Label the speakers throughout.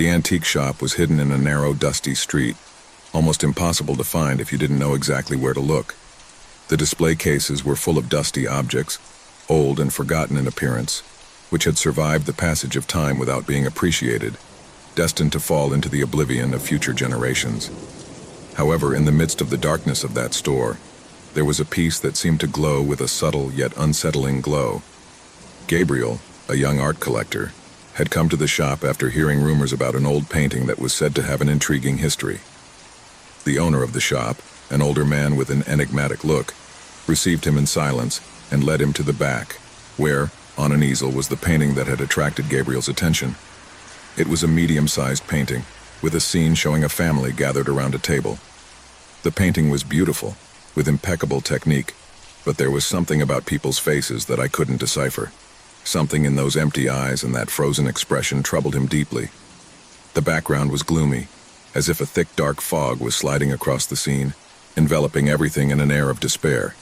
Speaker 1: The antique shop was hidden in a narrow, dusty street, almost impossible to find if you didn't know exactly where to look. The display cases were full of dusty objects, old and forgotten in appearance, which had survived the passage of time without being appreciated, destined to fall into the oblivion of future generations. However, in the midst of the darkness of that store, there was a piece that seemed to glow with a subtle yet unsettling glow. Gabriel, a young art collector, had come to the shop after hearing rumors about an old painting that was said to have an intriguing history. The owner of the shop, an older man with an enigmatic look, received him in silence and led him to the back, where, on an easel, was the painting that had attracted Gabriel's attention. It was a medium-sized painting, with a scene showing a family gathered around a table. The painting was beautiful, with impeccable technique, but there was something about people's faces that I couldn't decipher. Something in those empty eyes and that frozen expression troubled him deeply. The background was gloomy, as if a thick dark fog was sliding across the scene, enveloping everything in an air of despair.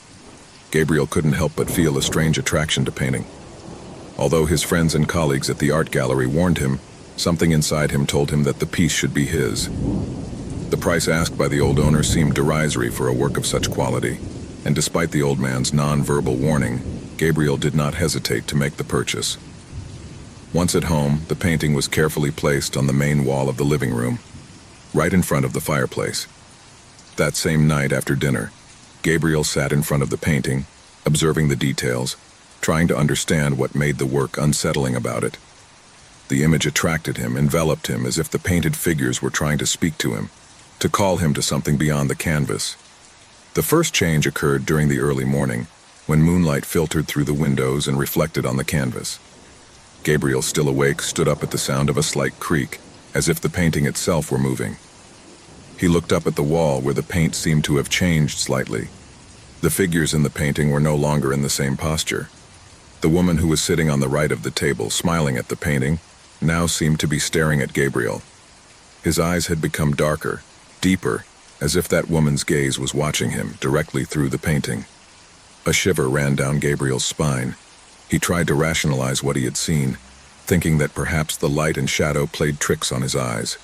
Speaker 1: Gabriel couldn't help but feel a strange attraction to painting. Although his friends and colleagues at the art gallery warned him, something inside him told him that the piece should be his. The price asked by the old owner seemed derisory for a work of such quality, and despite the old man's non-verbal warning, Gabriel did not hesitate to make the purchase. Once at home, the painting was carefully placed on the main wall of the living room, right in front of the fireplace. That same night after dinner, Gabriel sat in front of the painting, observing the details, trying to understand what made the work unsettling about it. The image attracted him, enveloped him, as if the painted figures were trying to speak to him, to call him to something beyond the canvas. The first change occurred during the early morning, when moonlight filtered through the windows and reflected on the canvas. Gabriel, still awake, stood up at the sound of a slight creak, as if the painting itself were moving. He looked up at the wall where the paint seemed to have changed slightly. The figures in the painting were no longer in the same posture. The woman who was sitting on the right of the table, smiling at the painting, now seemed to be staring at Gabriel. His eyes had become darker, deeper, as if that woman's gaze was watching him directly through the painting. A shiver ran down Gabriel's spine. He tried to rationalize what he had seen, thinking that perhaps the light and shadow played tricks on his eyes.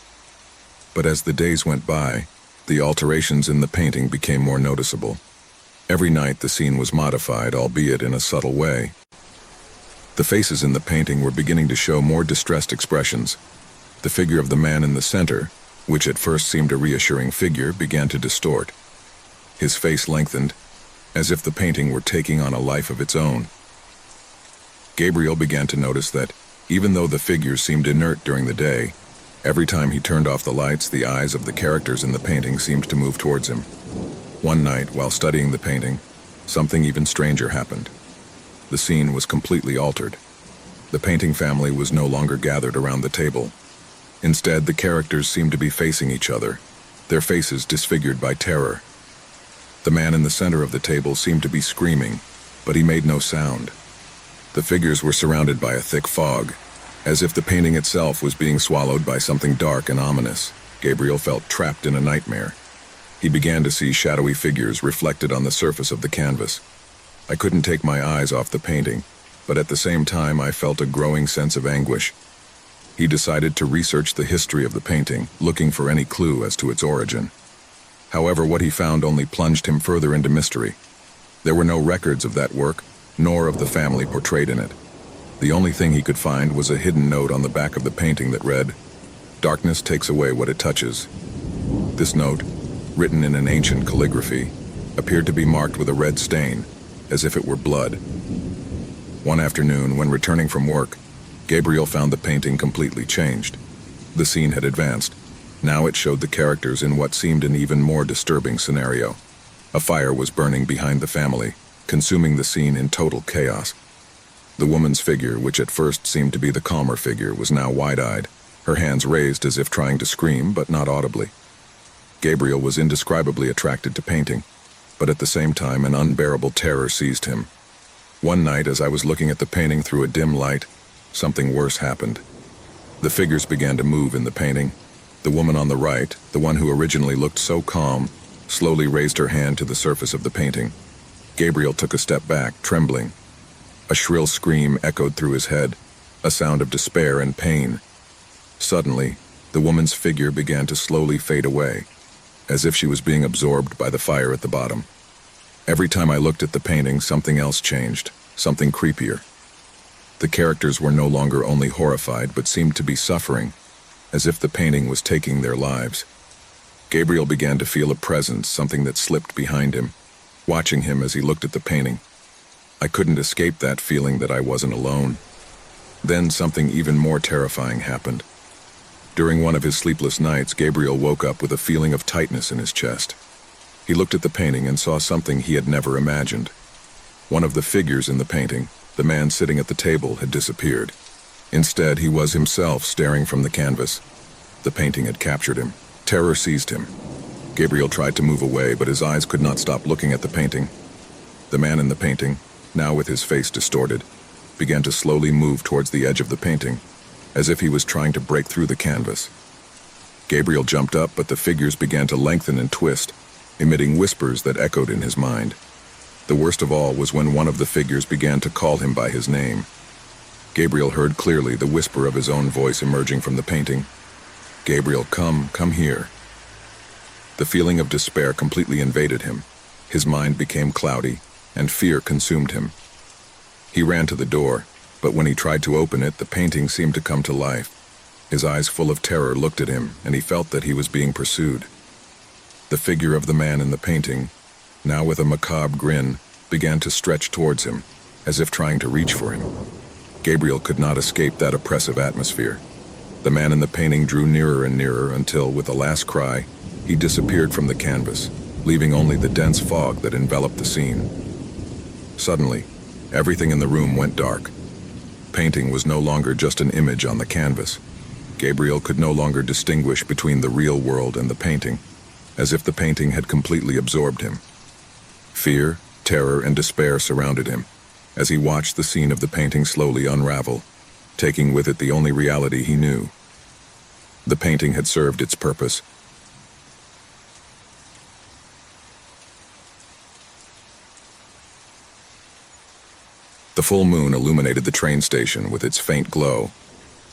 Speaker 1: But as the days went by, the alterations in the painting became more noticeable. Every night the scene was modified, albeit in a subtle way. The faces in the painting were beginning to show more distressed expressions. The figure of the man in the center, which at first seemed a reassuring figure, began to distort. His face lengthened, as if the painting were taking on a life of its own. Gabriel began to notice that, even though the figures seemed inert during the day, every time he turned off the lights, the eyes of the characters in the painting seemed to move towards him. One night, while studying the painting, something even stranger happened. The scene was completely altered. The painting family was no longer gathered around the table. Instead, the characters seemed to be facing each other, their faces disfigured by terror. The man in the center of the table seemed to be screaming, but he made no sound. The figures were surrounded by a thick fog, as if the painting itself was being swallowed by something dark and ominous. Gabriel felt trapped in a nightmare. He began to see shadowy figures reflected on the surface of the canvas. I couldn't take my eyes off the painting, but at the same time I felt a growing sense of anguish. He decided to research the history of the painting, looking for any clue as to its origin. However, what he found only plunged him further into mystery. There were no records of that work, nor of the family portrayed in it. The only thing he could find was a hidden note on the back of the painting that read, "Darkness takes away what it touches." This note, written in an ancient calligraphy, appeared to be marked with a red stain, as if it were blood. One afternoon, when returning from work, Gabriel found the painting completely changed. The scene had advanced. Now it showed the characters in what seemed an even more disturbing scenario. A fire was burning behind the family, consuming the scene in total chaos. The woman's figure, which at first seemed to be the calmer figure, was now wide-eyed, her hands raised as if trying to scream, but not audibly. Gabriel was indescribably attracted to painting, but at the same time an unbearable terror seized him. One night, as I was looking at the painting through a dim light, something worse happened. The figures began to move in the painting. The woman on the right, the one who originally looked so calm, slowly raised her hand to the surface of the painting. Gabriel took a step back, trembling. A shrill scream echoed through his head, a sound of despair and pain. Suddenly, The woman's figure began to slowly fade away, as if she was being absorbed by the fire at the bottom. Every time I looked at the painting, something else changed, something creepier. The characters were no longer only horrified, but seemed to be suffering, as if the painting was taking their lives. Gabriel began to feel a presence, something that slipped behind him, watching him as he looked at the painting. I couldn't escape that feeling that I wasn't alone. Then something even more terrifying happened. During one of his sleepless nights, Gabriel woke up with a feeling of tightness in his chest. He looked at the painting and saw something he had never imagined. One of the figures in the painting, the man sitting at the table, had disappeared. Instead, he was himself staring from the canvas. The painting had captured him. Terror seized him. Gabriel tried to move away, but his eyes could not stop looking at the painting. The man in the painting, now with his face distorted, began to slowly move towards the edge of the painting, as if he was trying to break through the canvas. Gabriel jumped up, but the figures began to lengthen and twist, emitting whispers that echoed in his mind. The worst of all was when one of the figures began to call him by his name. Gabriel heard clearly the whisper of his own voice emerging from the painting. "Gabriel, come here." The feeling of despair completely invaded him. His mind became cloudy, and fear consumed him. He ran to the door, but when he tried to open it, the painting seemed to come to life. His eyes full of terror looked at him, and he felt that he was being pursued. The figure of the man in the painting, now with a macabre grin, began to stretch towards him, as if trying to reach for him. Gabriel could not escape that oppressive atmosphere. The man in the painting drew nearer and nearer until, with a last cry, he disappeared from the canvas, leaving only the dense fog that enveloped the scene. Suddenly, everything in the room went dark. Painting was no longer just an image on the canvas. Gabriel could no longer distinguish between the real world and the painting, as if the painting had completely absorbed him. Fear, terror, and despair surrounded him, as he watched the scene of the painting slowly unravel, taking with it the only reality he knew. The painting had served its purpose. The full moon illuminated the train station with its faint glow.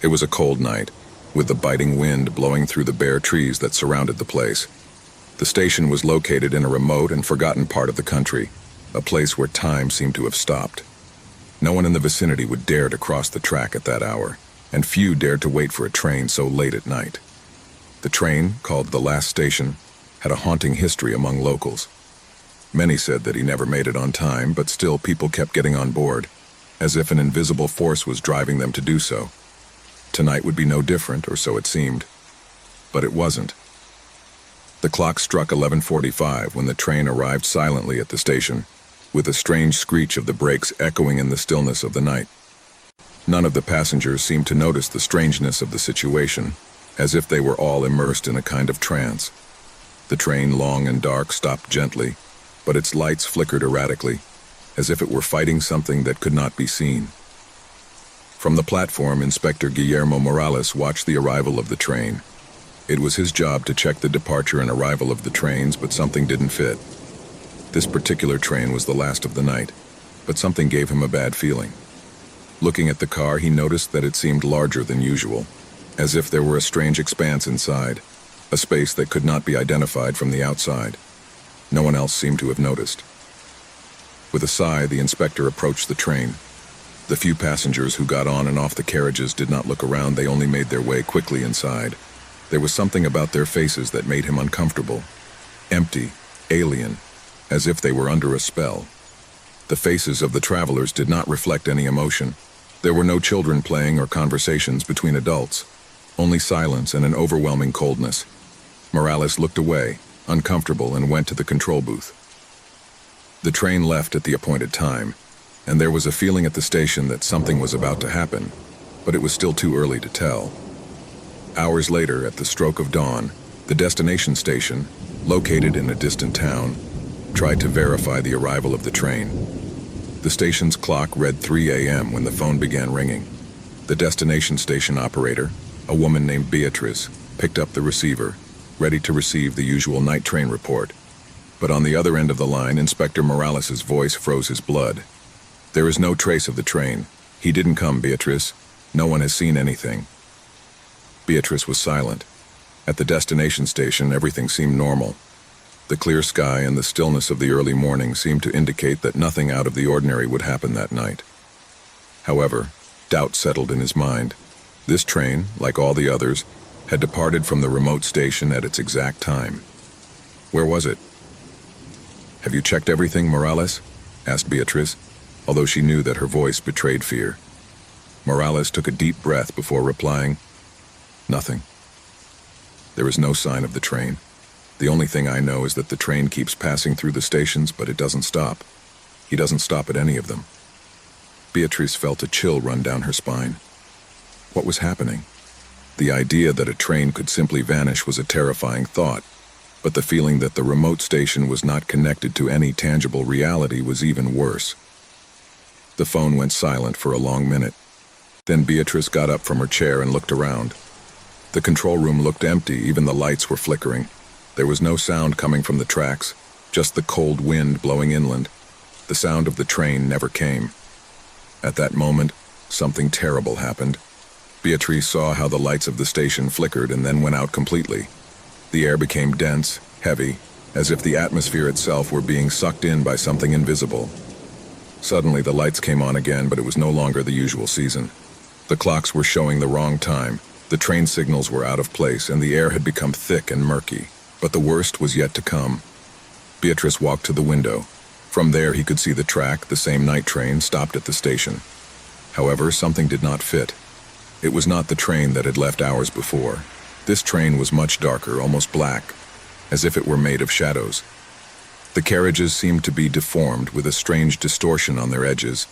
Speaker 1: It was a cold night, with the biting wind blowing through the bare trees that surrounded the place. The station was located in a remote and forgotten part of the country, a place where time seemed to have stopped. No one in the vicinity would dare to cross the track at that hour, and few dared to wait for a train so late at night. The train, called the last station, had a haunting history among locals. Many said that he never made it on time, but still people kept getting on board, as if an invisible force was driving them to do so. Tonight would be no different, or so it seemed. But it wasn't. The clock struck 11:45 when the train arrived silently at the station, with a strange screech of the brakes echoing in the stillness of the night. None of the passengers seemed to notice the strangeness of the situation, as if they were all immersed in a kind of trance. The train, long and dark, stopped gently, but its lights flickered erratically, as if it were fighting something that could not be seen. From the platform, Inspector Guillermo Morales watched the arrival of the train. It was his job to check the departure and arrival of the trains, but something didn't fit. This particular train was the last of the night, but something gave him a bad feeling. Looking at the car, he noticed that it seemed larger than usual, as if there were a strange expanse inside, a space that could not be identified from the outside. No one else seemed to have noticed. With a sigh, the inspector approached the train. The few passengers who got on and off the carriages did not look around, they only made their way quickly inside. There was something about their faces that made him uncomfortable. Empty, alien, as if they were under a spell. The faces of the travelers did not reflect any emotion. There were no children playing or conversations between adults, only silence and an overwhelming coldness. Morales looked away, uncomfortable, and went to the control booth. The train left at the appointed time, and there was a feeling at the station that something was about to happen, but it was still too early to tell. Hours later, at the stroke of dawn, the destination station, located in a distant town, tried to verify the arrival of the train. The station's clock read 3 a.m. when the phone began ringing. The destination station operator, a woman named Beatrice, picked up the receiver, ready to receive the usual night train report. But on the other end of the line, Inspector Morales' voice froze his blood. "There is no trace of the train. He didn't come, Beatrice. No one has seen anything." Beatrice was silent, At the destination station, everything seemed normal. The clear sky and the stillness of the early morning seemed to indicate that nothing out of the ordinary would happen that night. However, doubt settled in his mind. This train, like all the others, had departed from the remote station at its exact time. Where was it? "Have you checked everything, Morales?" asked Beatrice, although she knew that her voice betrayed fear. Morales took a deep breath before replying, "Nothing. There is no sign of the train. The only thing I know is that the train keeps passing through the stations, but it doesn't stop. He doesn't stop at any of them." Beatrice felt a chill run down her spine. What was happening? The idea that a train could simply vanish was a terrifying thought, but the feeling that the remote station was not connected to any tangible reality was even worse. The phone went silent for a long minute. Then Beatrice got up from her chair and looked around. The control room looked empty, even the lights were flickering. There was no sound coming from the tracks, just the cold wind blowing inland. The sound of the train never came. At that moment, something terrible happened. Beatrice saw how the lights of the station flickered and then went out completely. The air became dense, heavy, as if the atmosphere itself were being sucked in by something invisible. Suddenly the lights came on again, but it was no longer the usual season. The clocks were showing the wrong time, the train signals were out of place, and the air had become thick and murky. But the worst was yet to come. Beatrice walked to the window. From there he could see the track, the same night train, stopped at the station. However, something did not fit. It was not the train that had left hours before. This train was much darker, almost black, as if it were made of shadows. The carriages seemed to be deformed with a strange distortion on their edges,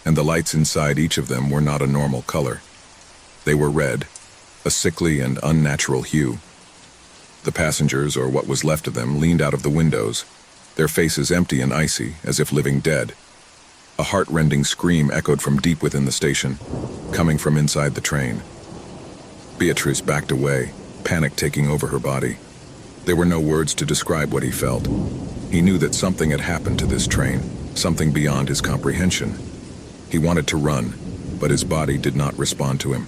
Speaker 1: and the lights inside each of them were not a normal color. They were red, a sickly and unnatural hue. The passengers, or what was left of them, leaned out of the windows, their faces empty and icy, as if living dead. A heart-rending scream echoed from deep within the station, coming from inside the train. Beatrice backed away, panic taking over her body. There were no words to describe what he felt. He knew that something had happened to this train, something beyond his comprehension. He wanted to run, but his body did not respond to him.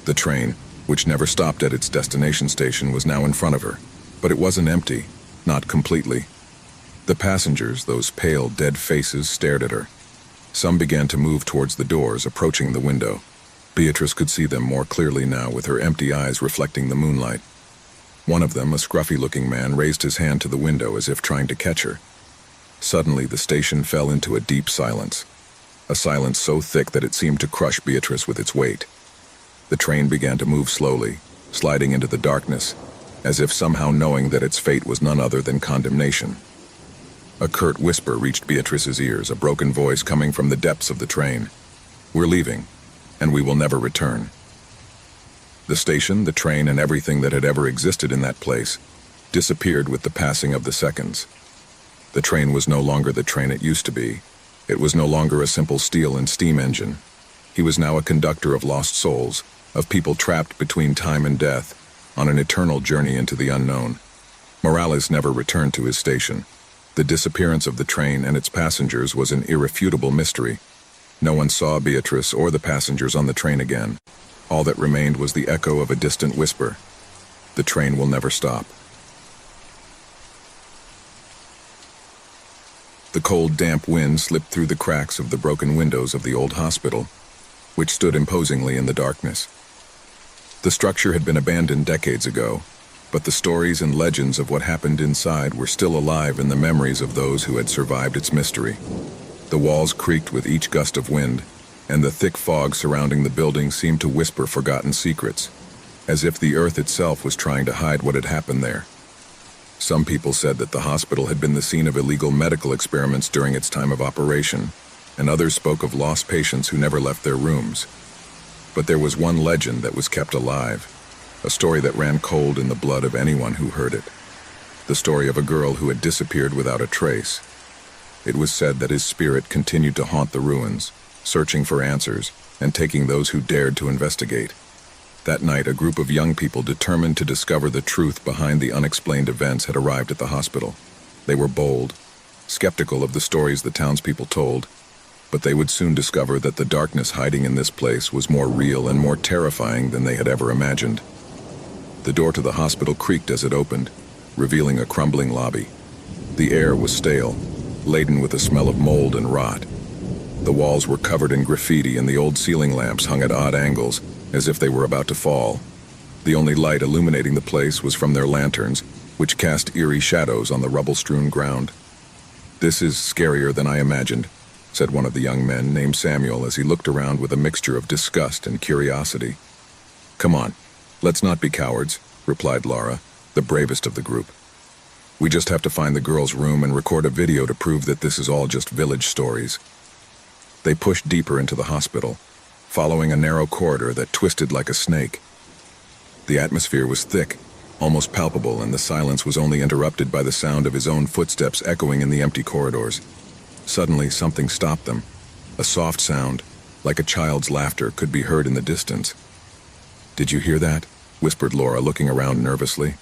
Speaker 1: The train, which never stopped at its destination station, was now in front of her, but it wasn't empty, not completely. The passengers, those pale, dead faces, stared at her. Some began to move towards the doors, approaching the window. Beatrice could see them more clearly now, with her empty eyes reflecting the moonlight. One of them, a scruffy-looking man, raised his hand to the window as if trying to catch her. Suddenly, the station fell into a deep silence, a silence so thick that it seemed to crush Beatrice with its weight. The train began to move slowly, sliding into the darkness, as if somehow knowing that its fate was none other than condemnation. A curt whisper reached Beatrice's ears, a broken voice coming from the depths of the train. "We're leaving, and we will never return." The station, the train, and everything that had ever existed in that place disappeared with the passing of the seconds. The train was no longer the train it used to be. It was no longer a simple steel and steam engine. He was now a conductor of lost souls, of people trapped between time and death, on an eternal journey into the unknown. Morales never returned to his station. The disappearance of the train and its passengers was an irrefutable mystery. No one saw Beatrice or the passengers on the train again. All that remained was the echo of a distant whisper. The train will never stop. The cold, damp wind slipped through the cracks of the broken windows of the old hospital, which stood imposingly in the darkness. The structure had been abandoned decades ago, but the stories and legends of what happened inside were still alive in the memories of those who had survived its mystery. The walls creaked with each gust of wind, and the thick fog surrounding the building seemed to whisper forgotten secrets, as if the earth itself was trying to hide what had happened there. Some people said that the hospital had been the scene of illegal medical experiments during its time of operation, and others spoke of lost patients who never left their rooms. But there was one legend that was kept alive, a story that ran cold in the blood of anyone who heard it. The story of a girl who had disappeared without a trace. It was said that his spirit continued to haunt the ruins, searching for answers and taking those who dared to investigate. That night, a group of young people determined to discover the truth behind the unexplained events had arrived at the hospital. They were bold, skeptical of the stories the townspeople told, but they would soon discover that the darkness hiding in this place was more real and more terrifying than they had ever imagined. The door to the hospital creaked as it opened, revealing a crumbling lobby. The air was stale, laden with the smell of mold and rot. The walls were covered in graffiti and the old ceiling lamps hung at odd angles, as if they were about to fall. The only light illuminating the place was from their lanterns, which cast eerie shadows on the rubble-strewn ground. "This is scarier than I imagined," said one of the young men, named Samuel, as he looked around with a mixture of disgust and curiosity. "Come on, let's not be cowards," replied Laura, the bravest of the group. "We just have to find the girl's room and record a video to prove that this is all just village stories." They pushed deeper into the hospital, following a narrow corridor that twisted like a snake. The atmosphere was thick, almost palpable, and the silence was only interrupted by the sound of his own footsteps echoing in the empty corridors. Suddenly, something stopped them. A soft sound, like a child's laughter, could be heard in the distance. "Did you hear that?" whispered Laura, looking around nervously.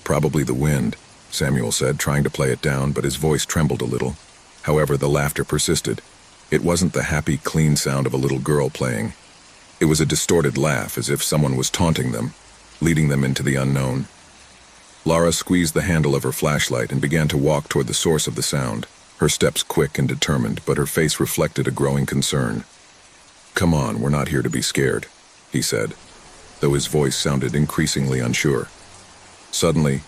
Speaker 1: "Probably the wind," Samuel said, trying to play it down, but his voice trembled a little. However, the laughter persisted. It wasn't the happy, clean sound of a little girl playing. It was a distorted laugh, as if someone was taunting them, leading them into the unknown. Laura squeezed the handle of her flashlight and began to walk toward the source of the sound, her steps quick and determined, but her face reflected a growing concern. "Come on, we're not here to be scared," he said, though his voice sounded increasingly unsure. Suddenly,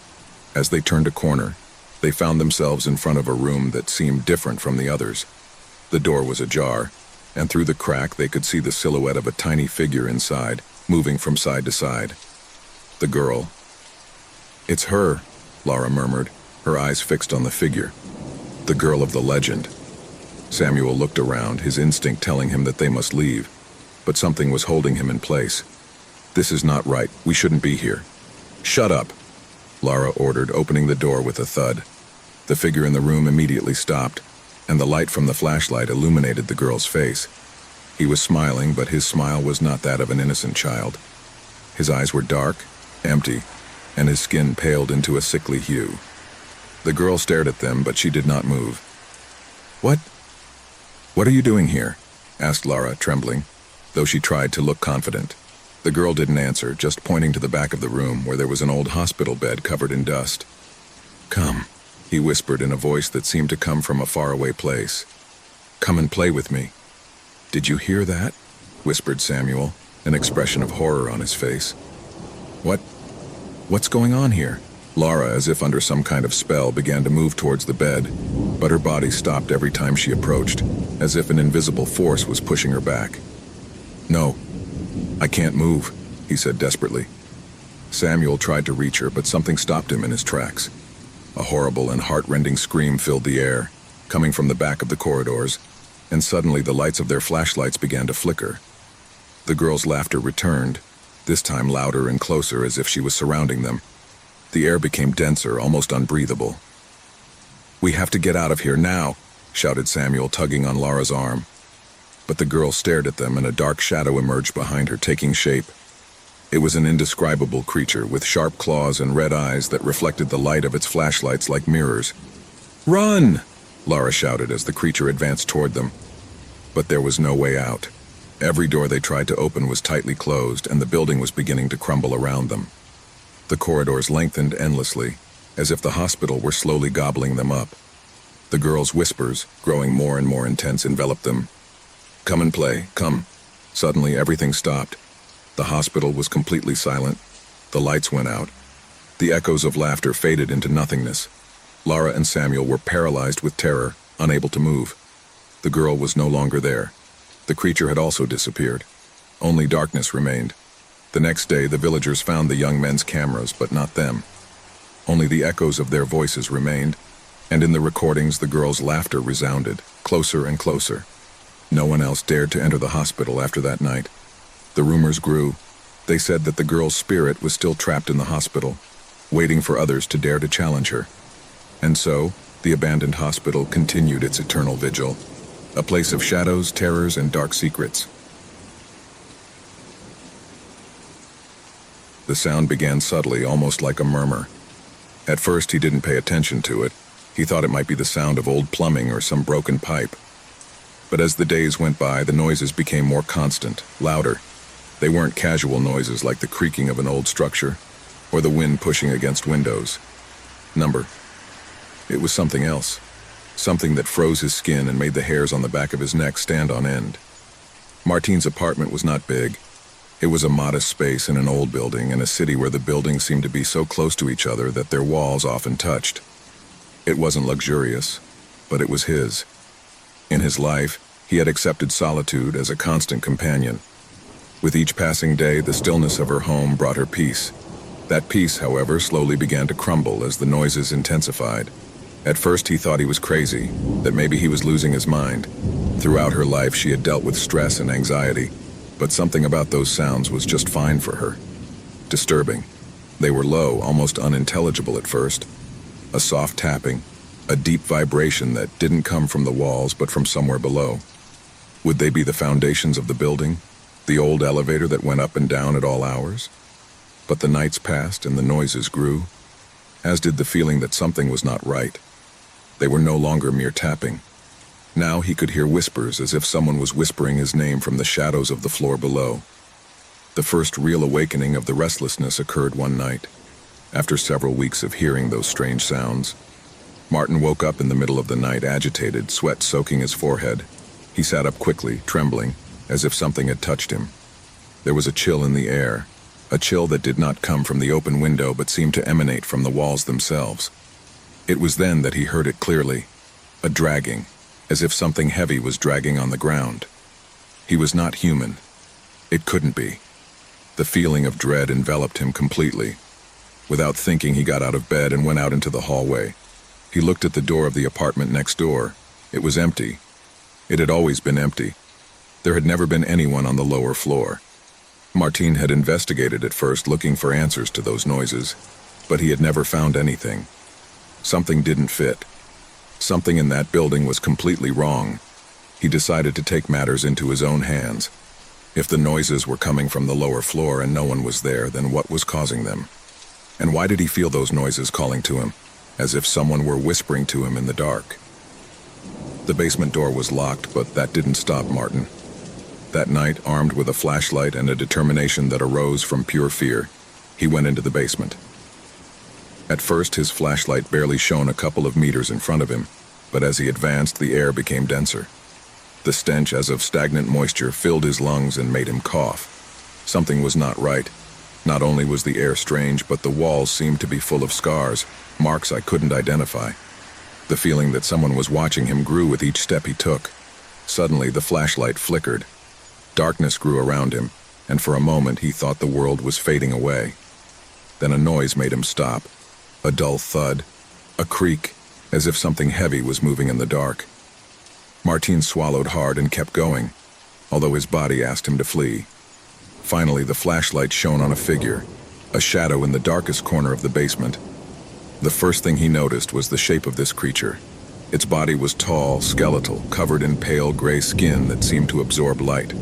Speaker 1: as they turned a corner, they found themselves in front of a room that seemed different from the others. The door was ajar, and through the crack they could see the silhouette of a tiny figure inside, moving from side to side. The girl. "It's her," Laura murmured, her eyes fixed on the figure. "The girl of the legend." Samuel looked around, his instinct telling him that they must leave, but something was holding him in place. "This is not right. We shouldn't be here." "Shut up," Laura ordered, opening the door with a thud. The figure in the room immediately stopped, and the light from the flashlight illuminated the girl's face. He was smiling, but his smile was not that of an innocent child. His eyes were dark, empty, and his skin paled into a sickly hue. The girl stared at them, but she did not move. What are you doing here?" asked Laura, trembling, though she tried to look confident. The girl didn't answer, just pointing to the back of the room where there was an old hospital bed covered in dust. "Come," he whispered in a voice that seemed to come from a faraway place. "Come and play with me." "Did you hear that?" whispered Samuel, an expression of horror on his face. What's going on here?" Laura, as if under some kind of spell, began to move towards the bed, but her body stopped every time she approached, as if an invisible force was pushing her back. "No, I can't move," he said desperately. Samuel tried to reach her, but something stopped him in his tracks. A horrible and heart-rending scream filled the air, coming from the back of the corridors, and suddenly the lights of their flashlights began to flicker. The girl's laughter returned, this time louder and closer, as if she was surrounding them. The air became denser, almost unbreathable. "We have to get out of here now," shouted Samuel, tugging on Laura's arm. But the girl stared at them, and a dark shadow emerged behind her, taking shape. It was an indescribable creature with sharp claws and red eyes that reflected the light of its flashlights like mirrors. "Run!" Laura shouted as the creature advanced toward them. But there was no way out. Every door they tried to open was tightly closed, and the building was beginning to crumble around them. The corridors lengthened endlessly, as if the hospital were slowly gobbling them up. The girl's whispers, growing more and more intense, enveloped them. "Come and play, come." Suddenly, everything stopped. The hospital was completely silent. The lights went out. The echoes of laughter faded into nothingness. Laura and Samuel were paralyzed with terror, unable to move. The girl was no longer there. The creature had also disappeared. Only darkness remained. The next day, the villagers found the young men's cameras, but not them. Only the echoes of their voices remained, and in the recordings the girl's laughter resounded, closer and closer. No one else dared to enter the hospital after that night. The rumors grew. They said that the girl's spirit was still trapped in the hospital, waiting for others to dare to challenge her. And so, the abandoned hospital continued its eternal vigil, a place of shadows, terrors, and dark secrets. The sound began subtly, almost like a murmur. At first, he didn't pay attention to it. He thought it might be the sound of old plumbing or some broken pipe. But as the days went by, the noises became more constant, louder. They weren't casual noises like the creaking of an old structure. or the wind pushing against windows. Number. It was something else. Something that froze his skin and made the hairs on the back of his neck stand on end. Martin's apartment was not big. It was a modest space in an old building in a city where the buildings seemed to be so close to each other that their walls often touched. It wasn't luxurious, but it was his. In his life, he had accepted solitude as a constant companion. With each passing day, the stillness of her home brought her peace. That peace, however, slowly began to crumble as the noises intensified. At first, he thought he was crazy, that maybe he was losing his mind. Throughout her life, she had dealt with stress and anxiety, but something about those sounds was just fine for her. Disturbing. They were low, almost unintelligible at first. A soft tapping, a deep vibration that didn't come from the walls but from somewhere below. Would they be the foundations of the building? The old elevator that went up and down at all hours? But the nights passed and the noises grew, as did the feeling that something was not right. They were no longer mere tapping. Now he could hear whispers as if someone was whispering his name from the shadows of the floor below. The first real awakening of the restlessness occurred one night. After several weeks of hearing those strange sounds, Martin woke up in the middle of the night, agitated, sweat soaking his forehead. He sat up quickly, trembling, as if something had touched him. There was a chill in the air, a chill that did not come from the open window but seemed to emanate from the walls themselves. It was then that he heard it clearly, a dragging, as if something heavy was dragging on the ground. He was not human. It couldn't be. The feeling of dread enveloped him completely. Without thinking, he got out of bed and went out into the hallway. He looked at the door of the apartment next door. It was empty. It had always been empty. There had never been anyone on the lower floor. Martin had investigated at first, looking for answers to those noises, but he had never found anything. Something didn't fit. Something in that building was completely wrong. He decided to take matters into his own hands. If the noises were coming from the lower floor and no one was there, then what was causing them? And why did he feel those noises calling to him, as if someone were whispering to him in the dark? The basement door was locked, but that didn't stop Martin. That night, armed with a flashlight and a determination that arose from pure fear, he went into the basement. At first, his flashlight barely shone a couple of meters in front of him, but as he advanced, the air became denser. The stench as of stagnant moisture filled his lungs and made him cough. Something was not right. Not only was the air strange, but the walls seemed to be full of scars, marks I couldn't identify. The feeling that someone was watching him grew with each step he took. Suddenly, the flashlight flickered. Darkness grew around him, and for a moment he thought the world was fading away. Then a noise made him stop. A dull thud, a creak, as if something heavy was moving in the dark. Martin swallowed hard and kept going, although his body asked him to flee. Finally, the flashlight shone on a figure, a shadow in the darkest corner of the basement. The first thing he noticed was the shape of this creature. Its body was tall, skeletal, covered in pale gray skin that seemed to absorb light.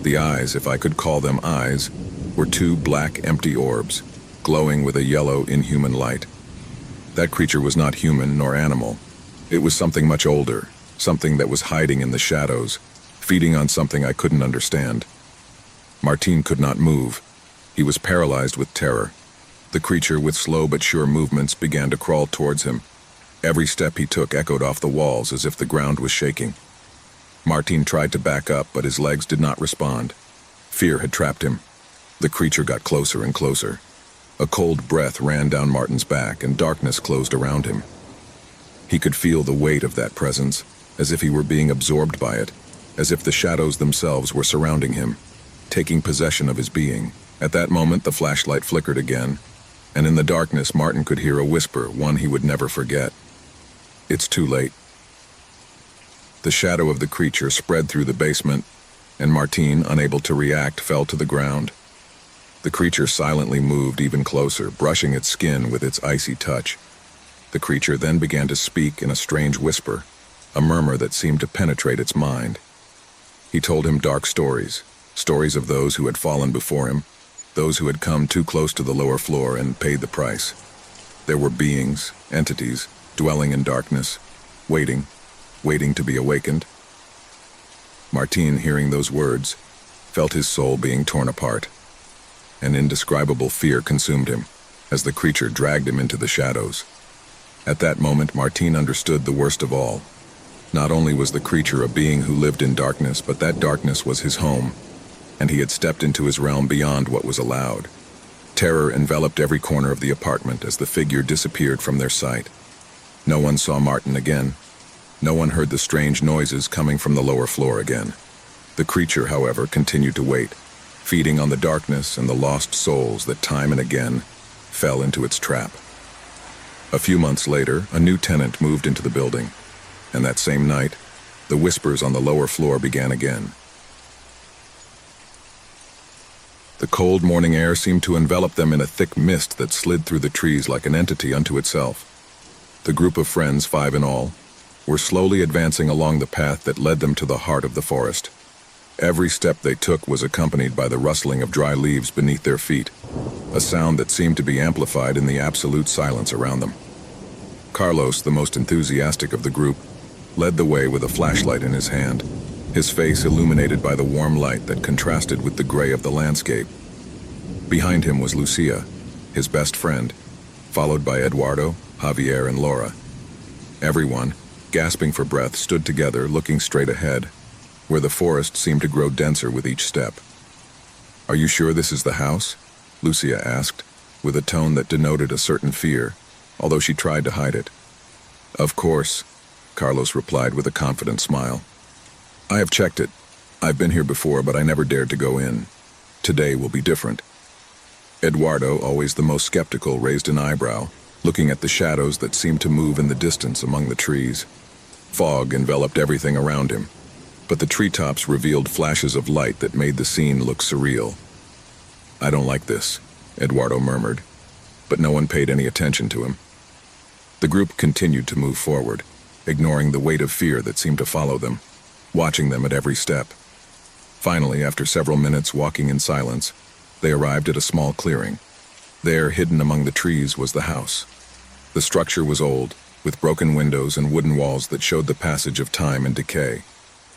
Speaker 1: The eyes, if I could call them eyes, were two black, empty orbs, glowing with a yellow, inhuman light. That creature was not human nor animal. It was something much older, something that was hiding in the shadows, feeding on something I couldn't understand. Martin could not move. He was paralyzed with terror. The creature, with slow but sure movements, began to crawl towards him. Every step he took echoed off the walls as if the ground was shaking. Martin tried to back up, but his legs did not respond. Fear had trapped him. The creature got closer and closer. A cold breath ran down Martin's back, and darkness closed around him. He could feel the weight of that presence, as if he were being absorbed by it, as if the shadows themselves were surrounding him, taking possession of his being. At that moment, the flashlight flickered again, and in the darkness, Martin could hear a whisper, one he would never forget. "It's too late." The shadow of the creature spread through the basement, and Martin, unable to react, fell to the ground. The creature silently moved even closer, brushing its skin with its icy touch. The creature then began to speak in a strange whisper, a murmur that seemed to penetrate its mind. He told him dark stories, stories of those who had fallen before him, those who had come too close to the lower floor and paid the price. There were beings, entities, dwelling in darkness, waiting to be awakened. Martin, hearing those words, felt his soul being torn apart. An indescribable fear consumed him. as the creature dragged him into the shadows. At that moment, Martin understood the worst of all. Not only was the creature a being who lived in darkness, but that darkness was his home, and he had stepped into his realm beyond what was allowed. Terror enveloped every corner of the apartment as the figure disappeared from their sight. No one saw Martin again. No one heard the strange noises coming from the lower floor again. The creature, however, continued to wait, feeding on the darkness and the lost souls that time and again fell into its trap. A few months later, a new tenant moved into the building, and that same night, the whispers on the lower floor began again. The cold morning air seemed to envelop them in a thick mist that slid through the trees like an entity unto itself. The group of friends, 5 in all, were slowly advancing along the path that led them to the heart of the forest. Every step they took was accompanied by the rustling of dry leaves beneath their feet, a sound that seemed to be amplified in the absolute silence around them. Carlos, the most enthusiastic of the group, led the way with a flashlight in his hand, his face illuminated by the warm light that contrasted with the gray of the landscape. Behind him was Lucia, his best friend, followed by Eduardo, Javier, and Laura. Everyone, gasping for breath, stood together, looking straight ahead, where the forest seemed to grow denser with each step. "Are you sure this is the house?" Lucia asked, with a tone that denoted a certain fear, although she tried to hide it. "Of course," Carlos replied with a confident smile. "I have checked it. I've been here before, but I never dared to go in. Today will be different." Eduardo, always the most skeptical, raised an eyebrow, looking at the shadows that seemed to move in the distance among the trees. Fog enveloped everything around him, but the treetops revealed flashes of light that made the scene look surreal. "I don't like this," Eduardo murmured, but no one paid any attention to him. The group continued to move forward, ignoring the weight of fear that seemed to follow them, watching them at every step. Finally, after several minutes walking in silence, they arrived at a small clearing. There, hidden among the trees, was the house. The structure was old, with broken windows and wooden walls that showed the passage of time and decay.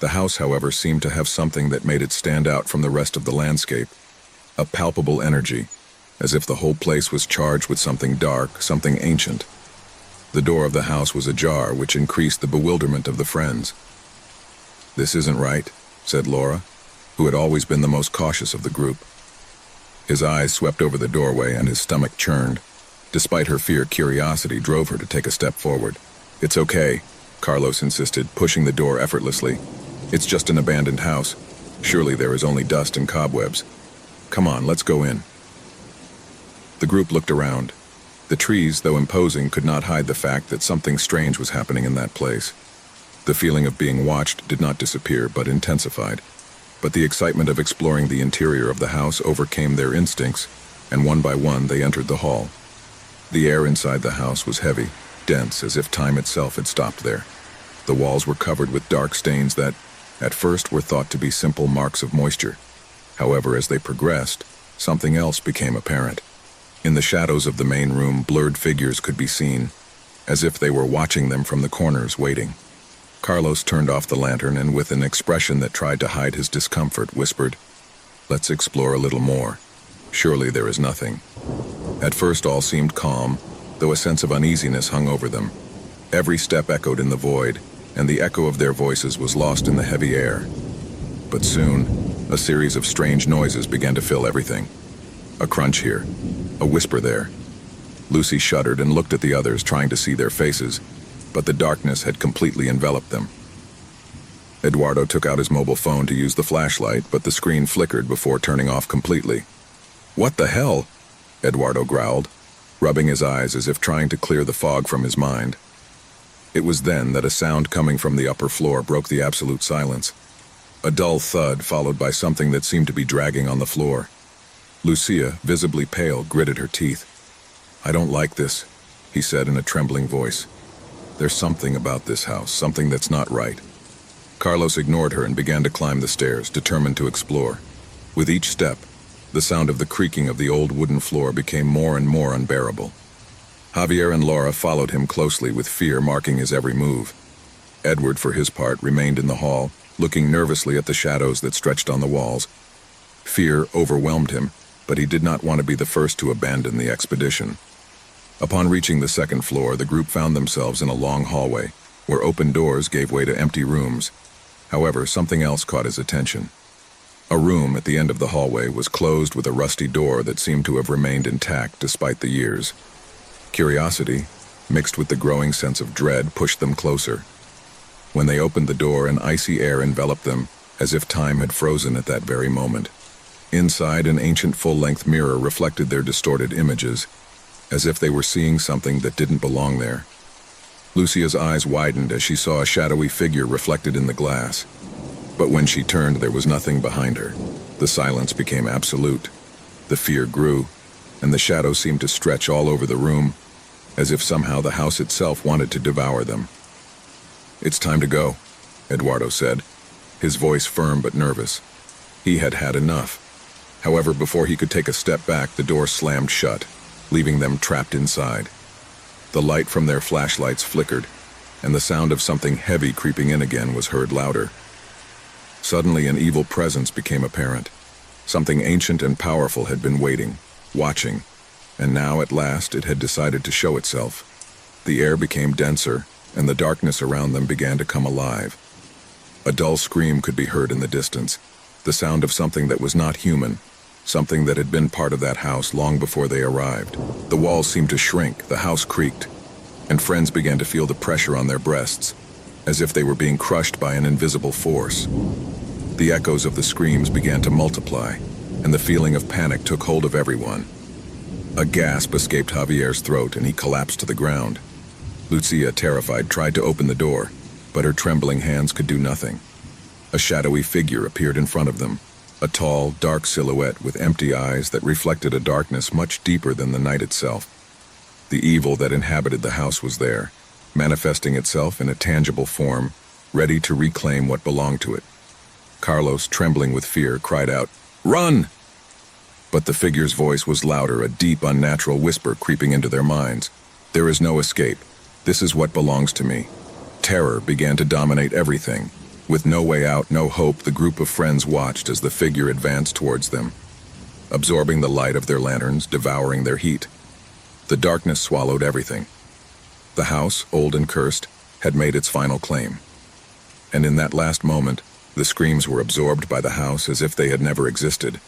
Speaker 1: The house, however, seemed to have something that made it stand out from the rest of the landscape, a palpable energy, as if the whole place was charged with something dark, something ancient. The door of the house was ajar, which increased the bewilderment of the friends. "This isn't right," said Laura, who had always been the most cautious of the group. His eyes swept over the doorway and his stomach churned. Despite her fear, curiosity drove her to take a step forward. "It's okay," Carlos insisted, pushing the door effortlessly. "It's just an abandoned house. Surely there is only dust and cobwebs. Come on, let's go in." The group looked around. The trees, though imposing, could not hide the fact that something strange was happening in that place. The feeling of being watched did not disappear, but intensified. But the excitement of exploring the interior of the house overcame their instincts, and one by one they entered the hall. The air inside the house was heavy, dense, as if time itself had stopped there. The walls were covered with dark stains that, at first, were thought to be simple marks of moisture. However, as they progressed, something else became apparent. In the shadows of the main room, blurred figures could be seen, as if they were watching them from the corners, waiting. Carlos turned off the lantern and, with an expression that tried to hide his discomfort, whispered, "Let's explore a little more. Surely there is nothing." At first all seemed calm, though a sense of uneasiness hung over them. Every step echoed in the void, and the echo of their voices was lost in the heavy air. But soon, a series of strange noises began to fill everything. A crunch here, a whisper there. Lucy shuddered and looked at the others, trying to see their faces, but the darkness had completely enveloped them. Eduardo took out his mobile phone to use the flashlight, but the screen flickered before turning off completely. "What the hell?" Eduardo growled, rubbing his eyes as if trying to clear the fog from his mind. It was then that a sound coming from the upper floor broke the absolute silence. A dull thud followed by something that seemed to be dragging on the floor. Lucia, visibly pale, gritted her teeth. "I don't like this," he said in a trembling voice. "There's something about this house, something that's not right." Carlos ignored her and began to climb the stairs, determined to explore. With each step, the sound of the creaking of the old wooden floor became more and more unbearable. Javier and Laura followed him closely, with fear marking his every move. Edward, for his part, remained in the hall, looking nervously at the shadows that stretched on the walls. Fear overwhelmed him, but he did not want to be the first to abandon the expedition. Upon reaching the second floor, the group found themselves in a long hallway, where open doors gave way to empty rooms. However, something else caught his attention. A room at the end of the hallway was closed with a rusty door that seemed to have remained intact despite the years. Curiosity, mixed with the growing sense of dread, pushed them closer. When they opened the door, an icy air enveloped them, as if time had frozen at that very moment. Inside, an ancient full-length mirror reflected their distorted images, as if they were seeing something that didn't belong there. Lucia's eyes widened as she saw a shadowy figure reflected in the glass. But when she turned, there was nothing behind her. The silence became absolute. The fear grew, and the shadow seemed to stretch all over the room, as if somehow the house itself wanted to devour them. "It's time to go," Eduardo said, his voice firm but nervous. He had had enough. However, before he could take a step back, the door slammed shut, leaving them trapped inside. The light from their flashlights flickered, and the sound of something heavy creeping in again was heard louder. Suddenly, an evil presence became apparent. Something ancient and powerful had been waiting, watching, and now at last it had decided to show itself. The air became denser, and the darkness around them began to come alive. A dull scream could be heard in the distance, the sound of something that was not human, something that had been part of that house long before they arrived. The walls seemed to shrink, the house creaked, and friends began to feel the pressure on their breasts, as if they were being crushed by an invisible force. The echoes of the screams began to multiply, and the feeling of panic took hold of everyone. A gasp escaped Javier's throat, and he collapsed to the ground. Lucia, terrified, tried to open the door, but her trembling hands could do nothing. A shadowy figure appeared in front of them, a tall, dark silhouette with empty eyes that reflected a darkness much deeper than the night itself. The evil that inhabited the house was there, manifesting itself in a tangible form, ready to reclaim what belonged to it. Carlos, trembling with fear, cried out, "Run!" But the figure's voice was louder, a deep, unnatural whisper creeping into their minds. "There is no escape. This is what belongs to me." Terror began to dominate everything. With no way out, no hope, the group of friends watched as the figure advanced towards them, absorbing the light of their lanterns, devouring their heat. The darkness swallowed everything. The house, old and cursed, had made its final claim. And in that last moment, the screams were absorbed by the house as if they had never existed.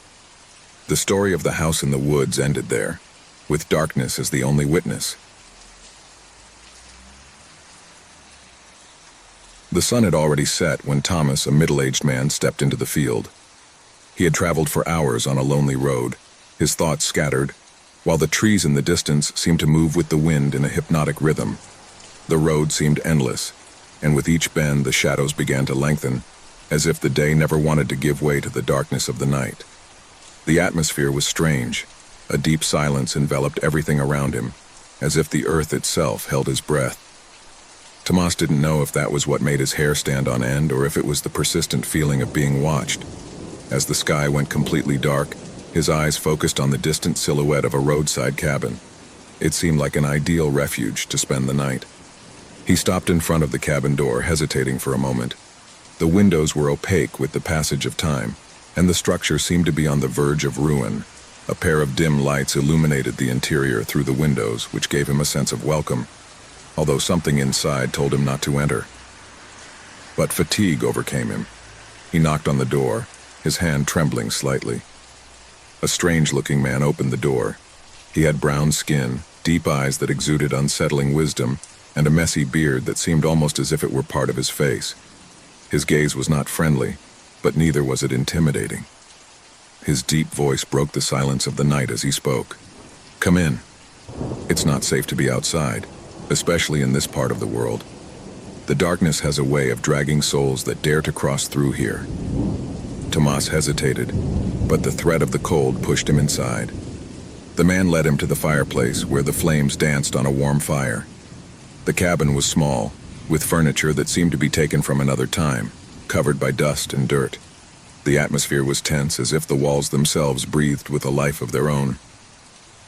Speaker 1: The story of the house in the woods ended there, with darkness as the only witness. The sun had already set when Thomas, a middle-aged man, stepped into the field. He had traveled for hours on a lonely road, his thoughts scattered, while the trees in the distance seemed to move with the wind in a hypnotic rhythm. The road seemed endless, and with each bend the shadows began to lengthen, as if the day never wanted to give way to the darkness of the night. The atmosphere was strange. A deep silence enveloped everything around him, as if the earth itself held his breath. Tomas didn't know if that was what made his hair stand on end or if it was the persistent feeling of being watched. As the sky went completely dark, his eyes focused on the distant silhouette of a roadside cabin. It seemed like an ideal refuge to spend the night. He stopped in front of the cabin door, hesitating for a moment. The windows were opaque with the passage of time, and the structure seemed to be on the verge of ruin. A pair of dim lights illuminated the interior through the windows, which gave him a sense of welcome, although something inside told him not to enter. But fatigue overcame him. He knocked on the door, his hand trembling slightly. A strange-looking man opened the door. He had brown skin, deep eyes that exuded unsettling wisdom, and a messy beard that seemed almost as if it were part of his face. His gaze was not friendly, but neither was it intimidating. His deep voice broke the silence of the night as he spoke. "Come in. It's not safe to be outside, especially in this part of the world. The darkness has a way of dragging souls that dare to cross through here." Tomas hesitated, but the threat of the cold pushed him inside. The man led him to the fireplace, where the flames danced on a warm fire. The cabin was small, with furniture that seemed to be taken from another time, covered by dust and dirt. The atmosphere was tense, as if the walls themselves breathed with a life of their own.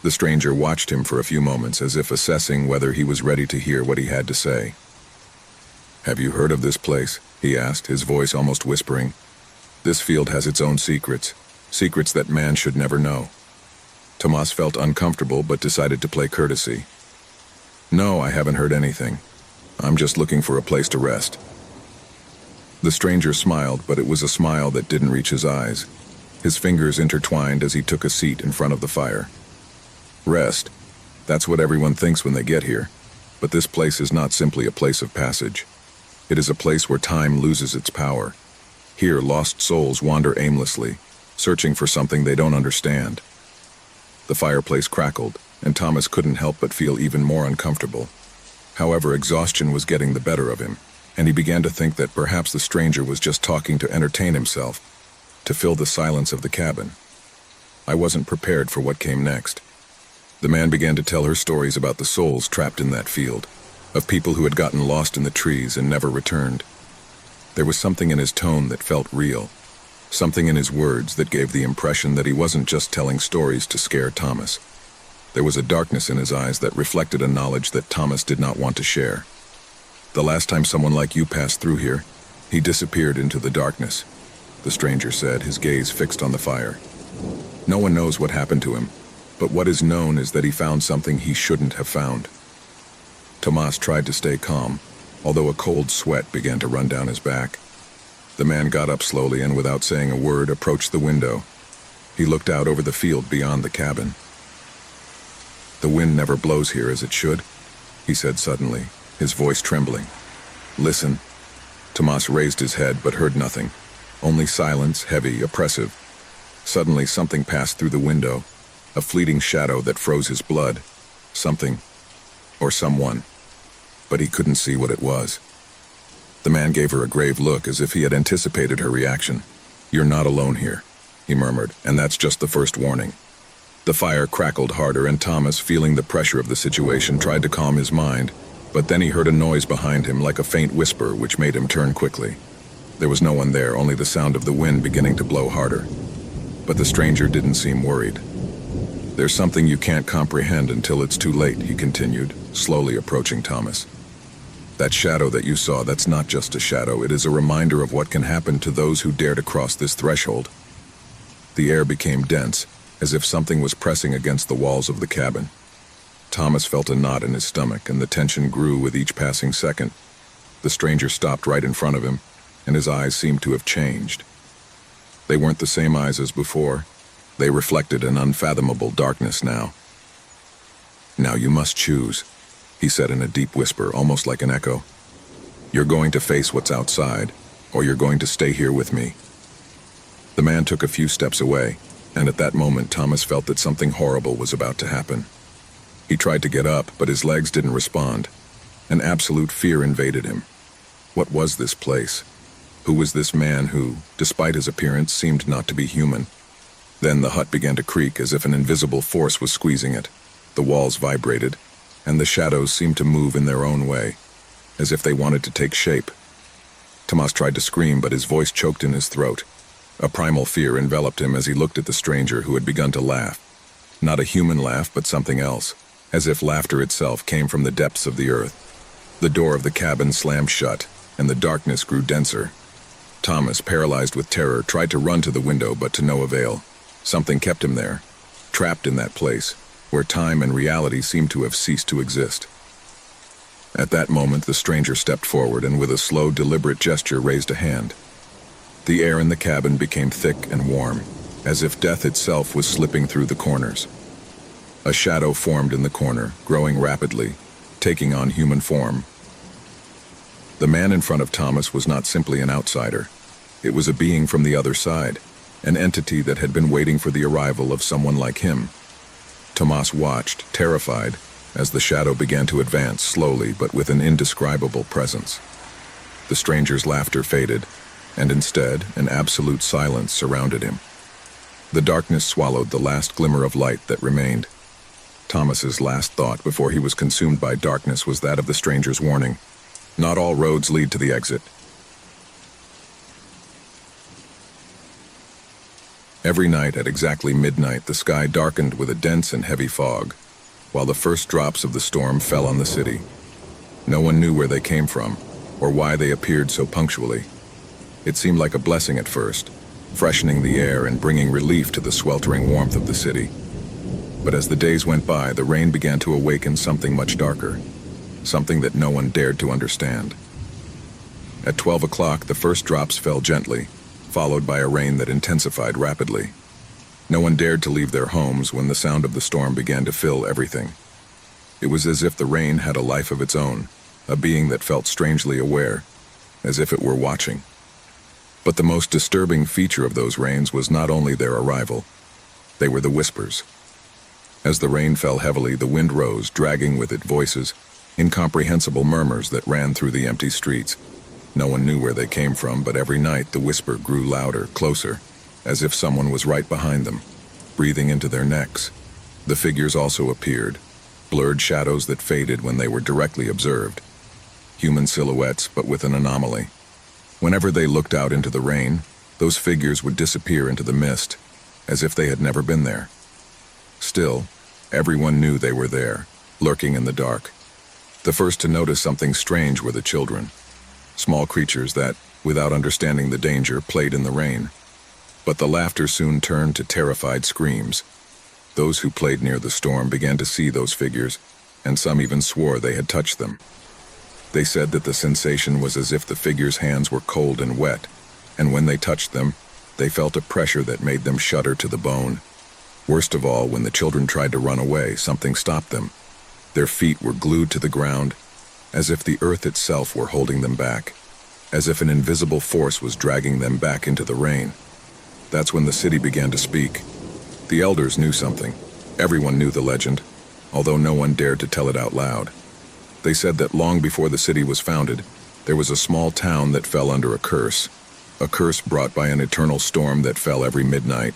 Speaker 1: The stranger watched him for a few moments, as if assessing whether he was ready to hear what he had to say. "Have you heard of this place?" he asked, his voice almost whispering. "This field has its own secrets, secrets that man should never know." Tomas felt uncomfortable but decided to play courtesy. "No, I haven't heard anything. I'm just looking for a place to rest." The stranger smiled, but it was a smile that didn't reach his eyes. His fingers intertwined as he took a seat in front of the fire. "Rest. That's what everyone thinks when they get here. But this place is not simply a place of passage. It is a place where time loses its power. Here, lost souls wander aimlessly, searching for something they don't understand." The fireplace crackled, and Thomas couldn't help but feel even more uncomfortable. However, exhaustion was getting the better of him, and he began to think that perhaps the stranger was just talking to entertain himself, to fill the silence of the cabin. I wasn't prepared for what came next. The man began to tell her stories about the souls trapped in that field, of people who had gotten lost in the trees and never returned. There was something in his tone that felt real, something in his words that gave the impression that he wasn't just telling stories to scare Thomas. There was a darkness in his eyes that reflected a knowledge that Thomas did not want to share. "The last time someone like you passed through here, he disappeared into the darkness," the stranger said, his gaze fixed on the fire. "No one knows what happened to him, but what is known is that he found something he shouldn't have found." Tomas tried to stay calm, although a cold sweat began to run down his back. The man got up slowly and, without saying a word, approached the window. He looked out over the field beyond the cabin. "The wind never blows here as it should," he said suddenly, his voice trembling. "Listen." Tomas raised his head but heard nothing, only silence, heavy, oppressive. Suddenly something passed through the window, a fleeting shadow that froze his blood. Something, or someone, but he couldn't see what it was. The man gave her a grave look as if he had anticipated her reaction. "You're not alone here," he murmured, "and that's just the first warning." The fire crackled harder, and Thomas, feeling the pressure of the situation, tried to calm his mind, but then he heard a noise behind him, like a faint whisper, which made him turn quickly. There was no one there, only the sound of the wind beginning to blow harder. But the stranger didn't seem worried. "There's something you can't comprehend until it's too late," he continued, slowly approaching Thomas. "That shadow that you saw, that's not just a shadow, it is a reminder of what can happen to those who dare to cross this threshold." The air became dense, as if something was pressing against the walls of the cabin. Thomas felt a knot in his stomach, and the tension grew with each passing second. The stranger stopped right in front of him, and his eyes seemed to have changed. They weren't the same eyes as before. They reflected an unfathomable darkness now. "Now you must choose," he said in a deep whisper, almost like an echo. "You're going to face what's outside, or you're going to stay here with me." The man took a few steps away, and at that moment Thomas felt that something horrible was about to happen. He tried to get up, but his legs didn't respond. An absolute fear invaded him. What was this place? Who was this man who, despite his appearance, seemed not to be human? Then the hut began to creak as if an invisible force was squeezing it. The walls vibrated, and the shadows seemed to move in their own way, as if they wanted to take shape. Tomas tried to scream, but his voice choked in his throat. A primal fear enveloped him as he looked at the stranger, who had begun to laugh. Not a human laugh, but something else, as if laughter itself came from the depths of the earth. The door of the cabin slammed shut, and the darkness grew denser. Thomas, paralyzed with terror, tried to run to the window, but to no avail. Something kept him there, trapped in that place, where time and reality seemed to have ceased to exist. At that moment, the stranger stepped forward and with a slow, deliberate gesture raised a hand. The air in the cabin became thick and warm, as if death itself was slipping through the corners. A shadow formed in the corner, growing rapidly, taking on human form. The man in front of Thomas was not simply an outsider. It was a being from the other side, an entity that had been waiting for the arrival of someone like him. Tomas watched, terrified, as the shadow began to advance slowly but with an indescribable presence. The stranger's laughter faded, and instead, an absolute silence surrounded him. The darkness swallowed the last glimmer of light that remained. Thomas's last thought before he was consumed by darkness was that of the stranger's warning. Not all roads lead to the exit. Every night at exactly midnight, the sky darkened with a dense and heavy fog, while the first drops of the storm fell on the city. No one knew where they came from, or why they appeared so punctually. It seemed like a blessing at first, freshening the air and bringing relief to the sweltering warmth of the city. But as the days went by, the rain began to awaken something much darker, something that no one dared to understand. At 12 o'clock, the first drops fell gently, followed by a rain that intensified rapidly. No one dared to leave their homes when the sound of the storm began to fill everything. It was as if the rain had a life of its own, a being that felt strangely aware, as if it were watching. But the most disturbing feature of those rains was not only their arrival, they were the whispers. As the rain fell heavily, the wind rose, dragging with it voices, incomprehensible murmurs that ran through the empty streets. No one knew where they came from, but every night the whisper grew louder, closer, as if someone was right behind them, breathing into their necks. The figures also appeared, blurred shadows that faded when they were directly observed. Human silhouettes, but with an anomaly. Whenever they looked out into the rain, those figures would disappear into the mist, as if they had never been there. Still, everyone knew they were there, lurking in the dark. The first to notice something strange were the children, small creatures that, without understanding the danger, played in the rain. But the laughter soon turned to terrified screams. Those who played near the storm began to see those figures, and some even swore they had touched them. They said that the sensation was as if the figures' hands were cold and wet, and when they touched them, they felt a pressure that made them shudder to the bone. Worst of all, when the children tried to run away, something stopped them. Their feet were glued to the ground, as if the earth itself were holding them back, as if an invisible force was dragging them back into the rain. That's when the city began to speak. The elders knew something. Everyone knew the legend, although no one dared to tell it out loud. They said that long before the city was founded, there was a small town that fell under a curse brought by an eternal storm that fell every midnight,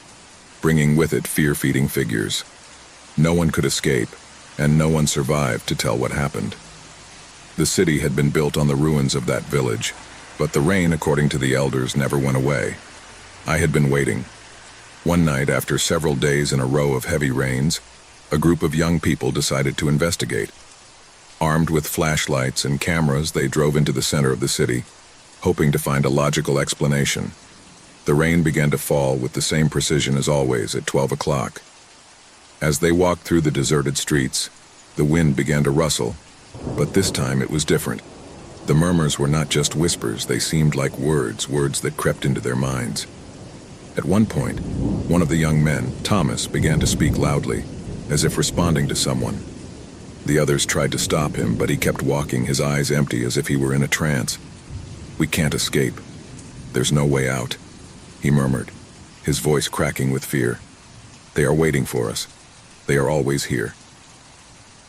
Speaker 1: bringing with it fear-feeding figures. No one could escape, and no one survived to tell what happened. The city had been built on the ruins of that village, but the rain, according to the elders, never went away. I had been waiting. One night, after several days in a row of heavy rains, a group of young people decided to investigate. Armed with flashlights and cameras, they drove into the center of the city, hoping to find a logical explanation. The rain began to fall with the same precision as always at 12 o'clock. As they walked through the deserted streets, the wind began to rustle, but this time it was different. The murmurs were not just whispers, they seemed like words that crept into their minds. At one point, one of the young men, Thomas, began to speak loudly, as if responding to someone. The others tried to stop him, but he kept walking, his eyes empty as if he were in a trance. "We can't escape. There's no way out," he murmured, his voice cracking with fear. "They are waiting for us. They are always here."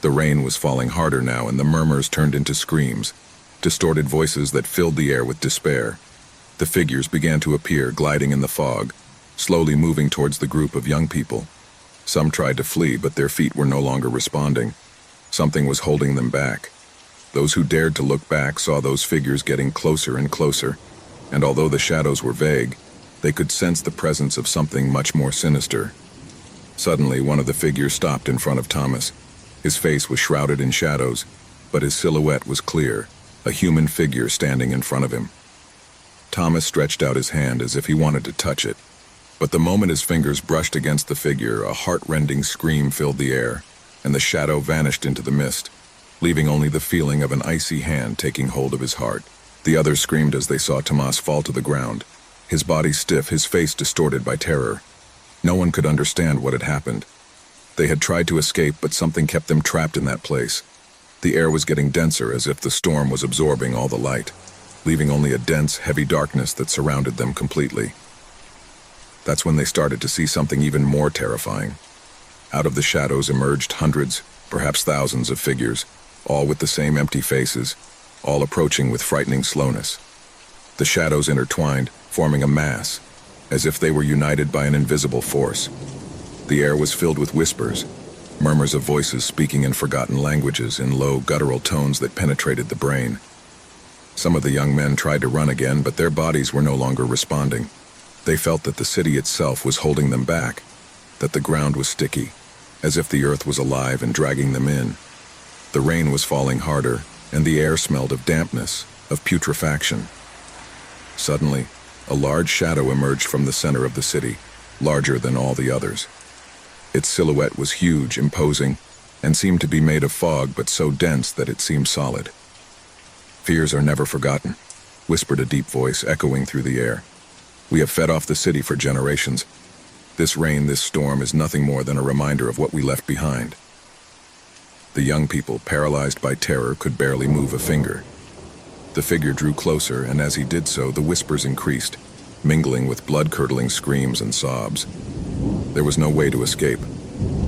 Speaker 1: The rain was falling harder now, and the murmurs turned into screams, distorted voices that filled the air with despair. The figures began to appear, gliding in the fog, slowly moving towards the group of young people. Some tried to flee, but their feet were no longer responding. Something was holding them back. Those who dared to look back saw those figures getting closer and closer, and although the shadows were vague, they could sense the presence of something much more sinister. Suddenly, one of the figures stopped in front of Thomas. His face was shrouded in shadows, but his silhouette was clear, a human figure standing in front of him. Thomas stretched out his hand as if he wanted to touch it, but the moment his fingers brushed against the figure, a heart-rending scream filled the air, and the shadow vanished into the mist, leaving only the feeling of an icy hand taking hold of his heart. The others screamed as they saw Tomas fall to the ground, his body stiff, his face distorted by terror. No one could understand what had happened. They had tried to escape, but something kept them trapped in that place. The air was getting denser, as if the storm was absorbing all the light, leaving only a dense, heavy darkness that surrounded them completely. That's when they started to see something even more terrifying. Out of the shadows emerged hundreds, perhaps thousands of figures, all with the same empty faces, all approaching with frightening slowness. The shadows intertwined, forming a mass, as if they were united by an invisible force. The air was filled with whispers, murmurs of voices speaking in forgotten languages in low, guttural tones that penetrated the brain. Some of the young men tried to run again, but their bodies were no longer responding. They felt that the city itself was holding them back, that the ground was sticky, as if the earth was alive and dragging them in. The rain was falling harder, and the air smelled of dampness, of putrefaction. Suddenly, a large shadow emerged from the center of the city, larger than all the others. Its silhouette was huge, imposing, and seemed to be made of fog but so dense that it seemed solid. "Fears are never forgotten," whispered a deep voice echoing through the air. "We have fed off the city for generations. This rain, this storm, is nothing more than a reminder of what we left behind." The young people, paralyzed by terror, could barely move a finger. The figure drew closer, and as he did so, the whispers increased, mingling with blood-curdling screams and sobs. There was no way to escape.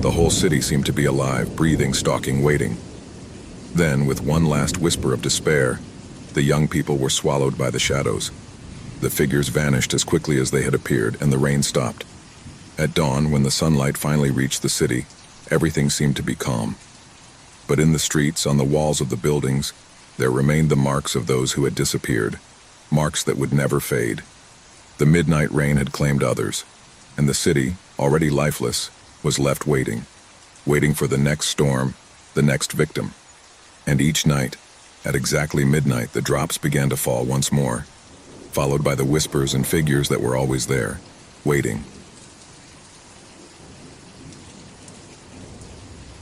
Speaker 1: The whole city seemed to be alive, breathing, stalking, waiting. Then, with one last whisper of despair, the young people were swallowed by the shadows. The figures vanished as quickly as they had appeared, and the rain stopped. At dawn, when the sunlight finally reached the city, everything seemed to be calm. But in the streets, on the walls of the buildings, there remained the marks of those who had disappeared, marks that would never fade. The midnight rain had claimed others, and the city, already lifeless, was left waiting for the next storm, the next victim. And each night, at exactly midnight, the drops began to fall once more, followed by the whispers and figures that were always there, waiting.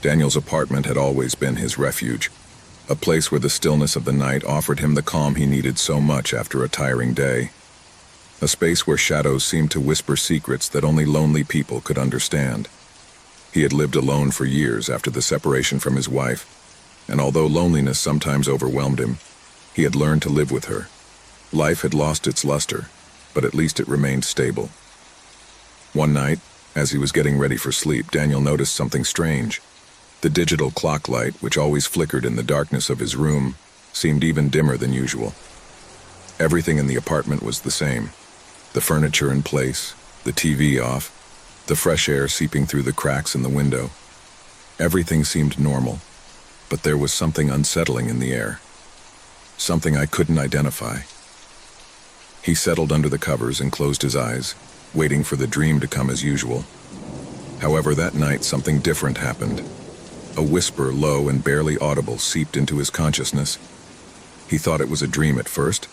Speaker 1: Daniel's apartment had always been his refuge, a place where the stillness of the night offered him the calm he needed so much after a tiring day. A space where shadows seemed to whisper secrets that only lonely people could understand. He had lived alone for years after the separation from his wife, and although loneliness sometimes overwhelmed him, he had learned to live with her. Life had lost its luster, but at least it remained stable. One night, as he was getting ready for sleep, Daniel noticed something strange. The digital clock light, which always flickered in the darkness of his room, seemed even dimmer than usual. Everything in the apartment was the same. The furniture in place, the TV off, the fresh air seeping through the cracks in the window. Everything seemed normal, but there was something unsettling in the air. Something I couldn't identify. He settled under the covers and closed his eyes, waiting for the dream to come as usual. However, that night something different happened. A whisper, low and barely audible, seeped into his consciousness. He thought it was a dream at first,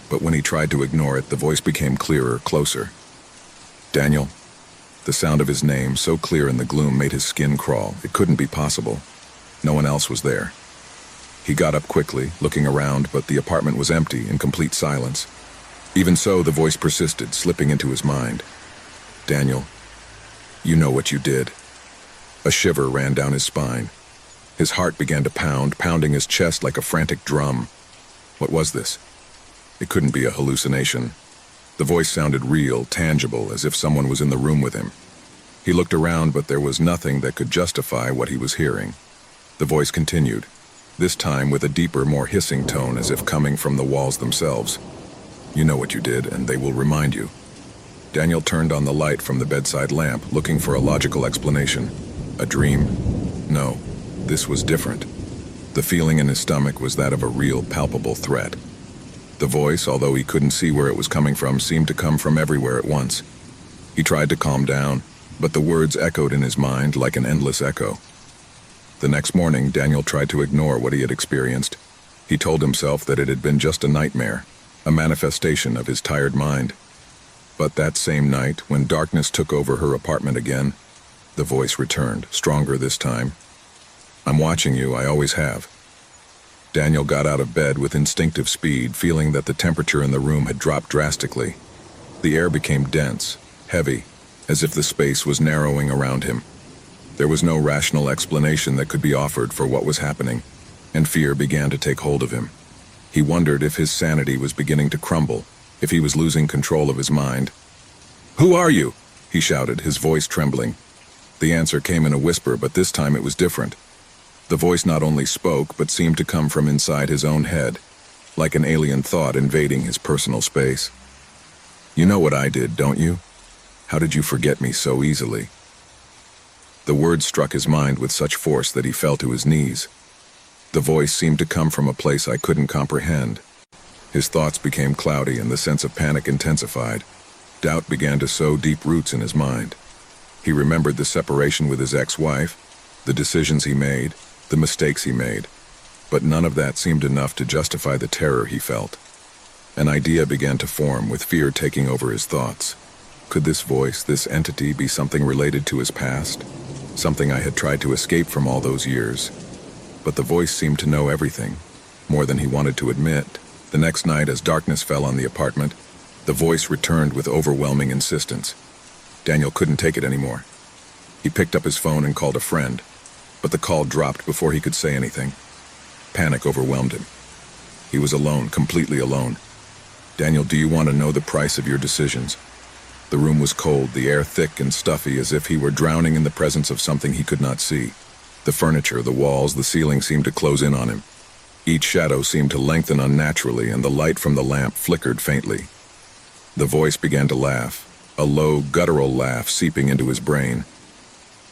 Speaker 1: but when he tried to ignore it, the voice became clearer, closer. "Daniel." The sound of his name, so clear in the gloom, made his skin crawl. It couldn't be possible. No one else was there. He got up quickly, looking around, but the apartment was empty, in complete silence. Even so, the voice persisted, slipping into his mind. "Daniel, you know what you did." A shiver ran down his spine. His heart began to pound, pounding his chest like a frantic drum. What was this? It couldn't be a hallucination. The voice sounded real, tangible, as if someone was in the room with him. He looked around, but there was nothing that could justify what he was hearing. The voice continued, this time with a deeper, more hissing tone, as if coming from the walls themselves. "You know what you did, and they will remind you." Daniel turned on the light from the bedside lamp, looking for a logical explanation. A dream? No, this was different. The feeling in his stomach was that of a real, palpable threat. The voice, although he couldn't see where it was coming from, seemed to come from everywhere at once. He tried to calm down, but the words echoed in his mind like an endless echo. The next morning, Daniel tried to ignore what he had experienced. He told himself that it had been just a nightmare, a manifestation of his tired mind. But that same night, when darkness took over her apartment again, the voice returned, stronger this time. "I'm watching you, I always have." Daniel got out of bed with instinctive speed, feeling that the temperature in the room had dropped drastically. The air became dense, heavy, as if the space was narrowing around him. There was no rational explanation that could be offered for what was happening, and fear began to take hold of him. He wondered if his sanity was beginning to crumble, if he was losing control of his mind. "Who are you?" he shouted, his voice trembling. The answer came in a whisper, but this time it was different. The voice not only spoke, but seemed to come from inside his own head, like an alien thought invading his personal space. "You know what I did, don't you? How did you forget me so easily?" The words struck his mind with such force that he fell to his knees. The voice seemed to come from a place I couldn't comprehend. His thoughts became cloudy and the sense of panic intensified. Doubt began to sow deep roots in his mind. He remembered the separation with his ex-wife, the decisions he made, the mistakes he made, but none of that seemed enough to justify the terror he felt. An idea began to form, with fear taking over his thoughts. Could this voice, this entity, be something related to his past? something I had tried to escape from all those years. But the voice seemed to know everything, more than he wanted to admit. The next night, as darkness fell on the apartment, the voice returned with overwhelming insistence. Daniel couldn't take it anymore. He picked up his phone and called a friend, but the call dropped before he could say anything. Panic overwhelmed him. He was alone, completely alone. "Daniel, do you want to know the price of your decisions?" The room was cold, the air thick and stuffy, as if he were drowning in the presence of something he could not see. The furniture, the walls, the ceiling seemed to close in on him. Each shadow seemed to lengthen unnaturally, and the light from the lamp flickered faintly. The voice began to laugh, a low, guttural laugh seeping into his brain.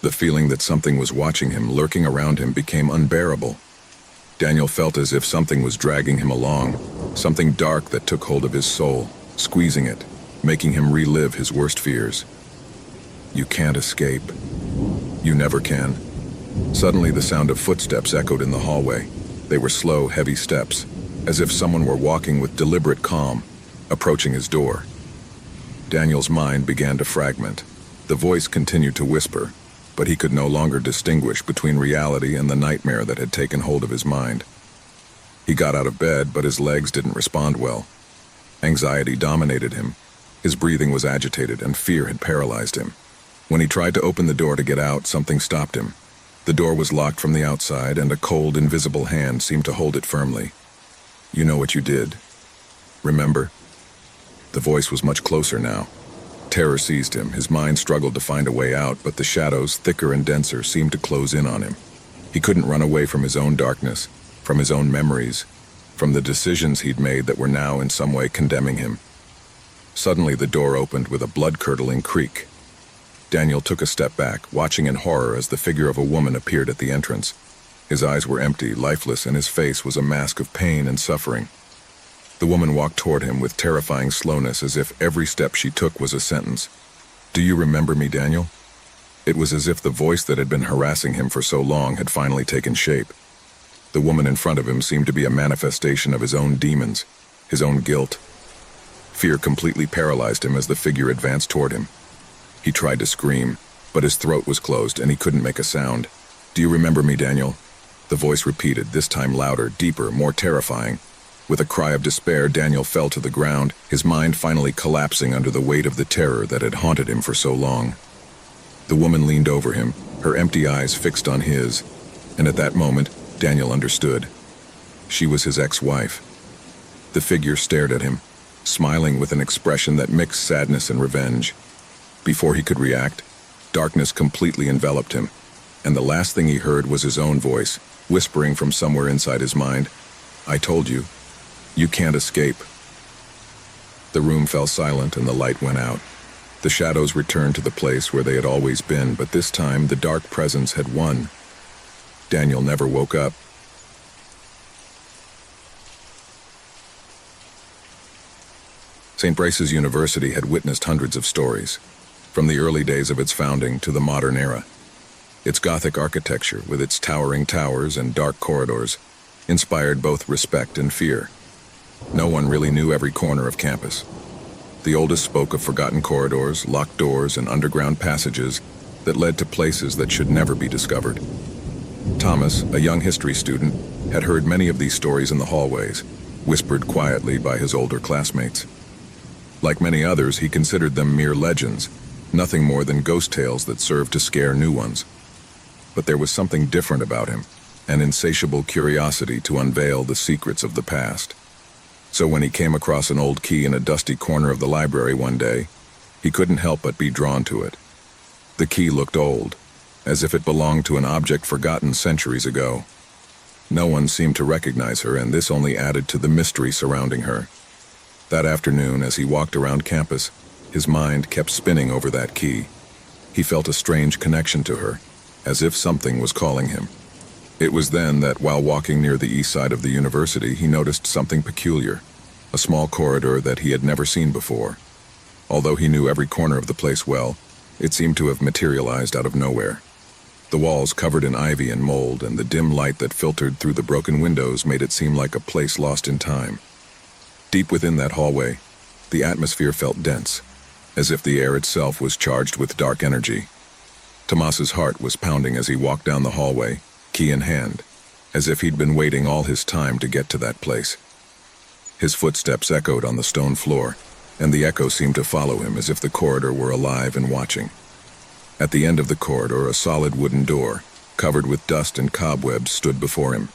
Speaker 1: The feeling that something was watching him, lurking around him, became unbearable. Daniel felt as if something was dragging him along, something dark that took hold of his soul, squeezing it, making him relive his worst fears. You can't escape. You never can. Suddenly the sound of footsteps echoed in the hallway. They were slow, heavy steps, as if someone were walking with deliberate calm, approaching his door. Daniel's mind began to fragment. The voice continued to whisper, but he could no longer distinguish between reality and the nightmare that had taken hold of his mind. He got out of bed, but his legs didn't respond well. Anxiety dominated him. His breathing was agitated, and fear had paralyzed him. When he tried to open the door to get out, something stopped him. The door was locked from the outside, and a cold, invisible hand seemed to hold it firmly. "You know what you did. Remember?" The voice was much closer now. Terror seized him. His mind struggled to find a way out, but the shadows, thicker and denser, seemed to close in on him. He couldn't run away from his own darkness, from his own memories, from the decisions he'd made that were now in some way condemning him. Suddenly the door opened with a blood-curdling creak. Daniel took a step back, watching in horror as the figure of a woman appeared at the entrance. His eyes were empty, lifeless, and his face was a mask of pain and suffering. The woman walked toward him with terrifying slowness, as if every step she took was a sentence. "Do you remember me, Daniel?" It was as if the voice that had been harassing him for so long had finally taken shape. The woman in front of him seemed to be a manifestation of his own demons, his own guilt. Fear completely paralyzed him as the figure advanced toward him. He tried to scream, but his throat was closed and he couldn't make a sound. "Do you remember me, Daniel?" The voice repeated, this time louder, deeper, more terrifying. With a cry of despair, Daniel fell to the ground, his mind finally collapsing under the weight of the terror that had haunted him for so long. The woman leaned over him, her empty eyes fixed on his, and at that moment, Daniel understood. She was his ex-wife. The figure stared at him, smiling with an expression that mixed sadness and revenge. Before he could react, darkness completely enveloped him, and the last thing he heard was his own voice, whispering from somewhere inside his mind, "I told you. You can't escape." The room fell silent and the light went out. The shadows returned to the place where they had always been, but this time the dark presence had won. Daniel never woke up. St. Brace's University had witnessed hundreds of stories, from the early days of its founding to the modern era. Its Gothic architecture, with its towering towers and dark corridors, inspired both respect and fear. No one really knew every corner of campus. The oldest spoke of forgotten corridors, locked doors, and underground passages that led to places that should never be discovered. Thomas, a young history student, had heard many of these stories in the hallways, whispered quietly by his older classmates. Like many others, he considered them mere legends, nothing more than ghost tales that served to scare new ones. But there was something different about him, an insatiable curiosity to unveil the secrets of the past. So when he came across an old key in a dusty corner of the library one day, he couldn't help but be drawn to it. The key looked old, as if it belonged to an object forgotten centuries ago. No one seemed to recognize her, and this only added to the mystery surrounding her. That afternoon, as he walked around campus, his mind kept spinning over that key. He felt a strange connection to her, as if something was calling him. It was then that, while walking near the east side of the university, he noticed something peculiar, a small corridor that he had never seen before. Although he knew every corner of the place well, it seemed to have materialized out of nowhere. The walls covered in ivy and mold, and the dim light that filtered through the broken windows made it seem like a place lost in time. Deep within that hallway, the atmosphere felt dense, as if the air itself was charged with dark energy. Tomas's heart was pounding as he walked down the hallway, key in hand, as if he'd been waiting all his time to get to that place. His footsteps echoed on the stone floor, and the echo seemed to follow him as if the corridor were alive and watching. At the end of the corridor, a solid wooden door, covered with dust and cobwebs, stood before him.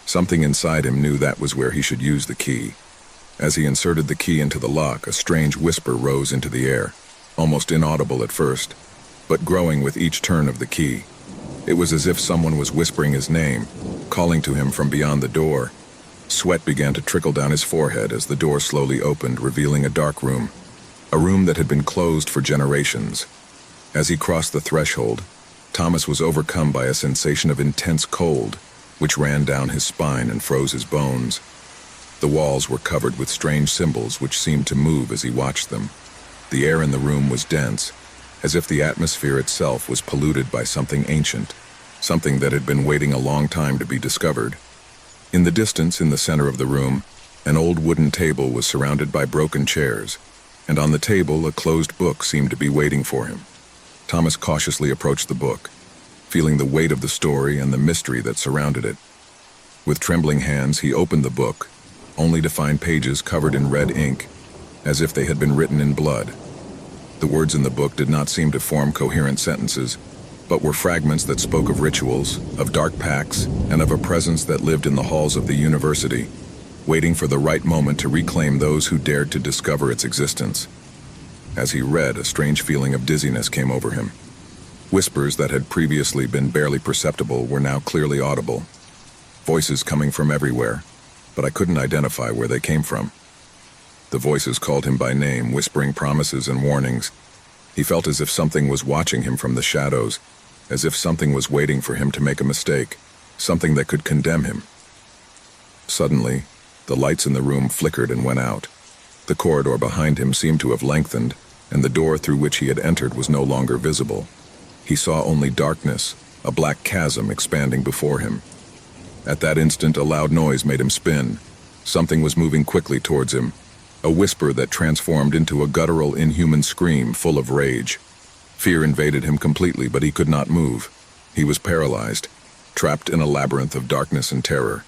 Speaker 1: Something inside him knew that was where he should use the key. As he inserted the key into the lock, a strange whisper rose into the air, almost inaudible at first, but growing with each turn of the key. It was as if someone was whispering his name, calling to him from beyond the door. Sweat began to trickle down his forehead as the door slowly opened, revealing a dark room, a room that had been closed for generations. As he crossed the threshold, Thomas was overcome by a sensation of intense cold, which ran down his spine and froze his bones. The walls were covered with strange symbols which seemed to move as he watched them. The air in the room was dense, as if the atmosphere itself was polluted by something ancient, something that had been waiting a long time to be discovered. In the distance, in the center of the room, an old wooden table was surrounded by broken chairs, and on the table a closed book seemed to be waiting for him. Thomas cautiously approached the book, feeling the weight of the story and the mystery that surrounded it. With trembling hands, he opened the book, only to find pages covered in red ink, as if they had been written in blood. The words in the book did not seem to form coherent sentences, but were fragments that spoke of rituals, of dark pacts, and of a presence that lived in the halls of the university, waiting for the right moment to reclaim those who dared to discover its existence. As he read, a strange feeling of dizziness came over him. Whispers that had previously been barely perceptible were now clearly audible. Voices coming from everywhere, but I couldn't identify where they came from. The voices called him by name, whispering promises and warnings. He felt as if something was watching him from the shadows, as if something was waiting for him to make a mistake, something that could condemn him. Suddenly, the lights in the room flickered and went out. The corridor behind him seemed to have lengthened, and the door through which he had entered was no longer visible. He saw only darkness, a black chasm expanding before him. At that instant, a loud noise made him spin. Something was moving quickly towards him, a whisper that transformed into a guttural, inhuman scream full of rage. Fear invaded him completely, but he could not move. He was paralyzed, trapped in a labyrinth of darkness and terror.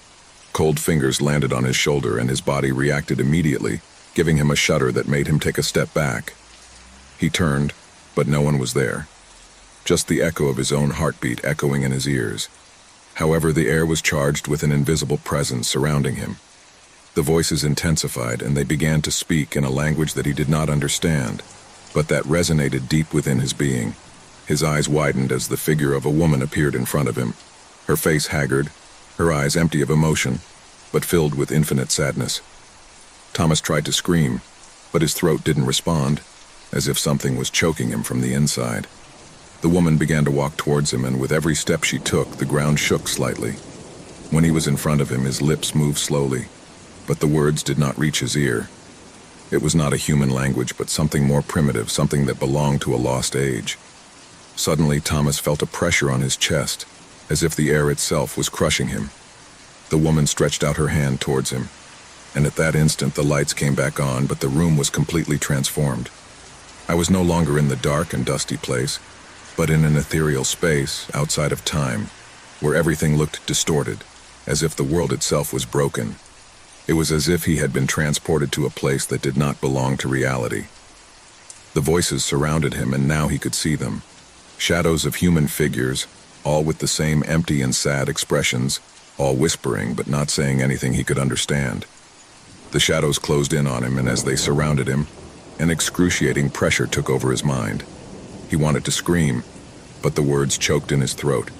Speaker 1: Cold fingers landed on his shoulder, and his body reacted immediately, giving him a shudder that made him take a step back. He turned, but no one was there. Just the echo of his own heartbeat echoing in his ears. However, the air was charged with an invisible presence surrounding him. The voices intensified, and they began to speak in a language that he did not understand, but that resonated deep within his being. His eyes widened as the figure of a woman appeared in front of him, her face haggard, her eyes empty of emotion, but filled with infinite sadness. Thomas tried to scream, but his throat didn't respond, as if something was choking him from the inside. The woman began to walk towards him, and with every step she took, the ground shook slightly. When he was in front of him, his lips moved slowly, but the words did not reach his ear. It was not a human language, but something more primitive, something that belonged to a lost age. Suddenly, Thomas felt a pressure on his chest, as if the air itself was crushing him. The woman stretched out her hand towards him, and at that instant the lights came back on, but the room was completely transformed. I was no longer in the dark and dusty place, but in an ethereal space outside of time, where everything looked distorted, as if the world itself was broken. It was as if he had been transported to a place that did not belong to reality. The voices surrounded him, and now he could see them. Shadows of human figures, all with the same empty and sad expressions, all whispering but not saying anything he could understand. The shadows closed in on him, and as they surrounded him, an excruciating pressure took over his mind. He wanted to scream, but the words choked in his throat.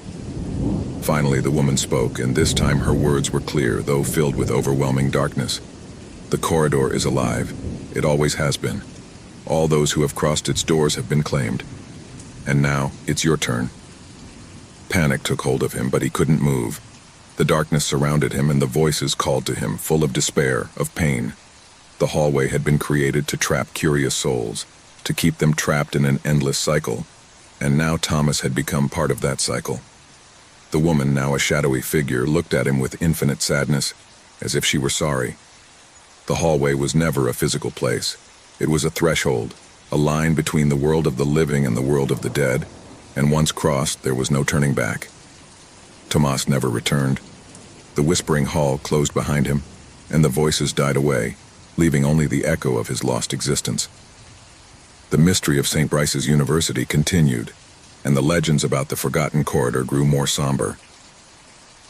Speaker 1: Finally, the woman spoke, and this time her words were clear, though filled with overwhelming darkness. The corridor is alive. It always has been. All those who have crossed its doors have been claimed. And now, it's your turn. Panic took hold of him, but he couldn't move. The darkness surrounded him, and the voices called to him, full of despair, of pain. The hallway had been created to trap curious souls, to keep them trapped in an endless cycle, and now Thomas had become part of that cycle. The woman, now a shadowy figure, looked at him with infinite sadness, as if she were sorry. The hallway was never a physical place. It was a threshold, a line between the world of the living and the world of the dead, and once crossed, there was no turning back. Tomas never returned. The whispering hall closed behind him, and the voices died away, leaving only the echo of his lost existence. The mystery of St. Bryce's University continued, and the legends about the forgotten corridor grew more somber.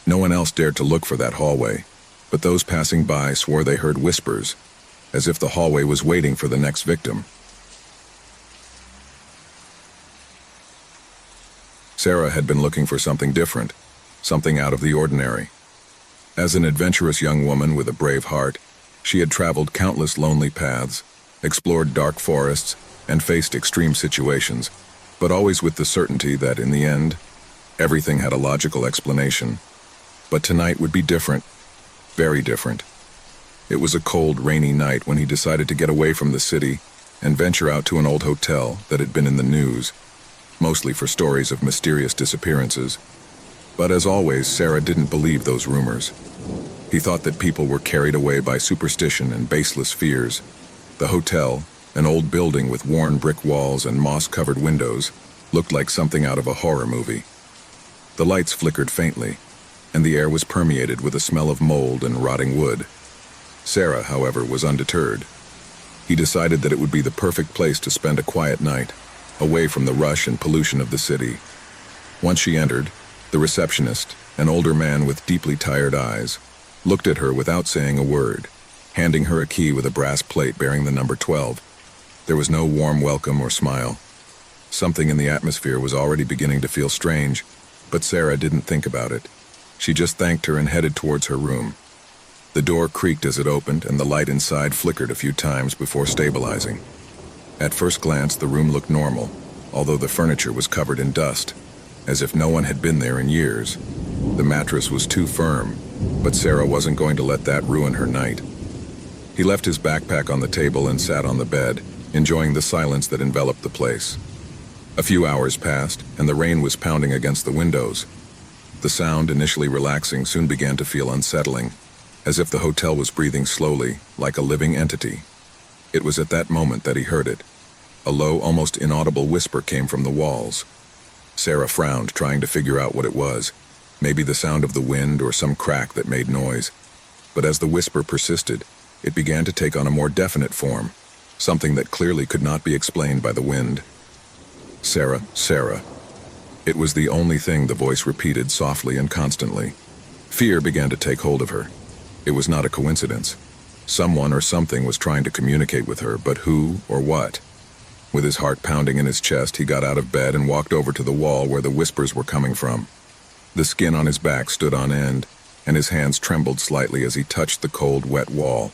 Speaker 1: No one else dared to look for that hallway, but those passing by swore they heard whispers, as if the hallway was waiting for the next victim. Sarah had been looking for something different, something out of the ordinary. As an adventurous young woman with a brave heart, she had traveled countless lonely paths, explored dark forests, and faced extreme situations, but always with the certainty that, in the end, everything had a logical explanation. But tonight would be different, very different. It was a cold, rainy night when he decided to get away from the city and venture out to an old hotel that had been in the news, mostly for stories of mysterious disappearances. But as always, Sarah didn't believe those rumors. He thought that people were carried away by superstition and baseless fears. The hotel, an old building with worn brick walls and moss-covered windows, looked like something out of a horror movie. The lights flickered faintly, and the air was permeated with a smell of mold and rotting wood. Sarah, however, was undeterred. He decided that it would be the perfect place to spend a quiet night, away from the rush and pollution of the city. Once she entered, the receptionist, an older man with deeply tired eyes, looked at her without saying a word, handing her a key with a brass plate bearing the number 12. There was no warm welcome or smile. Something in the atmosphere was already beginning to feel strange, but Sarah didn't think about it. She just thanked her and headed towards her room. The door creaked as it opened, and the light inside flickered a few times before stabilizing. At first glance, the room looked normal, although the furniture was covered in dust, as if no one had been there in years. The mattress was too firm, but Sarah wasn't going to let that ruin her night. He left his backpack on the table and sat on the bed, enjoying the silence that enveloped the place. A few hours passed, and the rain was pounding against the windows. The sound, initially relaxing, soon began to feel unsettling, as if the hotel was breathing slowly, like a living entity. It was at that moment that he heard it. A low, almost inaudible whisper came from the walls. Sarah frowned, trying to figure out what it was. Maybe the sound of the wind or some crack that made noise. But as the whisper persisted, it began to take on a more definite form, something that clearly could not be explained by the wind. Sarah, Sarah. It was the only thing the voice repeated softly and constantly. Fear began to take hold of her. It was not a coincidence. Someone or something was trying to communicate with her, but who or what? With his heart pounding in his chest, he got out of bed and walked over to the wall where the whispers were coming from. The skin on his back stood on end, and his hands trembled slightly as he touched the cold, wet wall.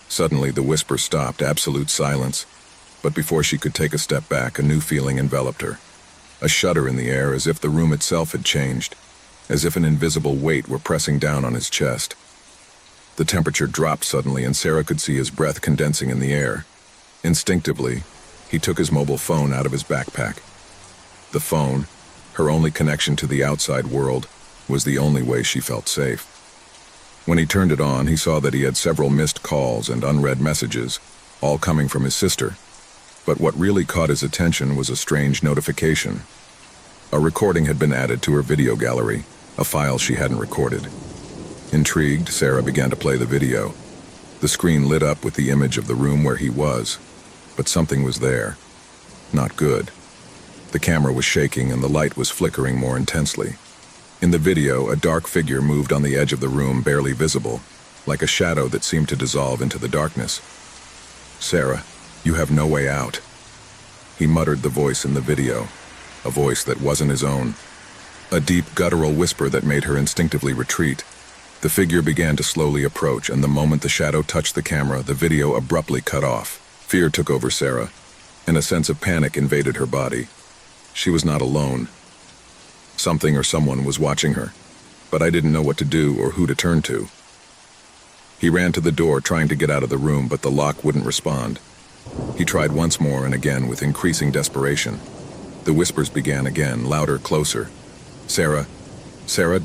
Speaker 1: Suddenly, the whisper stopped, absolute silence. But before she could take a step back, a new feeling enveloped her. A shudder in the air, as if the room itself had changed, as if an invisible weight were pressing down on his chest. The temperature dropped suddenly, and Sarah could see his breath condensing in the air. Instinctively, he took his mobile phone out of his backpack. The phone, her only connection to the outside world, was the only way she felt safe. When he turned it on, he saw that he had several missed calls and unread messages, all coming from his sister. But what really caught his attention was a strange notification. A recording had been added to her video gallery, a file she hadn't recorded. Intrigued, Sarah began to play the video. The screen lit up with the image of the room where he was, but something was there. Not good. The camera was shaking and the light was flickering more intensely. In the video, a dark figure moved on the edge of the room, barely visible, like a shadow that seemed to dissolve into the darkness. "Sarah, you have no way out." He muttered the voice in the video, a voice that wasn't his own. A deep, guttural whisper that made her instinctively retreat. The figure began to slowly approach, and the moment the shadow touched the camera, the video abruptly cut off. Fear took over Sarah, and a sense of panic invaded her body. She was not alone. Something or someone was watching her, but I didn't know what to do or who to turn to. He ran to the door, trying to get out of the room, but the lock wouldn't respond. He tried once more and again with increasing desperation. The whispers began again, louder, closer. "Sarah, Sarah, ...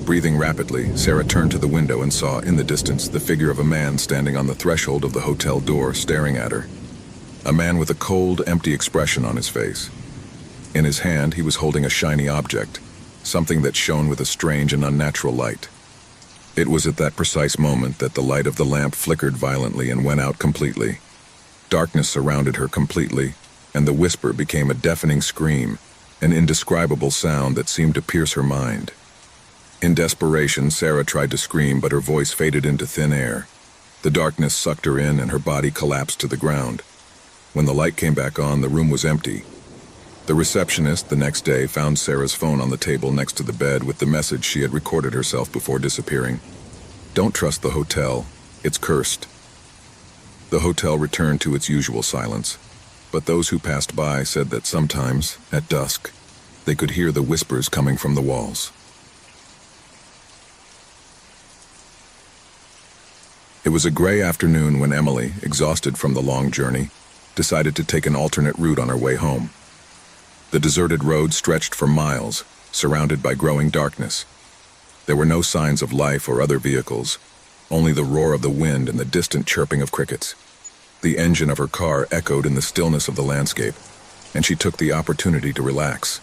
Speaker 1: Breathing rapidly, Sarah turned to the window and saw, in the distance, the figure of a man standing on the threshold of the hotel door, staring at her. A man with a cold, empty expression on his face. In his hand, he was holding a shiny object, something that shone with a strange and unnatural light. It was at that precise moment that the light of the lamp flickered violently and went out completely. Darkness surrounded her completely, and the whisper became a deafening scream, an indescribable sound that seemed to pierce her mind. In desperation, Sarah tried to scream, but her voice faded into thin air. The darkness sucked her in, and her body collapsed to the ground. When the light came back on, the room was empty. The receptionist, the next day, found Sarah's phone on the table next to the bed with the message she had recorded herself before disappearing. "Don't trust the hotel. It's cursed." The hotel returned to its usual silence, but those who passed by said that sometimes, at dusk, they could hear the whispers coming from the walls. It was a gray afternoon when Emily, exhausted from the long journey, decided to take an alternate route on her way home. The deserted road stretched for miles, surrounded by growing darkness. There were no signs of life or other vehicles, only the roar of the wind and the distant chirping of crickets. The engine of her car echoed in the stillness of the landscape, and she took the opportunity to relax.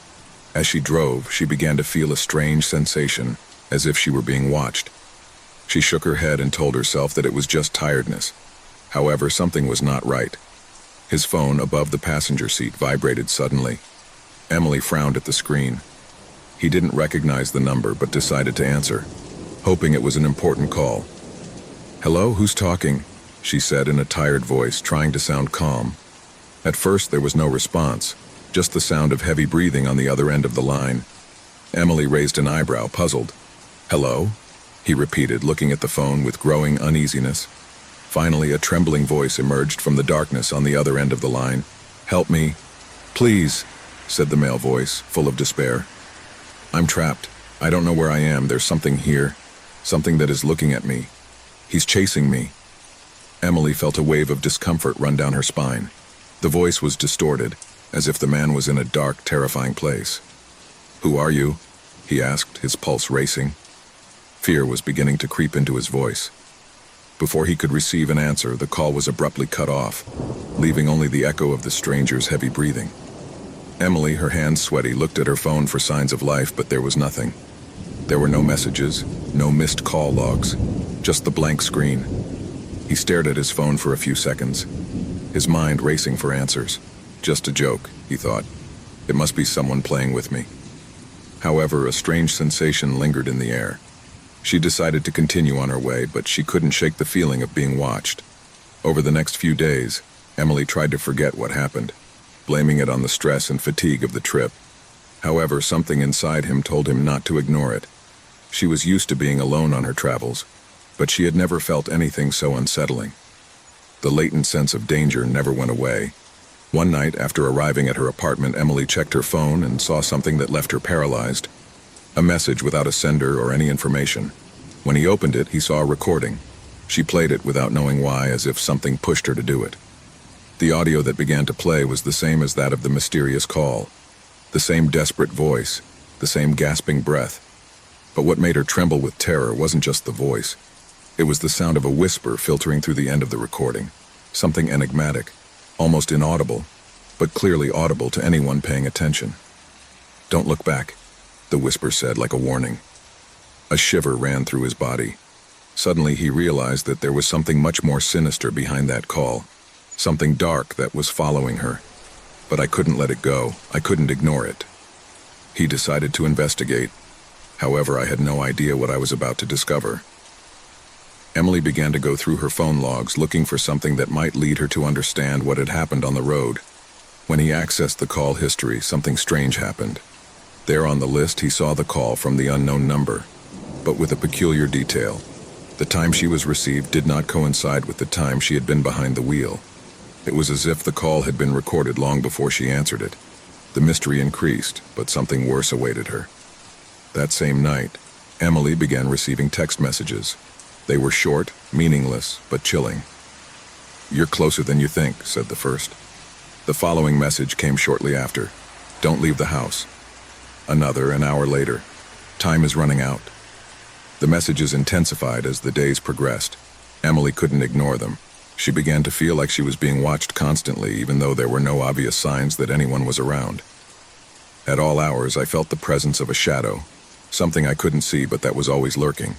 Speaker 1: As she drove, she began to feel a strange sensation, as if she were being watched. She shook her head and told herself that it was just tiredness. However, something was not right. His phone above the passenger seat vibrated suddenly. Emily frowned at the screen. He didn't recognize the number but decided to answer, hoping it was an important call. "Hello, who's talking?" she said in a tired voice, trying to sound calm. At first there was no response, just the sound of heavy breathing on the other end of the line. Emily raised an eyebrow, puzzled. "Hello?" he repeated, looking at the phone with growing uneasiness. Finally, a trembling voice emerged from the darkness on the other end of the line. "Help me. Please," said the male voice, full of despair. "I'm trapped. I don't know where I am. There's something here. Something that is looking at me. He's chasing me." Emily felt a wave of discomfort run down her spine. The voice was distorted, as if the man was in a dark, terrifying place. "Who are you?" he asked, his pulse racing. Fear was beginning to creep into his voice. Before he could receive an answer, the call was abruptly cut off, leaving only the echo of the stranger's heavy breathing. Emily, her hands sweaty, looked at her phone for signs of life, but there was nothing. There were no messages, no missed call logs, just the blank screen. He stared at his phone for a few seconds, his mind racing for answers. Just a joke, he thought. It must be someone playing with me. However, a strange sensation lingered in the air. She decided to continue on her way, but she couldn't shake the feeling of being watched. Over the next few days, Emily tried to forget what happened, blaming it on the stress and fatigue of the trip. However, something inside him told him not to ignore it. She was used to being alone on her travels, but she had never felt anything so unsettling. The latent sense of danger never went away. One night, after arriving at her apartment, Emily checked her phone and saw something that left her paralyzed. A message without a sender or any information. When he opened it, he saw a recording. She played it without knowing why, as if something pushed her to do it. The audio that began to play was the same as that of the mysterious call. The same desperate voice, the same gasping breath. But what made her tremble with terror wasn't just the voice. It was the sound of a whisper filtering through the end of the recording. Something enigmatic, almost inaudible, but clearly audible to anyone paying attention. "Don't look back," the whisper said, like a warning. A shiver ran through his body. Suddenly he realized that there was something much more sinister behind that call. Something dark that was following her. But I couldn't let it go. I couldn't ignore it. He decided to investigate. However, I had no idea what I was about to discover. Emily began to go through her phone logs, looking for something that might lead her to understand what had happened on the road. When he accessed the call history, something strange happened. There on the list, he saw the call from the unknown number, but with a peculiar detail. The time she was received did not coincide with the time she had been behind the wheel. It was as if the call had been recorded long before she answered it. The mystery increased, but something worse awaited her. That same night, Emily began receiving text messages. They were short, meaningless, but chilling. "You're closer than you think," said the first. The following message came shortly after. "Don't leave the house." Another, an hour later. "Time is running out." The messages intensified as the days progressed. Emily couldn't ignore them. She began to feel like she was being watched constantly, even though there were no obvious signs that anyone was around. At all hours, I felt the presence of a shadow, something I couldn't see but that was always lurking.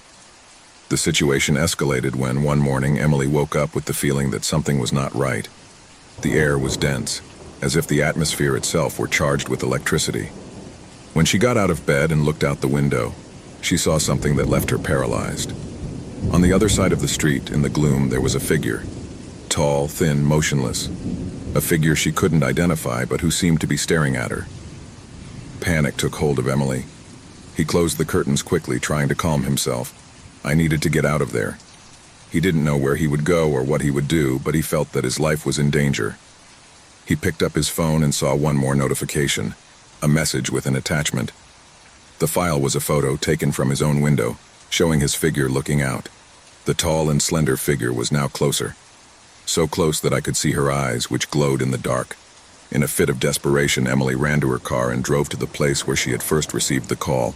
Speaker 1: The situation escalated when, one morning, Emily woke up with the feeling that something was not right. The air was dense, as if the atmosphere itself were charged with electricity. When she got out of bed and looked out the window, she saw something that left her paralyzed. On the other side of the street, in the gloom, there was a figure. Tall, thin, motionless. A figure she couldn't identify, but who seemed to be staring at her. Panic took hold of Emily. He closed the curtains quickly, trying to calm himself. I needed to get out of there. He didn't know where he would go or what he would do, but he felt that his life was in danger. He picked up his phone and saw one more notification, a message with an attachment. The file was a photo taken from his own window, showing his figure looking out. The tall and slender figure was now closer. So close that I could see her eyes, which glowed in the dark. In a fit of desperation, Emily ran to her car and drove to the place where she had first received the call.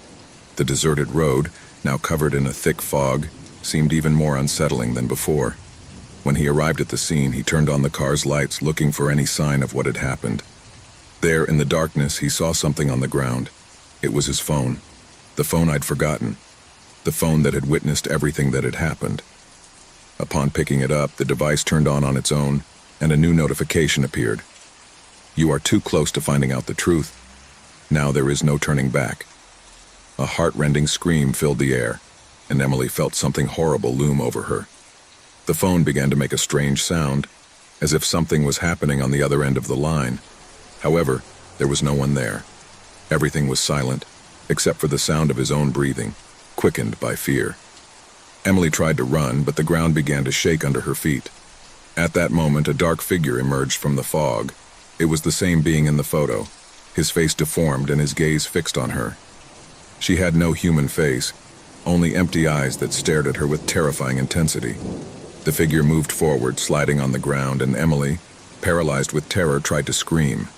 Speaker 1: The deserted road, now covered in a thick fog, seemed even more unsettling than before. When he arrived at the scene, he turned on the car's lights, looking for any sign of what had happened. There, in the darkness, he saw something on the ground. It was his phone. The phone I'd forgotten. The phone that had witnessed everything that had happened. Upon picking it up, the device turned on its own, and a new notification appeared. You are too close to finding out the truth. Now there is no turning back. A heart-rending scream filled the air, and Emily felt something horrible loom over her. The phone began to make a strange sound, as if something was happening on the other end of the line. However, there was no one there. Everything was silent, except for the sound of his own breathing, quickened by fear. Emily tried to run, but the ground began to shake under her feet. At that moment, a dark figure emerged from the fog. It was the same being in the photo, his face deformed and his gaze fixed on her. She had no human face, only empty eyes that stared at her with terrifying intensity. The figure moved forward, sliding on the ground, and Emily, paralyzed with terror, tried to scream.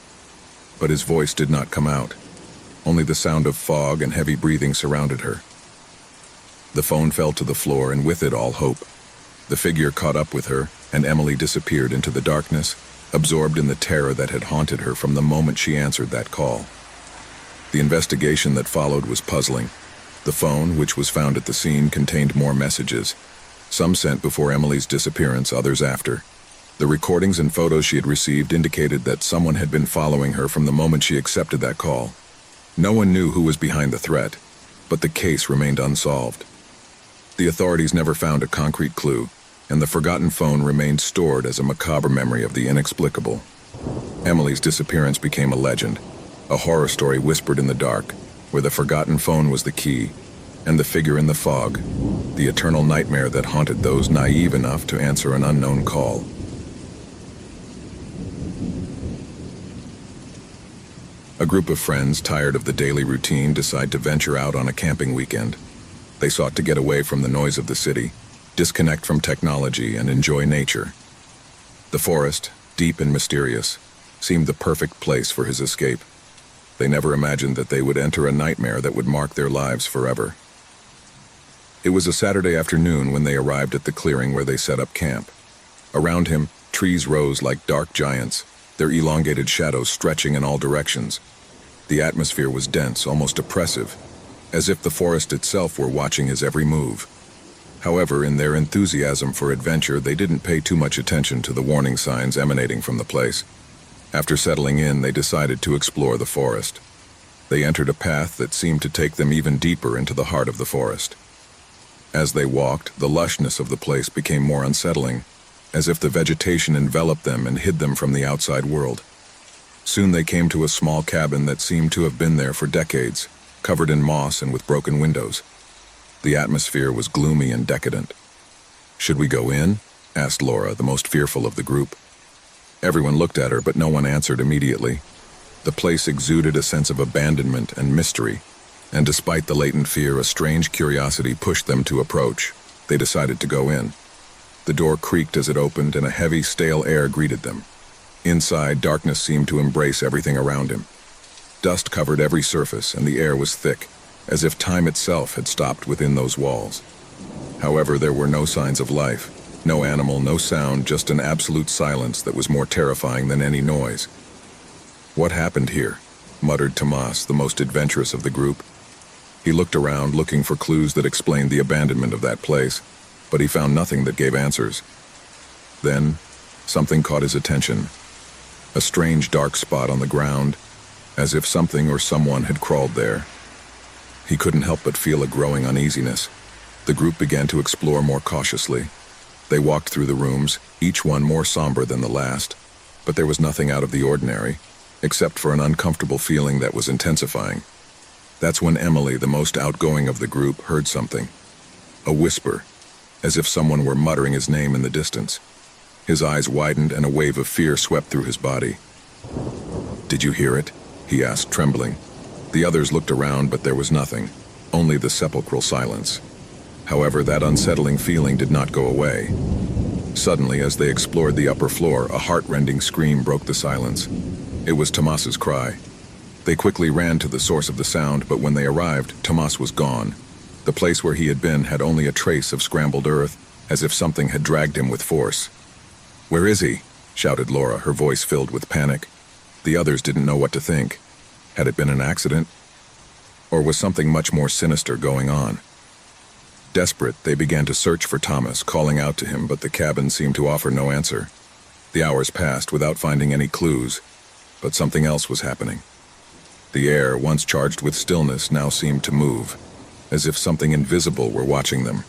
Speaker 1: But his voice did not come out. Only the sound of fog and heavy breathing surrounded her. The phone fell to the floor, and with it all hope. The figure caught up with her, and Emily disappeared into the darkness, absorbed in the terror that had haunted her from the moment she answered that call. The investigation that followed was puzzling. The phone, which was found at the scene, contained more messages. Some sent before Emily's disappearance, others after. The recordings and photos she had received indicated that someone had been following her from the moment she accepted that call. No one knew who was behind the threat, but the case remained unsolved. The authorities never found a concrete clue, and the forgotten phone remained stored as a macabre memory of the inexplicable. Emily's disappearance became a legend, a horror story whispered in the dark, where the forgotten phone was the key, and the figure in the fog, the eternal nightmare that haunted those naive enough to answer an unknown call. A group of friends, tired of the daily routine, decide to venture out on a camping weekend. They sought to get away from the noise of the city, disconnect from technology, and enjoy nature. The forest, deep and mysterious, seemed the perfect place for his escape. They never imagined that they would enter a nightmare that would mark their lives forever. It was a Saturday afternoon when they arrived at the clearing where they set up camp. Around him, trees rose like dark giants, their elongated shadows stretching in all directions. The atmosphere was dense, almost oppressive, as if the forest itself were watching his every move. However, in their enthusiasm for adventure, they didn't pay too much attention to the warning signs emanating from the place. After settling in, they decided to explore the forest. They entered a path that seemed to take them even deeper into the heart of the forest. As they walked, the lushness of the place became more unsettling, as if the vegetation enveloped them and hid them from the outside world. Soon they came to a small cabin that seemed to have been there for decades, covered in moss and with broken windows. The atmosphere was gloomy and decadent. "Should we go in?" asked Laura, the most fearful of the group. Everyone looked at her, but no one answered immediately. The place exuded a sense of abandonment and mystery, and despite the latent fear, a strange curiosity pushed them to approach. They decided to go in. The door creaked as it opened, and a heavy, stale air greeted them. Inside, darkness seemed to embrace everything around him. Dust covered every surface, and the air was thick, as if time itself had stopped within those walls. However, there were no signs of life. No animal, no sound, just an absolute silence that was more terrifying than any noise. "What happened here?" muttered Tomas, the most adventurous of the group. He looked around, looking for clues that explained the abandonment of that place, but he found nothing that gave answers. Then, something caught his attention. A strange dark spot on the ground, as if something or someone had crawled there. He couldn't help but feel a growing uneasiness. The group began to explore more cautiously. They walked through the rooms, each one more somber than the last, but there was nothing out of the ordinary, except for an uncomfortable feeling that was intensifying. That's when Emily, the most outgoing of the group, heard something. A whisper, as if someone were muttering his name in the distance. His eyes widened and a wave of fear swept through his body. "Did you hear it?" he asked, trembling. The others looked around, but there was nothing, only the sepulchral silence. However, that unsettling feeling did not go away. Suddenly, as they explored the upper floor, a heart-rending scream broke the silence. It was Tomas's cry. They quickly ran to the source of the sound, but when they arrived, Tomas was gone. The place where he had been had only a trace of scrambled earth, as if something had dragged him with force. "Where is he?" shouted Laura, her voice filled with panic. The others didn't know what to think. Had it been an accident? Or was something much more sinister going on? Desperate, they began to search for Thomas, calling out to him, but the cabin seemed to offer no answer. The hours passed without finding any clues, but something else was happening. The air, once charged with stillness, now seemed to move, as if something invisible were watching them.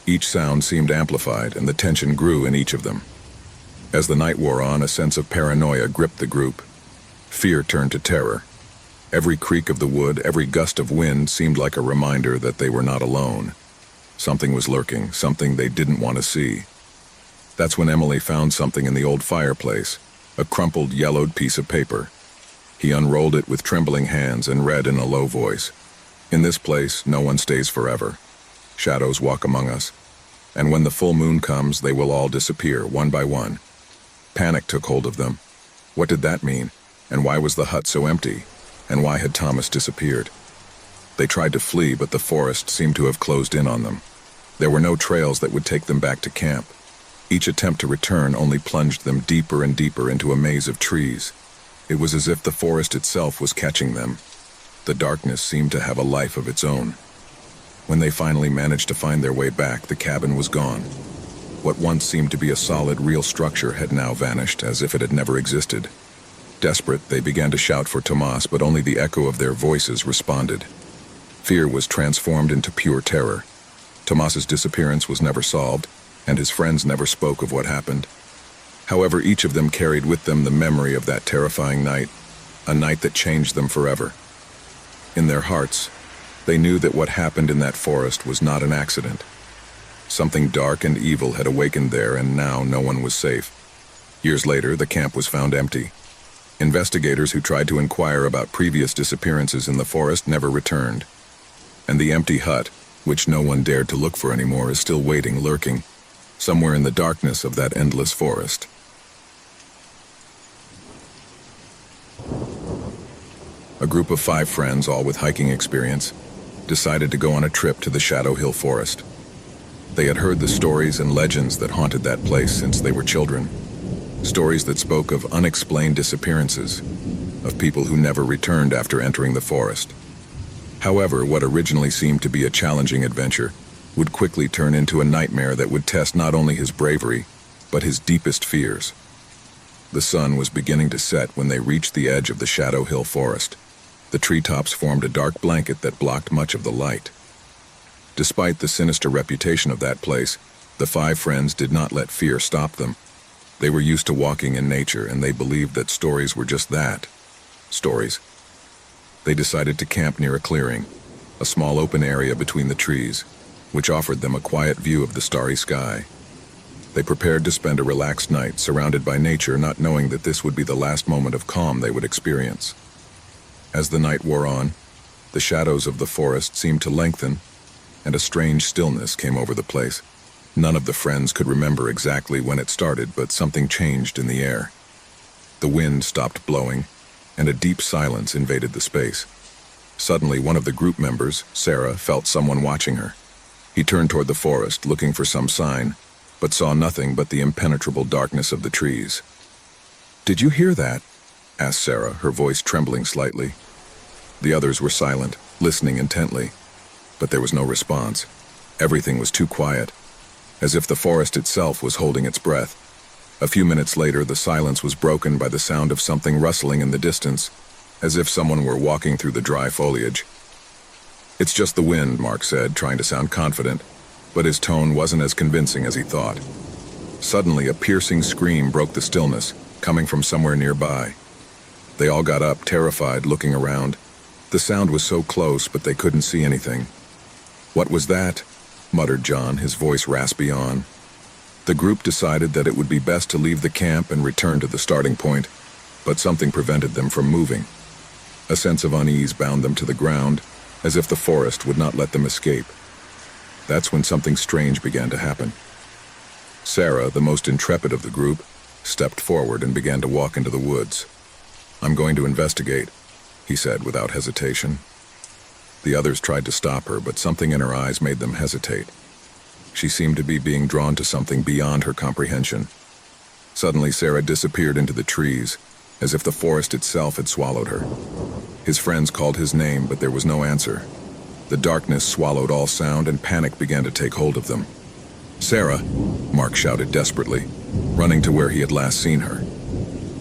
Speaker 1: Each sound seemed amplified, and the tension grew in each of them. As the night wore on, a sense of paranoia gripped the group. Fear turned to terror. Every creak of the wood, every gust of wind seemed like a reminder that they were not alone. Something was lurking, something they didn't want to see. That's when Emily found something in the old fireplace, a crumpled, yellowed piece of paper. He unrolled it with trembling hands and read in a low voice, "In this place, no one stays forever. Shadows walk among us, and when the full moon comes, they will all disappear, one by one." Panic took hold of them. What did that mean? And why was the hut so empty? And why had Thomas disappeared? They tried to flee, but the forest seemed to have closed in on them. There were no trails that would take them back to camp. Each attempt to return only plunged them deeper and deeper into a maze of trees. It was as if the forest itself was catching them. The darkness seemed to have a life of its own. When they finally managed to find their way back, the cabin was gone. What once seemed to be a solid, real structure had now vanished, as if it had never existed. Desperate, they began to shout for Tomas, but only the echo of their voices responded. Fear was transformed into pure terror. Tomas's disappearance was never solved, and his friends never spoke of what happened. However, each of them carried with them the memory of that terrifying night, a night that changed them forever. In their hearts, they knew that what happened in that forest was not an accident. Something dark and evil had awakened there, and now no one was safe. Years later, the camp was found empty. Investigators who tried to inquire about previous disappearances in the forest never returned. And the empty hut, which no one dared to look for anymore, is still waiting, lurking, somewhere in the darkness of that endless forest. A group of 5 friends, all with hiking experience, decided to go on a trip to the Shadow Hill Forest. They had heard the stories and legends that haunted that place since they were children. Stories that spoke of unexplained disappearances, of people who never returned after entering the forest. However, what originally seemed to be a challenging adventure would quickly turn into a nightmare that would test not only his bravery, but his deepest fears. The sun was beginning to set when they reached the edge of the Shadow Hill Forest. The treetops formed a dark blanket that blocked much of the light. Despite the sinister reputation of that place, the 5 friends did not let fear stop them. They were used to walking in nature, and they believed that stories were just that, stories. They decided to camp near a clearing, a small open area between the trees, which offered them a quiet view of the starry sky. They prepared to spend a relaxed night surrounded by nature, not knowing that this would be the last moment of calm they would experience. As the night wore on, the shadows of the forest seemed to lengthen, and a strange stillness came over the place. None of the friends could remember exactly when it started, but something changed in the air. The wind stopped blowing, and a deep silence invaded the space. Suddenly, one of the group members, Sarah, felt someone watching her. He turned toward the forest, looking for some sign, but saw nothing but the impenetrable darkness of the trees. "Did you hear that?" asked Sarah, her voice trembling slightly. The others were silent, listening intently, but there was no response. Everything was too quiet, as if the forest itself was holding its breath. A few minutes later, the silence was broken by the sound of something rustling in the distance, as if someone were walking through the dry foliage. "It's just the wind," Mark said, trying to sound confident, but his tone wasn't as convincing as he thought. Suddenly, a piercing scream broke the stillness, coming from somewhere nearby. They all got up, terrified, looking around. The sound was so close, but they couldn't see anything. "What was that?" muttered John, his voice raspy on. The group decided that it would be best to leave the camp and return to the starting point, but something prevented them from moving. A sense of unease bound them to the ground, as if the forest would not let them escape. That's when something strange began to happen. Sarah, the most intrepid of the group, stepped forward and began to walk into the woods. "I'm going to investigate," he said without hesitation. The others tried to stop her, but something in her eyes made them hesitate. She seemed to be being drawn to something beyond her comprehension. Suddenly, Sarah disappeared into the trees, as if the forest itself had swallowed her. His friends called his name, but there was no answer. The darkness swallowed all sound, and panic began to take hold of them. "Sarah!" Mark shouted desperately, running to where he had last seen her.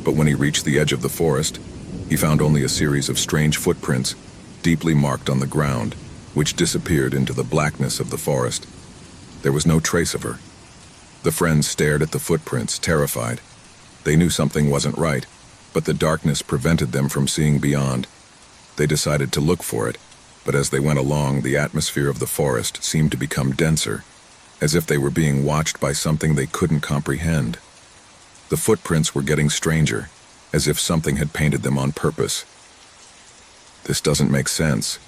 Speaker 1: But when he reached the edge of the forest, he found only a series of strange footprints, deeply marked on the ground, which disappeared into the blackness of the forest. There was no trace of her. The friends stared at the footprints, terrified. They knew something wasn't right, but the darkness prevented them from seeing beyond. They decided to look for it, but as they went along, the atmosphere of the forest seemed to become denser, as if they were being watched by something they couldn't comprehend. The footprints were getting stranger, as if something had painted them on purpose. "This doesn't make sense,"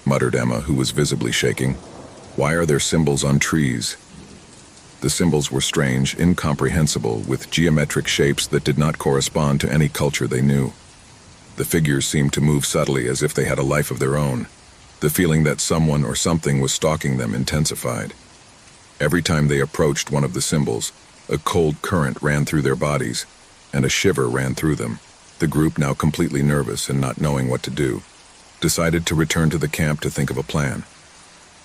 Speaker 1: muttered Emma, who was visibly shaking. "Why are there symbols on trees?" The symbols were strange, incomprehensible, with geometric shapes that did not correspond to any culture they knew. The figures seemed to move subtly, as if they had a life of their own. The feeling that someone or something was stalking them intensified. Every time they approached one of the symbols, a cold current ran through their bodies, and a shiver ran through them. The group, now completely nervous and not knowing what to do, decided to return to the camp to think of a plan.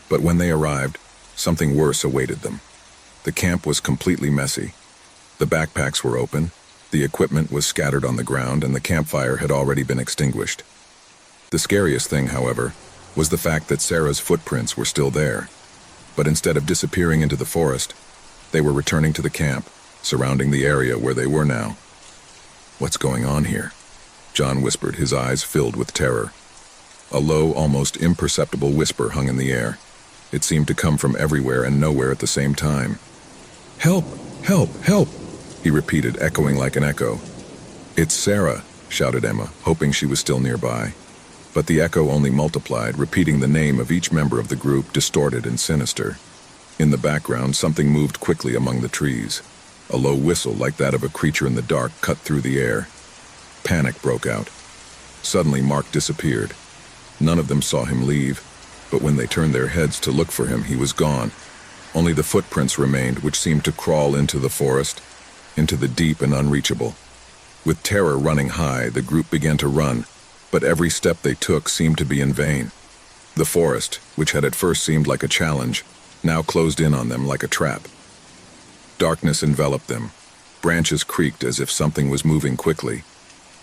Speaker 1: But when they arrived, something worse awaited them. The camp was completely messy. The backpacks were open, the equipment was scattered on the ground, and the campfire had already been extinguished. The scariest thing, however, was the fact that Sarah's footprints were still there. But instead of disappearing into the forest, they were returning to the camp, surrounding the area where they were now. "What's going on here?" John whispered, his eyes filled with terror. A low, almost imperceptible whisper hung in the air. It seemed to come from everywhere and nowhere at the same time. "Help! Help! Help!" he repeated, echoing like an echo. "It's Sarah!" shouted Emma, hoping she was still nearby. But the echo only multiplied, repeating the name of each member of the group, distorted and sinister. In the background, something moved quickly among the trees. A low whistle, like that of a creature in the dark, cut through the air. Panic broke out. Suddenly, Mark disappeared. None of them saw him leave, but when they turned their heads to look for him, he was gone. Only the footprints remained, which seemed to crawl into the forest, into the deep and unreachable. With terror running high, the group began to run, but every step they took seemed to be in vain. The forest, which had at first seemed like a challenge, now closed in on them like a trap. Darkness enveloped them. Branches creaked as if something was moving quickly,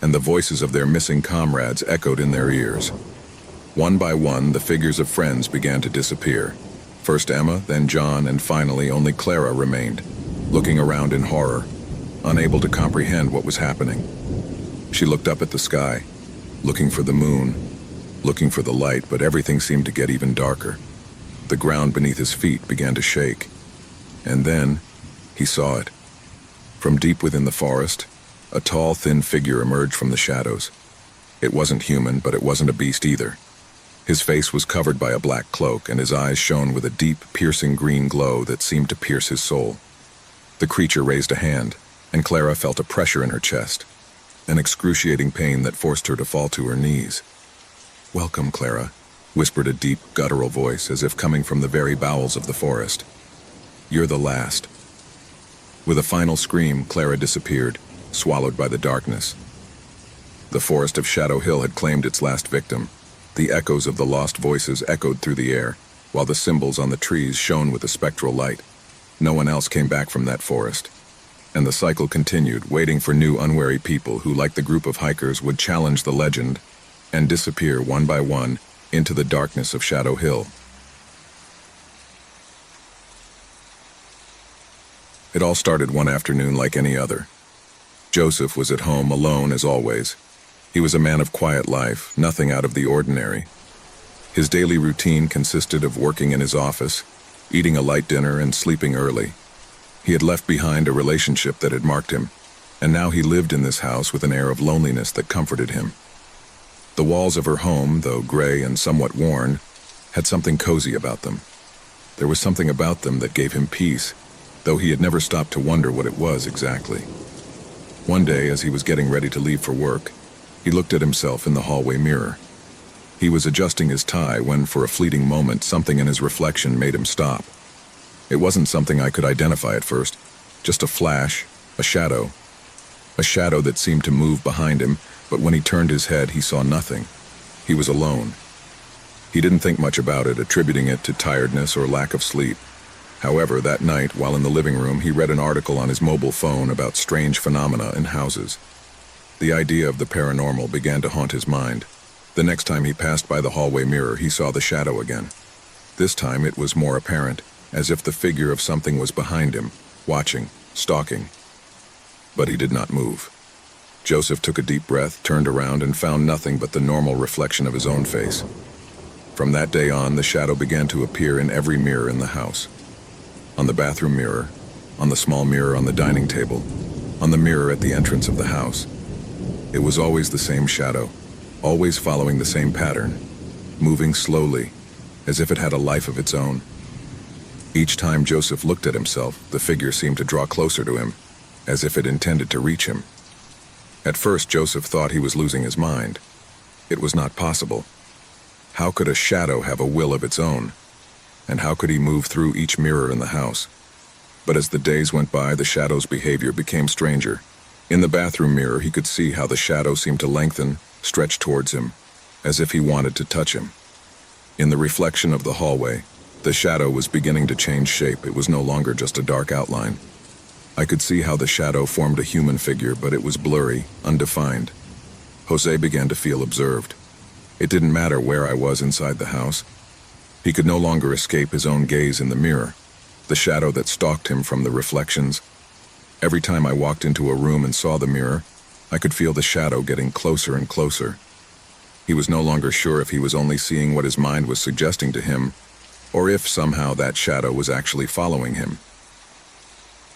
Speaker 1: and the voices of their missing comrades echoed in their ears. One by one, the figures of friends began to disappear. First Emma, then John, and finally only Clara remained, looking around in horror, unable to comprehend what was happening. She looked up at the sky, looking for the moon, looking for the light, but everything seemed to get even darker. The ground beneath his feet began to shake. And then, he saw it. From deep within the forest, a tall, thin figure emerged from the shadows. It wasn't human, but it wasn't a beast either. His face was covered by a black cloak, and his eyes shone with a deep, piercing green glow that seemed to pierce his soul. The creature raised a hand, and Clara felt a pressure in her chest, an excruciating pain that forced her to fall to her knees. "Welcome, Clara," whispered a deep, guttural voice, as if coming from the very bowels of the forest. "You're the last." With a final scream, Clara disappeared, swallowed by the darkness. The forest of Shadow Hill had claimed its last victim, The echoes of the lost voices echoed through the air, while the symbols on the trees shone with a spectral light. No one else came back from that forest. And the cycle continued, waiting for new unwary people who, like the group of hikers, would challenge the legend and disappear one by one into the darkness of Shadow Hill. It all started one afternoon like any other. Joseph was at home alone as always. He was a man of quiet life, nothing out of the ordinary. His daily routine consisted of working in his office, eating a light dinner, and sleeping early. He had left behind a relationship that had marked him, and now he lived in this house with an air of loneliness that comforted him. The walls of her home, though gray and somewhat worn, had something cozy about them. There was something about them that gave him peace, though he had never stopped to wonder what it was exactly. One day, as he was getting ready to leave for work, he looked at himself in the hallway mirror. He was adjusting his tie when, for a fleeting moment, something in his reflection made him stop. It wasn't something I could identify at first, just a flash, a shadow that seemed to move behind him, but when he turned his head, he saw nothing. He was alone. He didn't think much about it, attributing it to tiredness or lack of sleep. However, that night, while in the living room, he read an article on his mobile phone about strange phenomena in houses. The idea of the paranormal began to haunt his mind. The next time he passed by the hallway mirror, he saw the shadow again. This time it was more apparent, as if the figure of something was behind him, watching, stalking. But he did not move. Joseph took a deep breath, turned around, and found nothing but the normal reflection of his own face. From that day on, the shadow began to appear in every mirror in the house. On the bathroom mirror, on the small mirror on the dining table, on the mirror at the entrance of the house. It was always the same shadow, always following the same pattern, moving slowly, as if it had a life of its own. Each time Joseph looked at himself, the figure seemed to draw closer to him, as if it intended to reach him. At first, Joseph thought he was losing his mind. It was not possible. How could a shadow have a will of its own? And how could he move through each mirror in the house? But as the days went by, the shadow's behavior became stranger. In the bathroom mirror, he could see how the shadow seemed to lengthen, stretch towards him, as if he wanted to touch him. In the reflection of the hallway, the shadow was beginning to change shape. It was no longer just a dark outline. I could see how the shadow formed a human figure, but it was blurry, undefined. Jose began to feel observed. It didn't matter where I was inside the house. He could no longer escape his own gaze in the mirror, the shadow that stalked him from the reflections. Every time I walked into a room and saw the mirror, I could feel the shadow getting closer and closer. He was no longer sure if he was only seeing what his mind was suggesting to him, or if somehow that shadow was actually following him.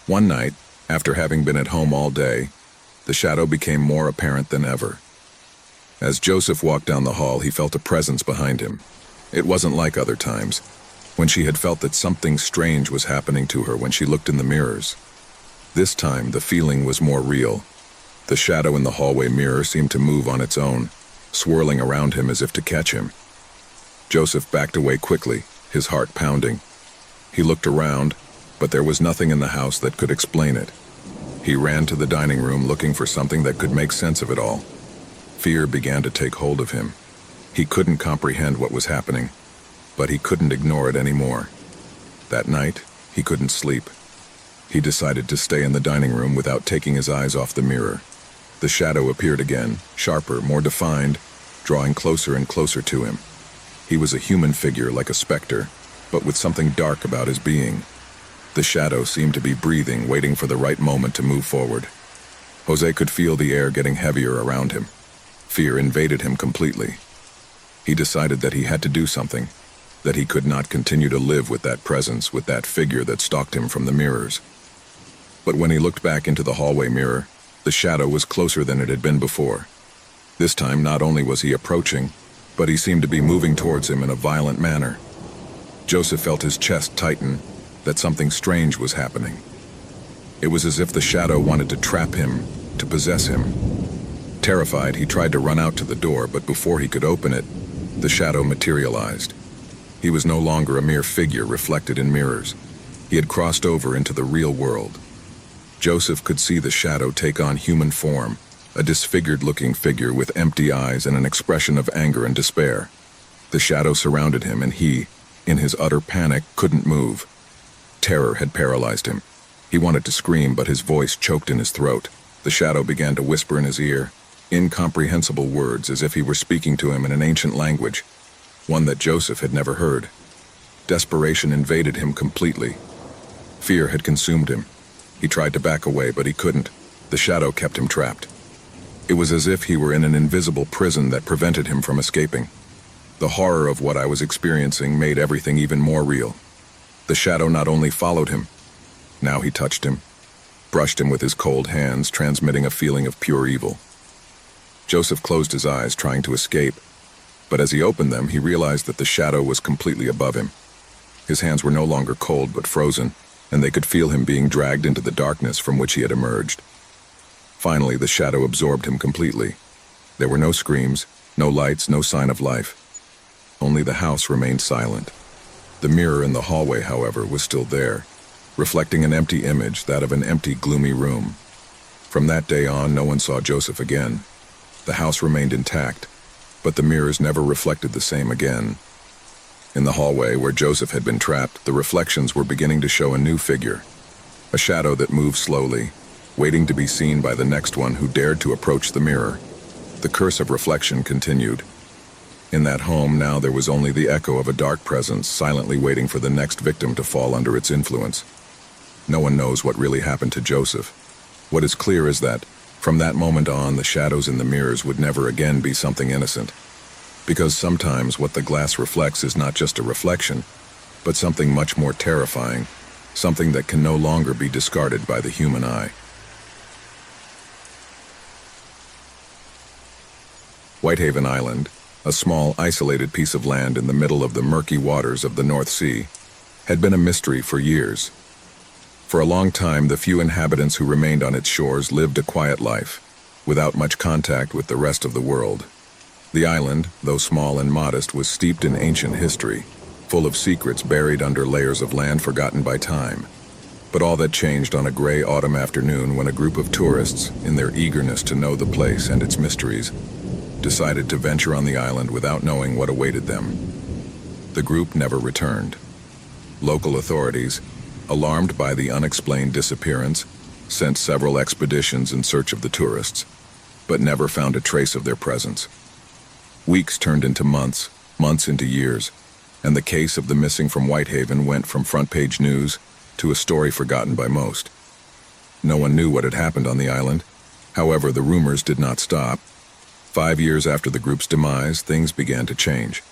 Speaker 1: One night, after having been at home all day, the shadow became more apparent than ever. As Joseph walked down the hall, he felt a presence behind him. It wasn't like other times, when she had felt that something strange was happening to her when she looked in the mirrors. This time, the feeling was more real. The shadow in the hallway mirror seemed to move on its own, swirling around him as if to catch him. Joseph backed away quickly, his heart pounding. He looked around, but there was nothing in the house that could explain it. He ran to the dining room looking for something that could make sense of it all. Fear began to take hold of him. He couldn't comprehend what was happening, but he couldn't ignore it anymore. That night, he couldn't sleep. He decided to stay in the dining room without taking his eyes off the mirror. The shadow appeared again, sharper, more defined, drawing closer and closer to him. He was a human figure like a specter, but with something dark about his being. The shadow seemed to be breathing, waiting for the right moment to move forward. Jose could feel the air getting heavier around him. Fear invaded him completely. He decided that he had to do something, that he could not continue to live with that presence, with that figure that stalked him from the mirrors. But when he looked back into the hallway mirror, the shadow was closer than it had been before. This time, not only was he approaching, but he seemed to be moving towards him in a violent manner. Joseph felt his chest tighten, that something strange was happening. It was as if the shadow wanted to trap him, to possess him. Terrified, he tried to run out to the door, but before he could open it, the shadow materialized. He was no longer a mere figure reflected in mirrors. He had crossed over into the real world. Joseph could see the shadow take on human form, a disfigured-looking figure with empty eyes and an expression of anger and despair. The shadow surrounded him, and he, in his utter panic, couldn't move. Terror had paralyzed him. He wanted to scream, but his voice choked in his throat. The shadow began to whisper in his ear, incomprehensible words as if he were speaking to him in an ancient language, one that Joseph had never heard. Desperation invaded him completely. Fear had consumed him. He tried to back away, but he couldn't. The shadow kept him trapped. It was as if he were in an invisible prison that prevented him from escaping. The horror of what I was experiencing made everything even more real. The shadow not only followed him, now he touched him, brushed him with his cold hands, transmitting a feeling of pure evil. Joseph closed his eyes, trying to escape, but as he opened them, he realized that the shadow was completely above him. His hands were no longer cold but frozen, and they could feel him being dragged into the darkness from which he had emerged. Finally, the shadow absorbed him completely. There were no screams, no lights, no sign of life. Only the house remained silent. The mirror in the hallway, however, was still there, reflecting an empty image, that of an empty, gloomy room. From that day on, no one saw Joseph again. The house remained intact, but the mirrors never reflected the same again. In the hallway where Joseph had been trapped, the reflections were beginning to show a new figure, a shadow that moved slowly, waiting to be seen by the next one who dared to approach the mirror. The curse of reflection continued. In that home now there was only the echo of a dark presence silently waiting for the next victim to fall under its influence. No one knows what really happened to Joseph. What is clear is that, from that moment on, the shadows in the mirrors would never again be something innocent. Because sometimes what the glass reflects is not just a reflection, but something much more terrifying, something that can no longer be discarded by the human eye. Whitehaven Island, a small, isolated piece of land in the middle of the murky waters of the North Sea, had been a mystery for years. For a long time, the few inhabitants who remained on its shores lived a quiet life, without much contact with the rest of the world. The island, though small and modest, was steeped in ancient history, full of secrets buried under layers of land forgotten by time. But all that changed on a gray autumn afternoon when a group of tourists, in their eagerness to know the place and its mysteries, decided to venture on the island without knowing what awaited them. The group never returned. Local authorities, alarmed by the unexplained disappearance, sent several expeditions in search of the tourists, but never found a trace of their presence. Weeks turned into months, months into years, and the case of the missing from Whitehaven went from front-page news to a story forgotten by most. No one knew what had happened on the island. However, the rumors did not stop. 5 years after the group's demise, things began to change.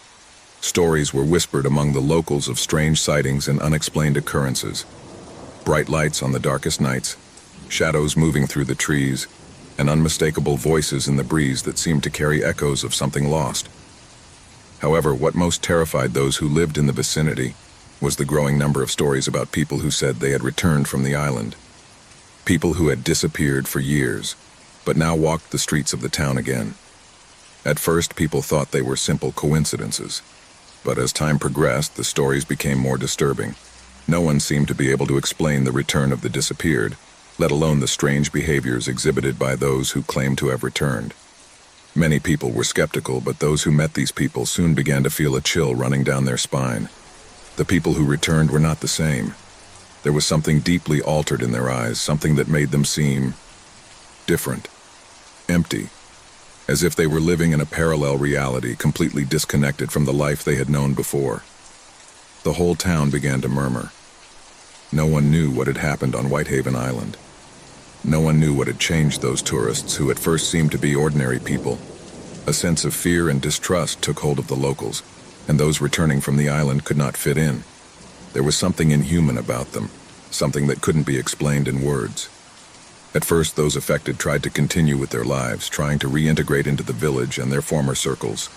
Speaker 1: Stories were whispered among the locals of strange sightings and unexplained occurrences. Bright lights on the darkest nights, shadows moving through the trees, and unmistakable voices in the breeze that seemed to carry echoes of something lost. However, what most terrified those who lived in the vicinity was the growing number of stories about people who said they had returned from the island. People who had disappeared for years, but now walked the streets of the town again. At first, people thought they were simple coincidences, but as time progressed, the stories became more disturbing. No one seemed to be able to explain the return of the disappeared, let alone the strange behaviors exhibited by those who claimed to have returned. Many people were skeptical, but those who met these people soon began to feel a chill running down their spine. The people who returned were not the same. There was something deeply altered in their eyes, something that made them seem different, empty, as if they were living in a parallel reality, completely disconnected from the life they had known before. The whole town began to murmur. No one knew what had happened on Whitehaven Island. No one knew what had changed those tourists who at first seemed to be ordinary people. A sense of fear and distrust took hold of the locals, and those returning from the island could not fit in. There was something inhuman about them, something that couldn't be explained in words. At first, those affected tried to continue with their lives, trying to reintegrate into the village and their former circles.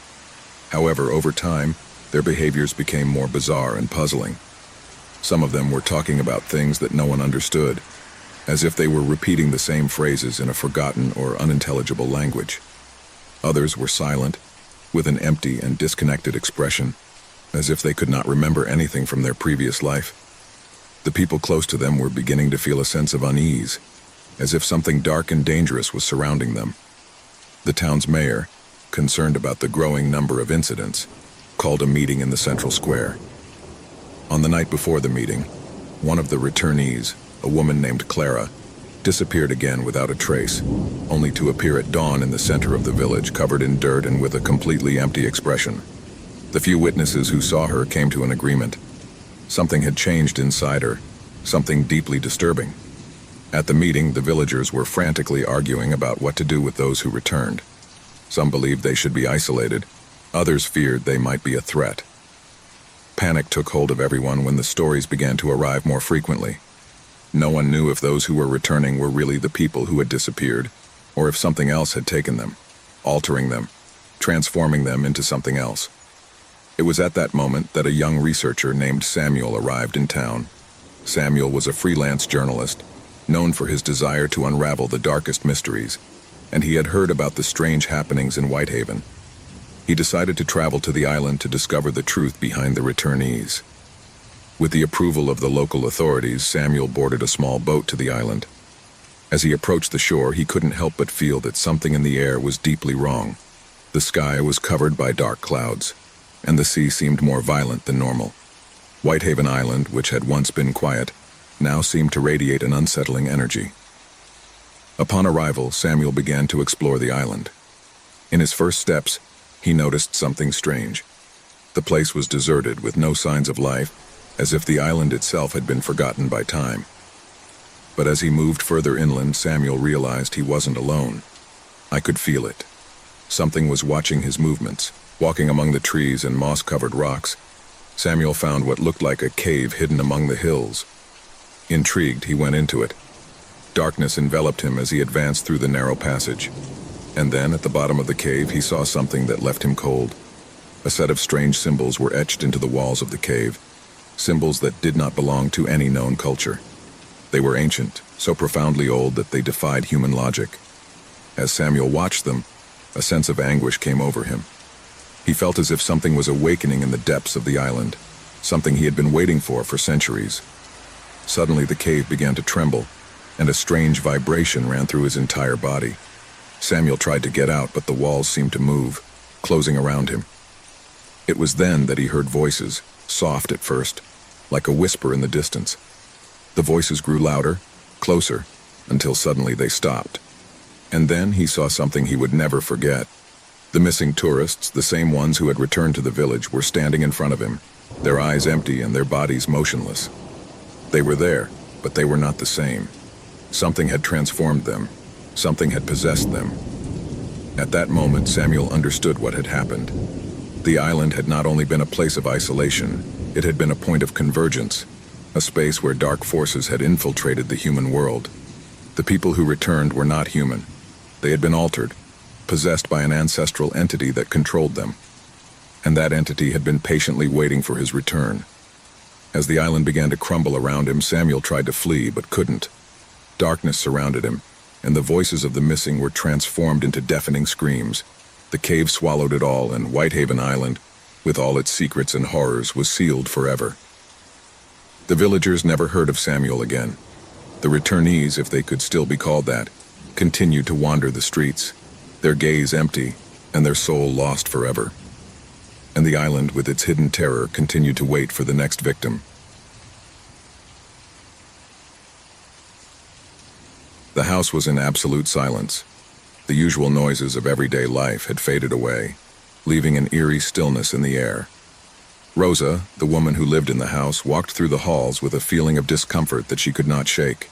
Speaker 1: However, over time, their behaviors became more bizarre and puzzling. Some of them were talking about things that no one understood, as if they were repeating the same phrases in a forgotten or unintelligible language. Others were silent, with an empty and disconnected expression, as if they could not remember anything from their previous life. The people close to them were beginning to feel a sense of unease, as if something dark and dangerous was surrounding them. The town's mayor, concerned about the growing number of incidents, called a meeting in the central square. On the night before the meeting, one of the returnees, a woman named Clara, disappeared again without a trace, only to appear at dawn in the center of the village, covered in dirt and with a completely empty expression. The few witnesses who saw her came to an agreement. Something had changed inside her, something deeply disturbing. At the meeting, the villagers were frantically arguing about what to do with those who returned. Some believed they should be isolated, others feared they might be a threat. Panic took hold of everyone when the stories began to arrive more frequently. No one knew if those who were returning were really the people who had disappeared, or if something else had taken them, altering them, transforming them into something else. It was at that moment that a young researcher named Samuel arrived in town. Samuel was a freelance journalist, known for his desire to unravel the darkest mysteries, and he had heard about the strange happenings in Whitehaven. He decided to travel to the island to discover the truth behind the returnees. With the approval of the local authorities, Samuel boarded a small boat to the island. As he approached the shore, he couldn't help but feel that something in the air was deeply wrong. The sky was covered by dark clouds, and the sea seemed more violent than normal. Whitehaven Island, which had once been quiet, now seemed to radiate an unsettling energy. Upon arrival, Samuel began to explore the island. In his first steps, he noticed something strange. The place was deserted with no signs of life, as if the island itself had been forgotten by time. But as he moved further inland, Samuel realized he wasn't alone. I could feel it. Something was watching his movements. Walking among the trees and moss-covered rocks, Samuel found what looked like a cave hidden among the hills. Intrigued, he went into it. Darkness enveloped him as he advanced through the narrow passage. And then, at the bottom of the cave, he saw something that left him cold. A set of strange symbols were etched into the walls of the cave, symbols that did not belong to any known culture. They were ancient, so profoundly old that they defied human logic. As Samuel watched them, a sense of anguish came over him. He felt as if something was awakening in the depths of the island, something he had been waiting for centuries. Suddenly the cave began to tremble, and a strange vibration ran through his entire body. Samuel tried to get out, but the walls seemed to move, closing around him. It was then that he heard voices, soft at first, like a whisper in the distance. The voices grew louder, closer, until suddenly they stopped. And then he saw something he would never forget. The missing tourists, the same ones who had returned to the village, were standing in front of him, their eyes empty and their bodies motionless. They were there, but they were not the same. Something had transformed them. Something had possessed them. At that moment, Samuel understood what had happened. The island had not only been a place of isolation, it had been a point of convergence, a space where dark forces had infiltrated the human world. The people who returned were not human. They had been altered, possessed by an ancestral entity that controlled them. And that entity had been patiently waiting for his return. As the island began to crumble around him, Samuel tried to flee, but couldn't. Darkness surrounded him, and the voices of the missing were transformed into deafening screams. The cave swallowed it all, and Whitehaven Island, with all its secrets and horrors, was sealed forever. The villagers never heard of Samuel again. The returnees, if they could still be called that, continued to wander the streets, their gaze empty, and their soul lost forever. And the island, with its hidden terror, continued to wait for the next victim. The house was in absolute silence. The usual noises of everyday life had faded away, leaving an eerie stillness in the air. Rosa, the woman who lived in the house, walked through the halls with a feeling of discomfort that she could not shake.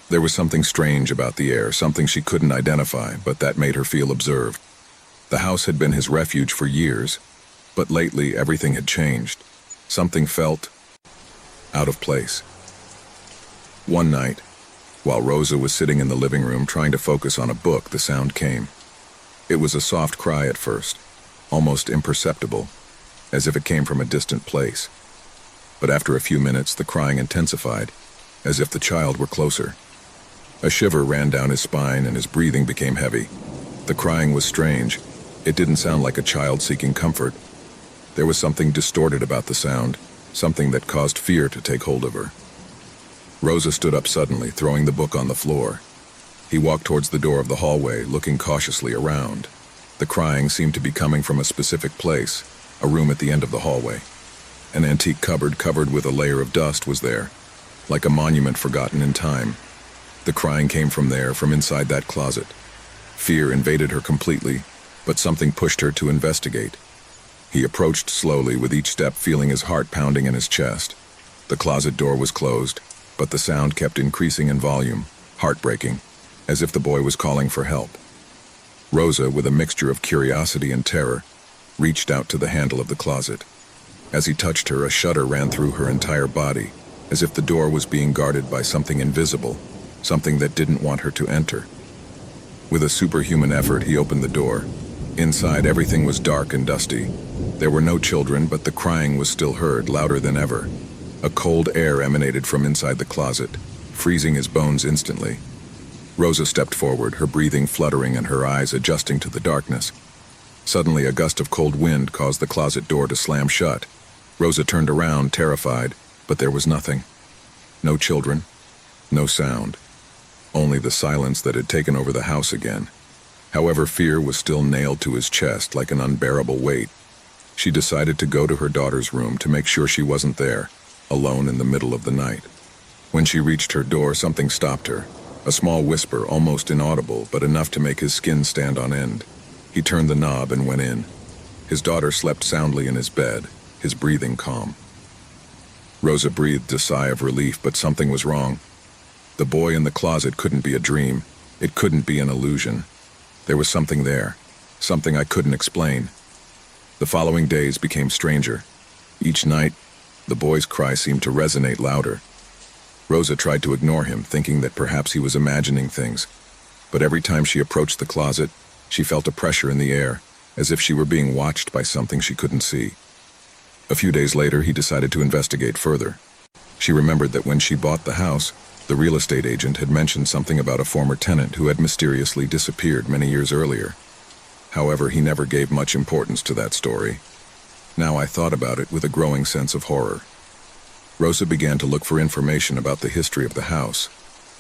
Speaker 1: There was something strange about the air, something she couldn't identify, but that made her feel observed. The house had been his refuge for years, but lately everything had changed. Something felt out of place. One night, while Rosa was sitting in the living room trying to focus on a book, the sound came. It was a soft cry at first, almost imperceptible, as if it came from a distant place. But after a few minutes, the crying intensified, as if the child were closer. A shiver ran down his spine and his breathing became heavy. The crying was strange. It didn't sound like a child seeking comfort. There was something distorted about the sound, something that caused fear to take hold of her. Rosa stood up suddenly, throwing the book on the floor. He walked towards the door of the hallway, looking cautiously around. The crying seemed to be coming from a specific place, a room at the end of the hallway. An antique cupboard covered with a layer of dust was there, like a monument forgotten in time. The crying came from there, from inside that closet. Fear invaded her completely, but something pushed her to investigate. He approached slowly, with each step feeling his heart pounding in his chest. The closet door was closed, but the sound kept increasing in volume, heartbreaking, as if the boy was calling for help. Rosa, with a mixture of curiosity and terror, reached out to the handle of the closet. As he touched her, a shudder ran through her entire body, as if the door was being guarded by something invisible, something that didn't want her to enter. With a superhuman effort, he opened the door. Inside, everything was dark and dusty. There were no children, but the crying was still heard, louder than ever. A cold air emanated from inside the closet, freezing his bones instantly. Rosa stepped forward, her breathing fluttering and her eyes adjusting to the darkness. Suddenly, a gust of cold wind caused the closet door to slam shut. Rosa turned around, terrified, but there was nothing. No children, no sound. Only the silence that had taken over the house again. However, fear was still nailed to his chest like an unbearable weight. She decided to go to her daughter's room to make sure she wasn't there, alone in the middle of the night. When she reached her door, something stopped her. A small whisper, almost inaudible, but enough to make his skin stand on end. He turned the knob and went in. His daughter slept soundly in his bed, his breathing calm. Rosa breathed a sigh of relief, but something was wrong. The boy in the closet couldn't be a dream. It couldn't be an illusion. There was something there, something I couldn't explain. The following days became stranger. Each night, the boy's cry seemed to resonate louder. Rosa tried to ignore him, thinking that perhaps he was imagining things. But every time she approached the closet, she felt a pressure in the air, as if she were being watched by something she couldn't see. A few days later, he decided to investigate further. She remembered that when she bought the house, the real estate agent had mentioned something about a former tenant who had mysteriously disappeared many years earlier. However, he never gave much importance to that story. Now I thought about it with a growing sense of horror. Rosa began to look for information about the history of the house.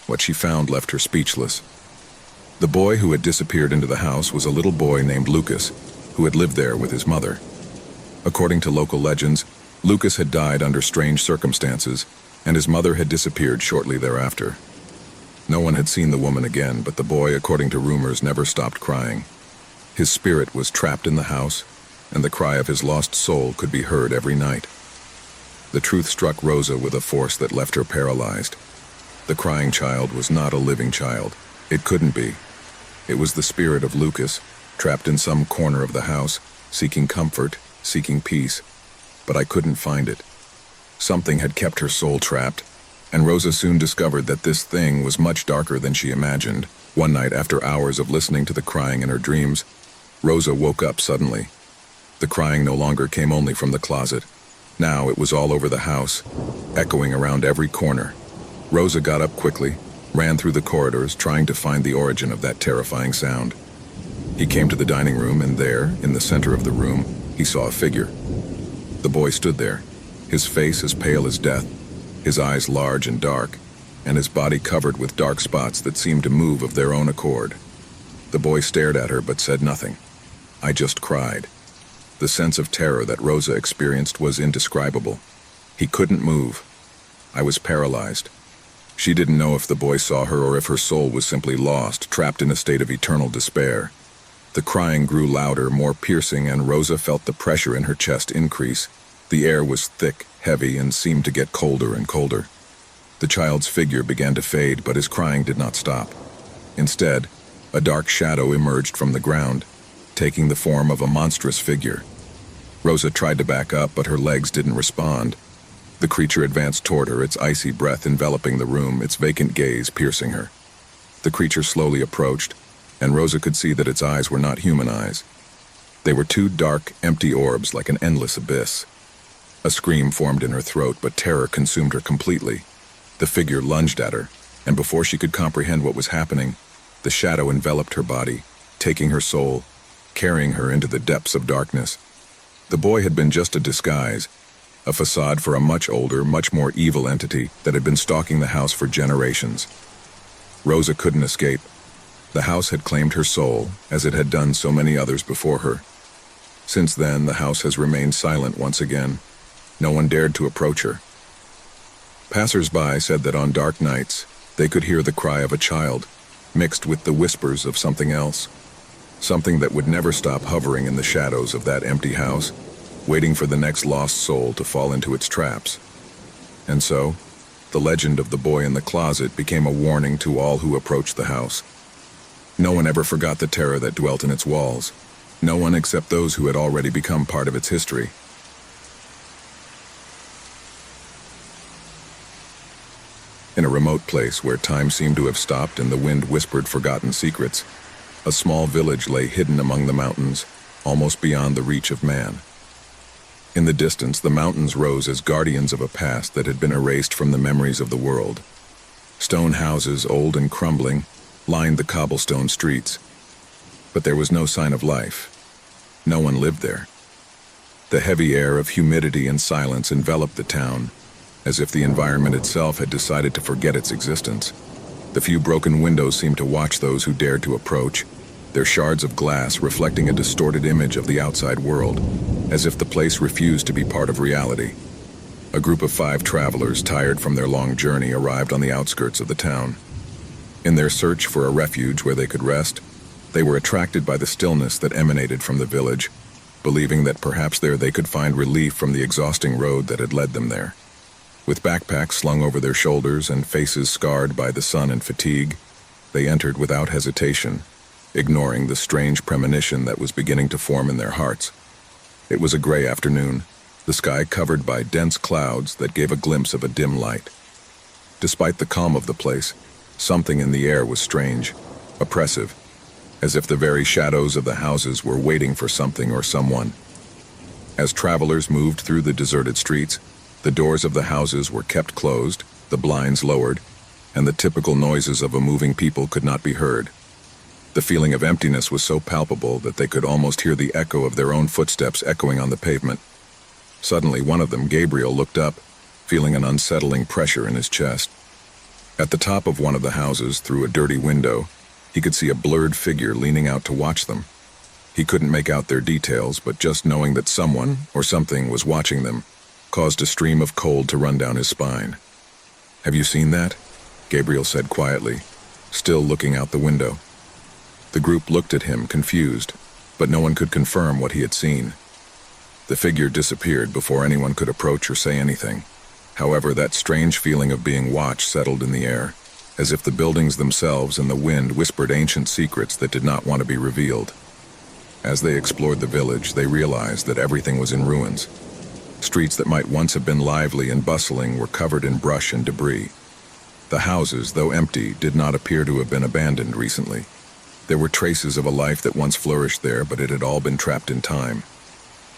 Speaker 1: What she found left her speechless. The boy who had disappeared into the house was a little boy named Lucas, who had lived there with his mother. According to local legends, Lucas had died under strange circumstances, and his mother had disappeared shortly thereafter. No one had seen the woman again, but the boy, according to rumors, never stopped crying. His spirit was trapped in the house, and the cry of his lost soul could be heard every night. The truth struck Rosa with a force that left her paralyzed. The crying child was not a living child. It couldn't be. It was the spirit of Lucas, trapped in some corner of the house, seeking comfort, seeking peace. But I couldn't find it. Something had kept her soul trapped, and Rosa soon discovered that this thing was much darker than she imagined. One night, after hours of listening to the crying in her dreams, Rosa woke up suddenly. The crying no longer came only from the closet. Now it was all over the house, echoing around every corner. Rosa got up quickly, ran through the corridors, trying to find the origin of that terrifying sound. He came to the dining room, and there, in the center of the room, he saw a figure. The boy stood there, his face as pale as death, his eyes large and dark, and his body covered with dark spots that seemed to move of their own accord. The boy stared at her but said nothing. I just cried. The sense of terror that Rosa experienced was indescribable. He couldn't move. I was paralyzed. She didn't know if the boy saw her or if her soul was simply lost, trapped in a state of eternal despair. The crying grew louder, more piercing, and Rosa felt the pressure in her chest increase. The air was thick, heavy, and seemed to get colder and colder. The child's figure began to fade, but his crying did not stop. Instead, a dark shadow emerged from the ground, taking the form of a monstrous figure. Rosa tried to back up, but her legs didn't respond. The creature advanced toward her, its icy breath enveloping the room, its vacant gaze piercing her. The creature slowly approached, and Rosa could see that its eyes were not human eyes. They were two dark, empty orbs like an endless abyss. A scream formed in her throat, but terror consumed her completely. The figure lunged at her, and before she could comprehend what was happening, the shadow enveloped her body, taking her soul, carrying her into the depths of darkness. The boy had been just a disguise, a facade for a much older, much more evil entity that had been stalking the house for generations. Rosa couldn't escape. The house had claimed her soul, as it had done so many others before her. Since then, the house has remained silent once again. No one dared to approach her. Passers-by said that on dark nights, they could hear the cry of a child, mixed with the whispers of something else. Something that would never stop hovering in the shadows of that empty house, waiting for the next lost soul to fall into its traps. And so, the legend of the boy in the closet became a warning to all who approached the house. No one ever forgot the terror that dwelt in its walls. No one except those who had already become part of its history. In a remote place where time seemed to have stopped and the wind whispered forgotten secrets, a small village lay hidden among the mountains, almost beyond the reach of man. In the distance, the mountains rose as guardians of a past that had been erased from the memories of the world. Stone houses, old and crumbling, lined the cobblestone streets. But there was no sign of life. No one lived there. The heavy air of humidity and silence enveloped the town, as if the environment itself had decided to forget its existence. The few broken windows seemed to watch those who dared to approach, their shards of glass reflecting a distorted image of the outside world, as if the place refused to be part of reality. A group of 5 travelers, tired from their long journey, arrived on the outskirts of the town. In their search for a refuge where they could rest, they were attracted by the stillness that emanated from the village, believing that perhaps there they could find relief from the exhausting road that had led them there. With backpacks slung over their shoulders and faces scarred by the sun and fatigue, they entered without hesitation, ignoring the strange premonition that was beginning to form in their hearts. It was a gray afternoon, the sky covered by dense clouds that gave a glimpse of a dim light. Despite the calm of the place, something in the air was strange, oppressive, as if the very shadows of the houses were waiting for something or someone. As travelers moved through the deserted streets, the doors of the houses were kept closed, the blinds lowered, and the typical noises of a moving people could not be heard. The feeling of emptiness was so palpable that they could almost hear the echo of their own footsteps echoing on the pavement. Suddenly, one of them, Gabriel, looked up, feeling an unsettling pressure in his chest. At the top of one of the houses, through a dirty window, he could see a blurred figure leaning out to watch them. He couldn't make out their details, but just knowing that someone or something was watching them caused a stream of cold to run down his spine. "Have you seen that?" Gabriel said quietly, still looking out the window. The group looked at him, confused, but no one could confirm what he had seen. The figure disappeared before anyone could approach or say anything. However, that strange feeling of being watched settled in the air, as if the buildings themselves and the wind whispered ancient secrets that did not want to be revealed. As they explored the village, they realized that everything was in ruins. Streets that might once have been lively and bustling were covered in brush and debris. The houses, though empty, did not appear to have been abandoned recently. There were traces of a life that once flourished there, but it had all been trapped in time.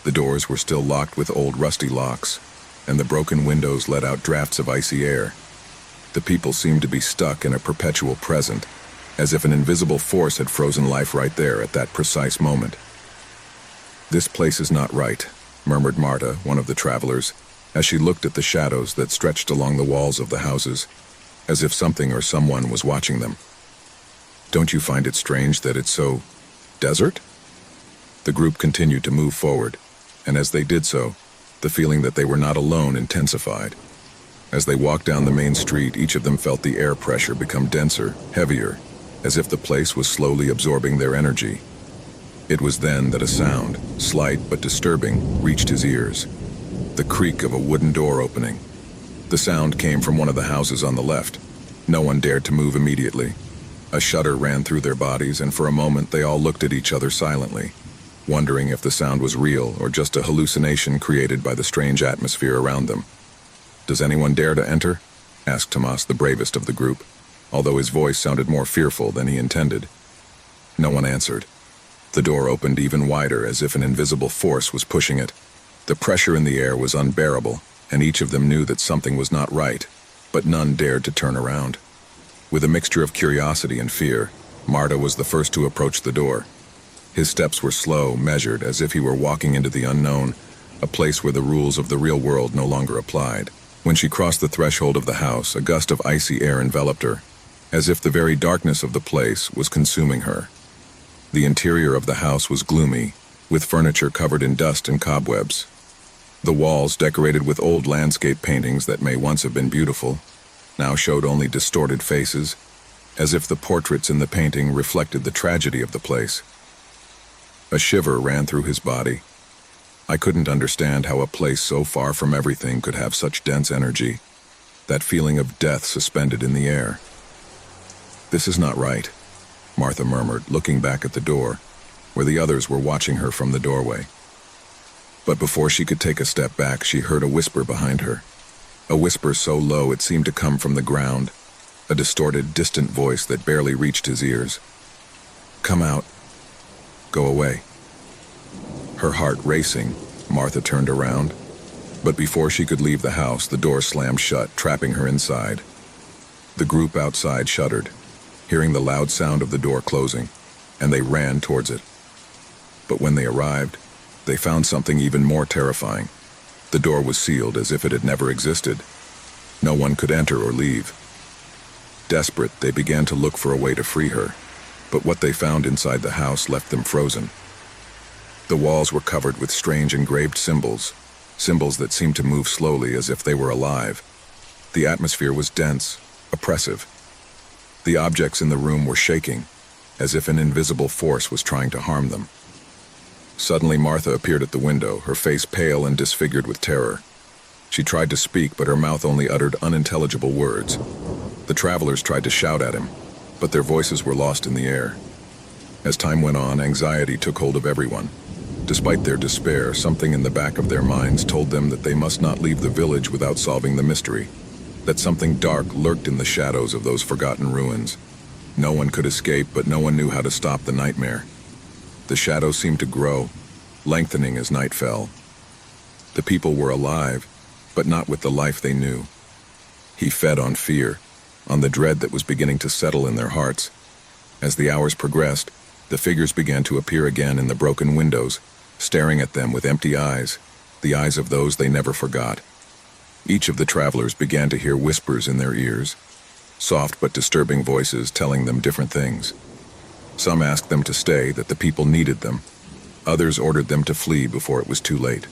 Speaker 1: The doors were still locked with old rusty locks, and the broken windows let out drafts of icy air. The people seemed to be stuck in a perpetual present, as if an invisible force had frozen life right there at that precise moment. "This place is not right," murmured Marta, one of the travelers, as she looked at the shadows that stretched along the walls of the houses, as if something or someone was watching them. "Don't you find it strange that it's so desert?" The group continued to move forward, and as they did so, the feeling that they were not alone intensified. As they walked down the main street, each of them felt the air pressure become denser, heavier, as if the place was slowly absorbing their energy. It was then that a sound, slight but disturbing, reached his ears. The creak of a wooden door opening. The sound came from one of the houses on the left. No one dared to move immediately. A shudder ran through their bodies, and for a moment they all looked at each other silently, wondering if the sound was real or just a hallucination created by the strange atmosphere around them. "Does anyone dare to enter?" asked Tomas, the bravest of the group, although his voice sounded more fearful than he intended. No one answered. The door opened even wider, as if an invisible force was pushing it. The pressure in the air was unbearable, and each of them knew that something was not right, but none dared to turn around. With a mixture of curiosity and fear, Marta was the first to approach the door. His steps were slow, measured, as if he were walking into the unknown, a place where the rules of the real world no longer applied. When she crossed the threshold of the house, a gust of icy air enveloped her, as if the very darkness of the place was consuming her. The interior of the house was gloomy, with furniture covered in dust and cobwebs. The walls, decorated with old landscape paintings that may once have been beautiful, now showed only distorted faces, as if the portraits in the painting reflected the tragedy of the place. A shiver ran through his body. I couldn't understand how a place so far from everything could have such dense energy, that feeling of death suspended in the air. "This is not right," Martha murmured, looking back at the door, where the others were watching her from the doorway. But before she could take a step back, she heard a whisper behind her. A whisper so low it seemed to come from the ground, a distorted, distant voice that barely reached his ears. "Come out. Go away." Her heart racing, Martha turned around. But before she could leave the house, the door slammed shut, trapping her inside. The group outside shuddered, hearing the loud sound of the door closing, and they ran towards it. But when they arrived, they found something even more terrifying. The door was sealed as if it had never existed. No one could enter or leave. Desperate, they began to look for a way to free her, but what they found inside the house left them frozen. The walls were covered with strange engraved symbols that seemed to move slowly as if they were alive. The atmosphere was dense, oppressive. The objects in the room were shaking, as if an invisible force was trying to harm them. Suddenly Martha appeared at the window, her face pale and disfigured with terror. She tried to speak, but her mouth only uttered unintelligible words. The travelers tried to shout at him, but their voices were lost in the air. As time went on, anxiety took hold of everyone. Despite their despair, something in the back of their minds told them that they must not leave the village without solving the mystery, that something dark lurked in the shadows of those forgotten ruins. No one could escape, but no one knew how to stop the nightmare. The shadows seemed to grow, lengthening as night fell. The people were alive, but not with the life they knew. He fed on fear, on the dread that was beginning to settle in their hearts. As the hours progressed, the figures began to appear again in the broken windows, staring at them with empty eyes, the eyes of those they never forgot. Each of the travelers began to hear whispers in their ears, soft but disturbing voices telling them different things. Some asked them to stay, that the people needed them. Others ordered them to flee before it was too late.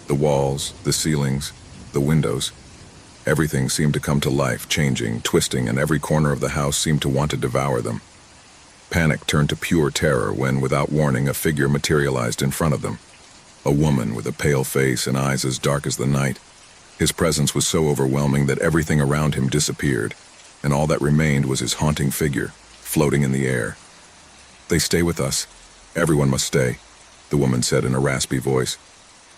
Speaker 1: The walls, the ceilings, the windows, everything seemed to come to life, changing, twisting, and every corner of the house seemed to want to devour them. Panic turned to pure terror when, without warning, a figure materialized in front of them. A woman with a pale face and eyes as dark as the night. His presence was so overwhelming that everything around him disappeared, and all that remained was his haunting figure, floating in the air. "They stay with us. Everyone must stay," the woman said in a raspy voice.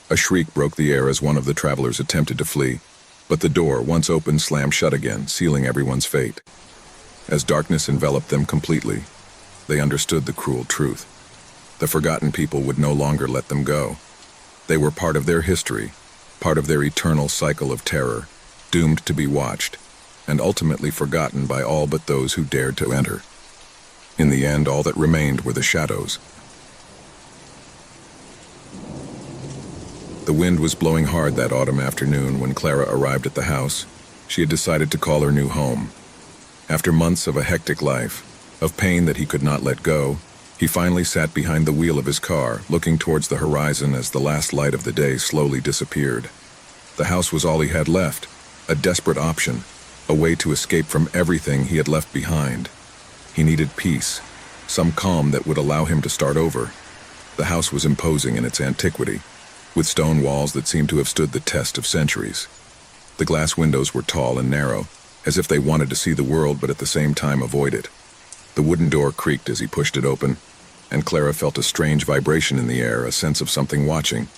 Speaker 1: A shriek broke the air as one of the travelers attempted to flee, but the door, once open, slammed shut again, sealing everyone's fate. As darkness enveloped them completely, they understood the cruel truth. The forgotten people would no longer let them go. They were part of their history, part of their eternal cycle of terror, doomed to be watched, and ultimately forgotten by all but those who dared to enter. In the end, all that remained were the shadows. The wind was blowing hard that autumn afternoon when Clara arrived at the house. She had decided to call her new home. After months of a hectic life, of pain that he could not let go, he finally sat behind the wheel of his car, looking towards the horizon as the last light of the day slowly disappeared. The house was all he had left, a desperate option, a way to escape from everything he had left behind. He needed peace, some calm that would allow him to start over. The house was imposing in its antiquity, with stone walls that seemed to have stood the test of centuries. The glass windows were tall and narrow, as if they wanted to see the world but at the same time avoid it. The wooden door creaked as he pushed it open, and Clara felt a strange vibration in the air, a sense of something watching.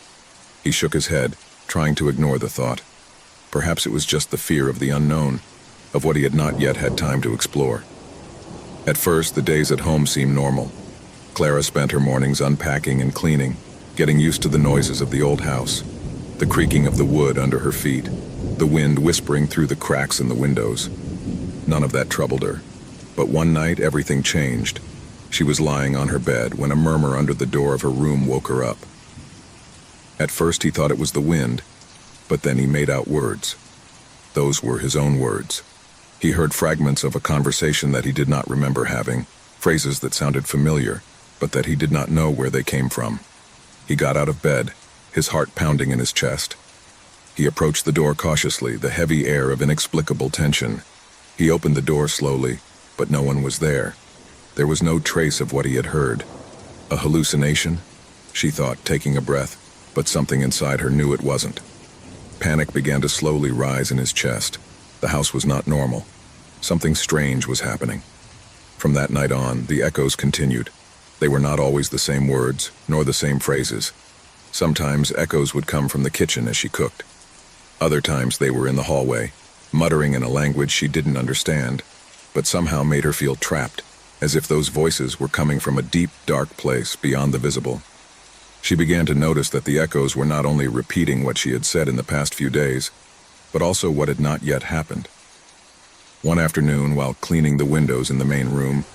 Speaker 1: He shook his head, trying to ignore the thought. Perhaps it was just the fear of the unknown, of what he had not yet had time to explore. At first, the days at home seemed normal. Clara spent her mornings unpacking and cleaning, getting used to the noises of the old house, the creaking of the wood under her feet, the wind whispering through the cracks in the windows. None of that troubled her. But one night, everything changed. She was lying on her bed when a murmur under the door of her room woke her up. At first, he thought it was the wind, but then he made out words. Those were his own words. He heard fragments of a conversation that he did not remember having, phrases that sounded familiar, but that he did not know where they came from. He got out of bed, his heart pounding in his chest. He approached the door cautiously, the heavy air of inexplicable tension. He opened the door slowly, but no one was there. There was no trace of what he had heard. A hallucination? She thought, taking a breath, but something inside her knew it wasn't. Panic began to slowly rise in his chest. The house was not normal. Something strange was happening. From that night on, the echoes continued. They were not always the same words, nor the same phrases. Sometimes echoes would come from the kitchen as she cooked. Other times they were in the hallway, muttering in a language she didn't understand, but somehow made her feel trapped, as if those voices were coming from a deep, dark place beyond the visible. She began to notice that the echoes were not only repeating what she had said in the past few days, but also what had not yet happened. One afternoon, while cleaning the windows in the main room,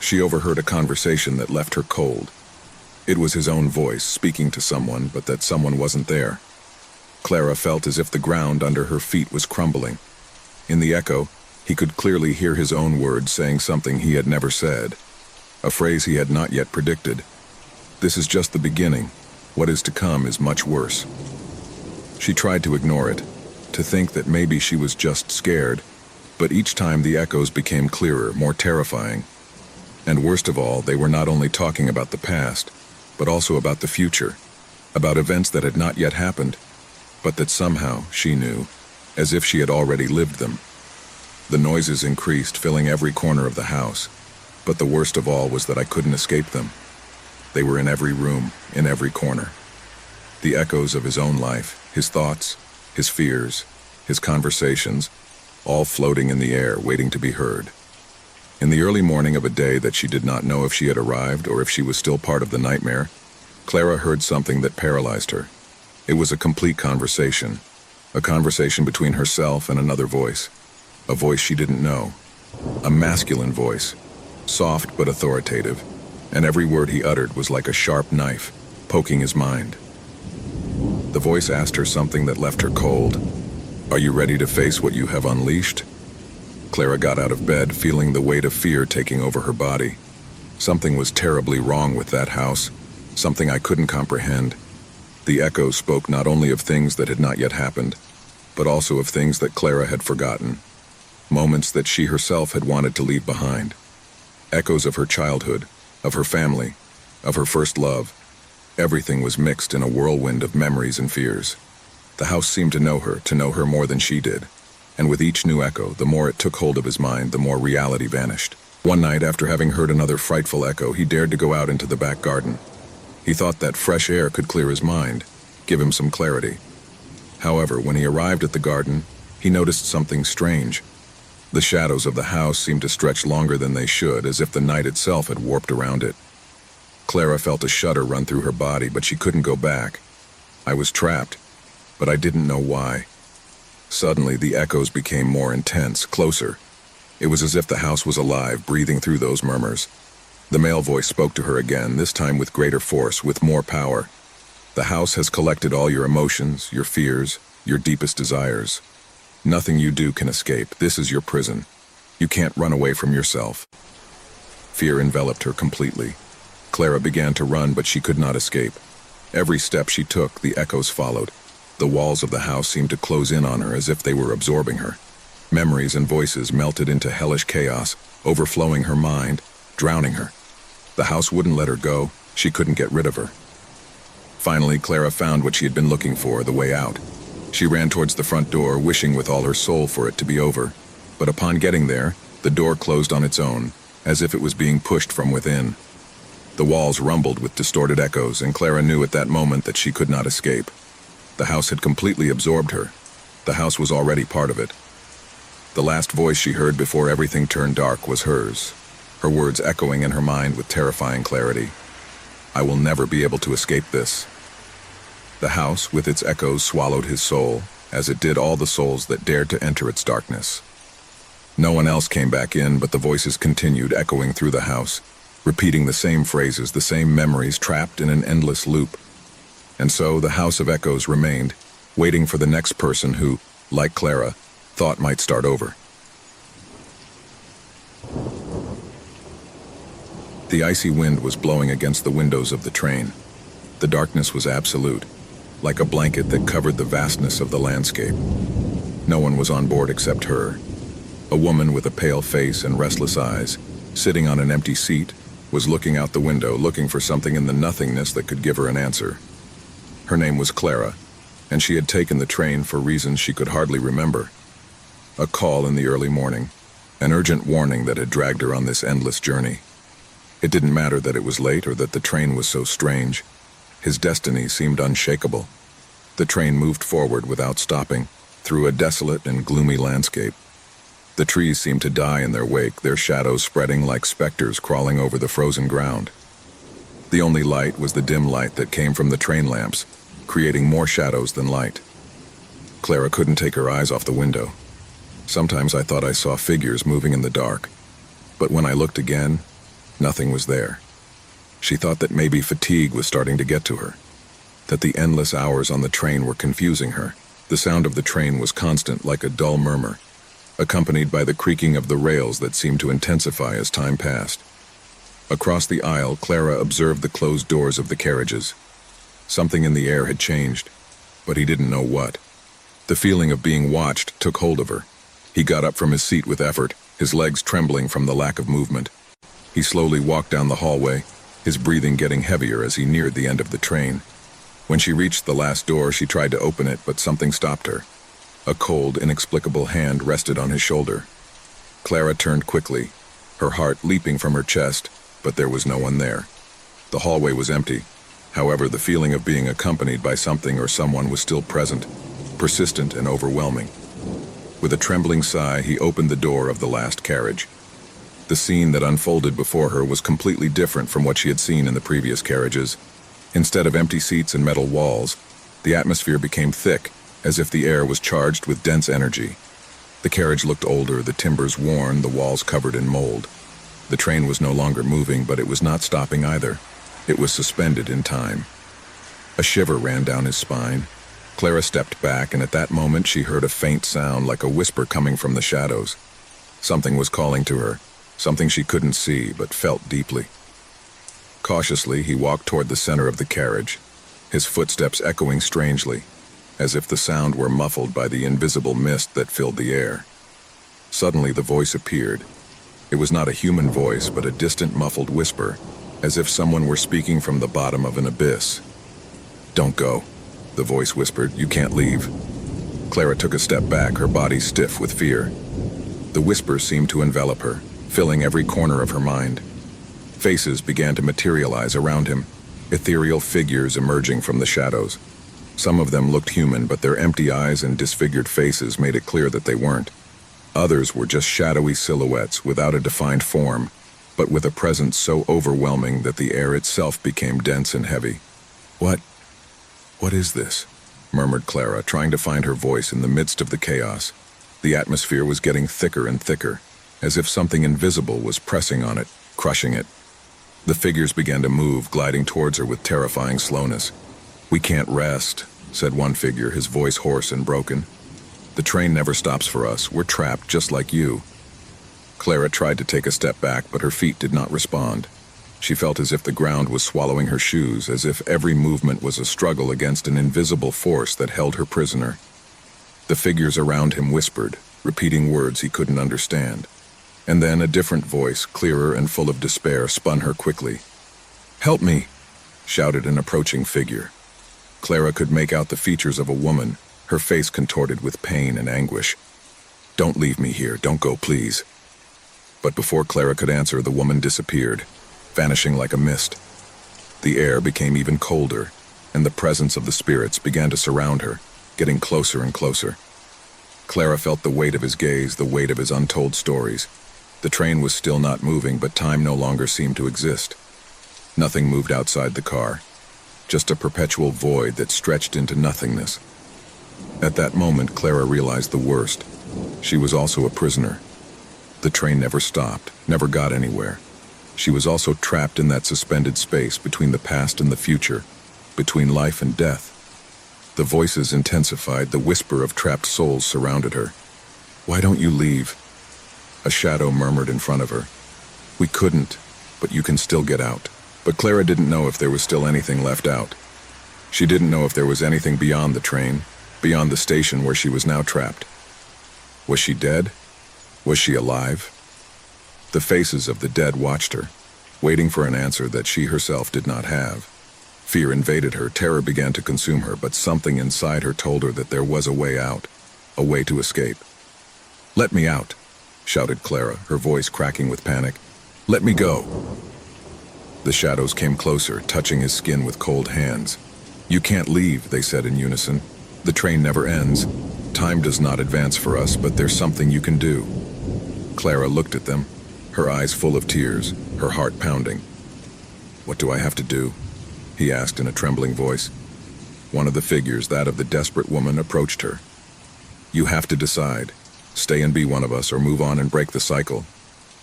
Speaker 1: she overheard a conversation that left her cold. It was his own voice speaking to someone, but that someone wasn't there. Clara felt as if the ground under her feet was crumbling. In the echo, he could clearly hear his own words saying something he had never said, a phrase he had not yet predicted. "This is just the beginning. What is to come is much worse." She tried to ignore it, to think that maybe she was just scared, but each time the echoes became clearer, more terrifying. And worst of all, they were not only talking about the past, but also about the future, about events that had not yet happened, but that somehow she knew, as if she had already lived them. The noises increased, filling every corner of the house, but the worst of all was that I couldn't escape them. They were in every room, in every corner. The echoes of his own life, his thoughts, his fears, his conversations, all floating in the air, waiting to be heard. In the early morning of a day that she did not know if she had arrived or if she was still part of the nightmare, Clara heard something that paralyzed her. It was a complete conversation, a conversation between herself and another voice, a voice she didn't know, a masculine voice, soft but authoritative, and every word he uttered was like a sharp knife, poking his mind. The voice asked her something that left her cold. "Are you ready to face what you have unleashed?" Clara got out of bed, feeling the weight of fear taking over her body. Something was terribly wrong with that house, something I couldn't comprehend. The echo spoke not only of things that had not yet happened, but also of things that Clara had forgotten, moments that she herself had wanted to leave behind. Echoes of her childhood, of her family, of her first love. Everything was mixed in a whirlwind of memories and fears. The house seemed to know her more than she did. And with each new echo, the more it took hold of his mind, the more reality vanished. One night, after having heard another frightful echo, he dared to go out into the back garden. He thought that fresh air could clear his mind, give him some clarity. However, when he arrived at the garden, he noticed something strange. The shadows of the house seemed to stretch longer than they should, as if the night itself had warped around it. Clara felt a shudder run through her body, but she couldn't go back. I was trapped, but I didn't know why. Suddenly, the echoes became more intense, closer. It was as if the house was alive, breathing through those murmurs. The male voice spoke to her again, this time with greater force, with more power. "The house has collected all your emotions, your fears, your deepest desires. Nothing you do can escape. This is your prison. You can't run away from yourself." Fear enveloped her completely. Clara began to run, but she could not escape. Every step she took, the echoes followed. The walls of the house seemed to close in on her as if they were absorbing her. Memories and voices melted into hellish chaos, overflowing her mind, drowning her. The house wouldn't let her go. She couldn't get rid of her. Finally, Clara found what she had been looking for, the way out. She ran towards the front door, wishing with all her soul for it to be over. But upon getting there, the door closed on its own, as if it was being pushed from within. The walls rumbled with distorted echoes, and Clara knew at that moment that she could not escape. The house had completely absorbed her. The house was already part of it. The last voice she heard before everything turned dark was hers, her words echoing in her mind with terrifying clarity. "I will never be able to escape this." The house, with its echoes, swallowed his soul, as it did all the souls that dared to enter its darkness. No one else came back in, but the voices continued echoing through the house, repeating the same phrases, the same memories, trapped in an endless loop. And so the house of echoes remained, waiting for the next person who, like Clara, thought might start over. The icy wind was blowing against the windows of the train. The darkness was absolute, like a blanket that covered the vastness of the landscape. No one was on board except her. A woman with a pale face and restless eyes, sitting on an empty seat, was looking out the window, looking for something in the nothingness that could give her an answer. Her name was Clara, and she had taken the train for reasons she could hardly remember. A call in the early morning, an urgent warning that had dragged her on this endless journey. It didn't matter that it was late or that the train was so strange. His destiny seemed unshakable. The train moved forward without stopping, through a desolate and gloomy landscape. The trees seemed to die in their wake, their shadows spreading like specters crawling over the frozen ground. The only light was the dim light that came from the train lamps, creating more shadows than light. Clara couldn't take her eyes off the window. Sometimes I thought I saw figures moving in the dark, but when I looked again, nothing was there. She thought that maybe fatigue was starting to get to her, that the endless hours on the train were confusing her. The sound of the train was constant, like a dull murmur, accompanied by the creaking of the rails that seemed to intensify as time passed. Across the aisle, Clara observed the closed doors of the carriages. Something in the air had changed, but he didn't know what. The feeling of being watched took hold of her. He got up from his seat with effort, his legs trembling from the lack of movement. He slowly walked down the hallway, his breathing getting heavier as he neared the end of the train. When she reached the last door, she tried to open it, but something stopped her. A cold, inexplicable hand rested on his shoulder. Clara turned quickly, her heart leaping from her chest, but there was no one there. The hallway was empty. However, the feeling of being accompanied by something or someone was still present, persistent and overwhelming. With a trembling sigh, he opened the door of the last carriage. The scene that unfolded before her was completely different from what she had seen in the previous carriages. Instead of empty seats and metal walls, the atmosphere became thick, as if the air was charged with dense energy. The carriage looked older, the timbers worn, the walls covered in mold. The train was no longer moving, but it was not stopping either. It was suspended in time. A shiver ran down his spine. Clara stepped back, and at that moment she heard a faint sound like a whisper coming from the shadows. Something was calling to her, something she couldn't see but felt deeply. Cautiously, he walked toward the center of the carriage, his footsteps echoing strangely, as if the sound were muffled by the invisible mist that filled the air. Suddenly the voice appeared. It was not a human voice, but a distant muffled whisper, as if someone were speaking from the bottom of an abyss. "Don't go," the voice whispered. "You can't leave." Clara took a step back, her body stiff with fear. The whisper seemed to envelop her, filling every corner of her mind. Faces began to materialize around him, ethereal figures emerging from the shadows. Some of them looked human, but their empty eyes and disfigured faces made it clear that they weren't. Others were just shadowy silhouettes without a defined form, but with a presence so overwhelming that the air itself became dense and heavy. What is this?" murmured Clara, trying to find her voice in the midst of the chaos. The atmosphere was getting thicker and thicker, as if something invisible was pressing on it, crushing it. The figures began to move, gliding towards her with terrifying slowness. "We can't rest," said one figure, his voice hoarse and broken. "The train never stops for us. We're trapped just like you." Clara tried to take a step back, but her feet did not respond. She felt as if the ground was swallowing her shoes, as if every movement was a struggle against an invisible force that held her prisoner. The figures around him whispered, repeating words he couldn't understand. And then a different voice, clearer and full of despair, spun her quickly. "Help me!" shouted an approaching figure. Clara could make out the features of a woman, her face contorted with pain and anguish. "Don't leave me here. Don't go, please." But before Clara could answer, the woman disappeared, vanishing like a mist. The air became even colder, and the presence of the spirits began to surround her, getting closer and closer. Clara felt the weight of his gaze, the weight of his untold stories. The train was still not moving, but time no longer seemed to exist. Nothing moved outside the car, just a perpetual void that stretched into nothingness. At that moment, Clara realized the worst. She was also a prisoner. The train never stopped, never got anywhere. She was also trapped in that suspended space between the past and the future, between life and death. The voices intensified, the whisper of trapped souls surrounded her. "Why don't you leave?" A shadow murmured in front of her. "We couldn't, but you can still get out." But Clara didn't know if there was still anything left out. She didn't know if there was anything beyond the train, beyond the station where she was now trapped. Was she dead? Was she alive? The faces of the dead watched her, waiting for an answer that she herself did not have. Fear invaded her, terror began to consume her, but something inside her told her that there was a way out, a way to escape. "Let me out," shouted Clara, her voice cracking with panic. "Let me go." The shadows came closer, touching his skin with cold hands. "You can't leave," they said in unison. "The train never ends. Time does not advance for us, but there's something you can do." Clara looked at them, her eyes full of tears, her heart pounding. "What do I have to do?" he asked in a trembling voice. One of the figures, that of the desperate woman, approached her. "You have to decide. Stay and be one of us, or move on and break the cycle.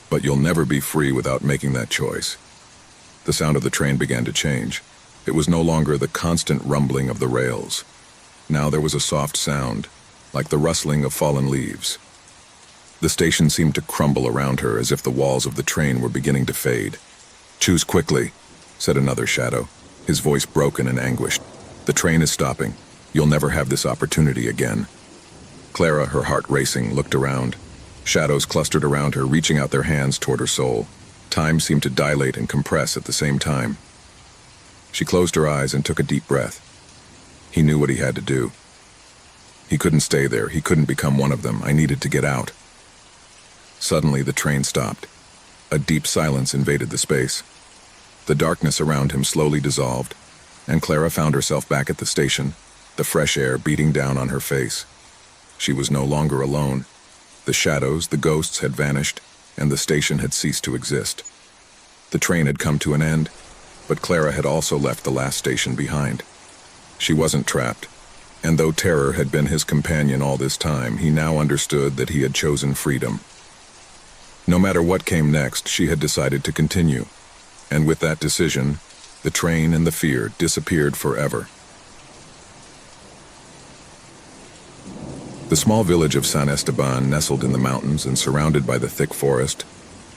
Speaker 1: But you'll never be free without making that choice." The sound of the train began to change. It was no longer the constant rumbling of the rails. Now there was a soft sound, like the rustling of fallen leaves. The station seemed to crumble around her as if the walls of the train were beginning to fade. "Choose quickly," said another shadow, his voice broken and anguished. "The train is stopping. You'll never have this opportunity again." Clara, her heart racing, looked around. Shadows clustered around her, reaching out their hands toward her soul. Time seemed to dilate and compress at the same time. She closed her eyes and took a deep breath. He knew what he had to do. He couldn't stay there. He couldn't become one of them. I needed to get out. Suddenly, the train stopped. A deep silence invaded the space. The darkness around him slowly dissolved, and Clara found herself back at the station, the fresh air beating down on her face. She was no longer alone. The shadows, the ghosts had vanished, and the station had ceased to exist. The train had come to an end, but Clara had also left the last station behind. She wasn't trapped, and though terror had been his companion all this time, he now understood that he had chosen freedom. No matter what came next, she had decided to continue, and with that decision, the train and the fear disappeared forever. The small village of San Esteban, nestled in the mountains and surrounded by the thick forest,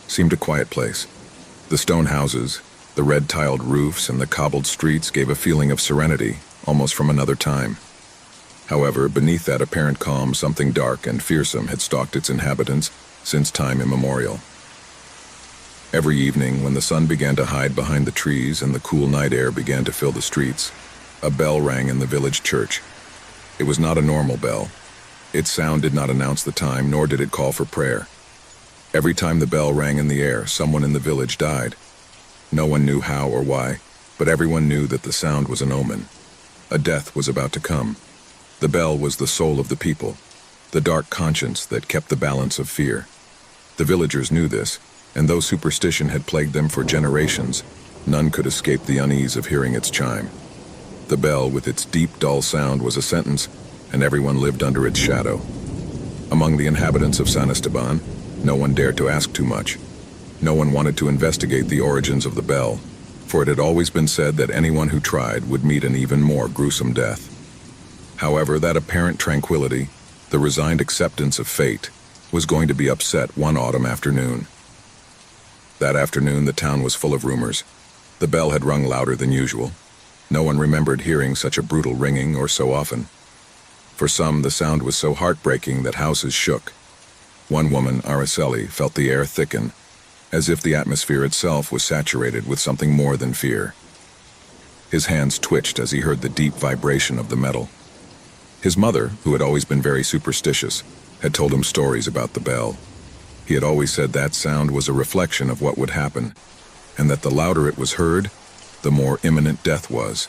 Speaker 1: seemed a quiet place. The stone houses, the red-tiled roofs, and the cobbled streets gave a feeling of serenity, almost from another time. However, beneath that apparent calm, something dark and fearsome had stalked its inhabitants since time immemorial. Every evening, when the sun began to hide behind the trees and the cool night air began to fill the streets, a bell rang in the village church. It was not a normal bell. Its sound did not announce the time, nor did it call for prayer. Every time the bell rang in the air, someone in the village died. No one knew how or why, but everyone knew that the sound was an omen. A death was about to come. The bell was the soul of the people, the dark conscience that kept the balance of fear. The villagers knew this, and though superstition had plagued them for generations, none could escape the unease of hearing its chime. The bell, with its deep, dull sound, was a sentence, and everyone lived under its shadow. Among the inhabitants of San Esteban, no one dared to ask too much. No one wanted to investigate the origins of the bell, for it had always been said that anyone who tried would meet an even more gruesome death. However, that apparent tranquility, the resigned acceptance of fate, was going to be upset one autumn afternoon. That afternoon, the town was full of rumors. The bell had rung louder than usual. No one remembered hearing such a brutal ringing or so often. For some, the sound was so heartbreaking that houses shook. One woman, Araceli, felt the air thicken, as if the atmosphere itself was saturated with something more than fear. His hands twitched as he heard the deep vibration of the metal. His mother, who had always been very superstitious, had told him stories about the bell. He had always said that sound was a reflection of what would happen, and that the louder it was heard, the more imminent death was.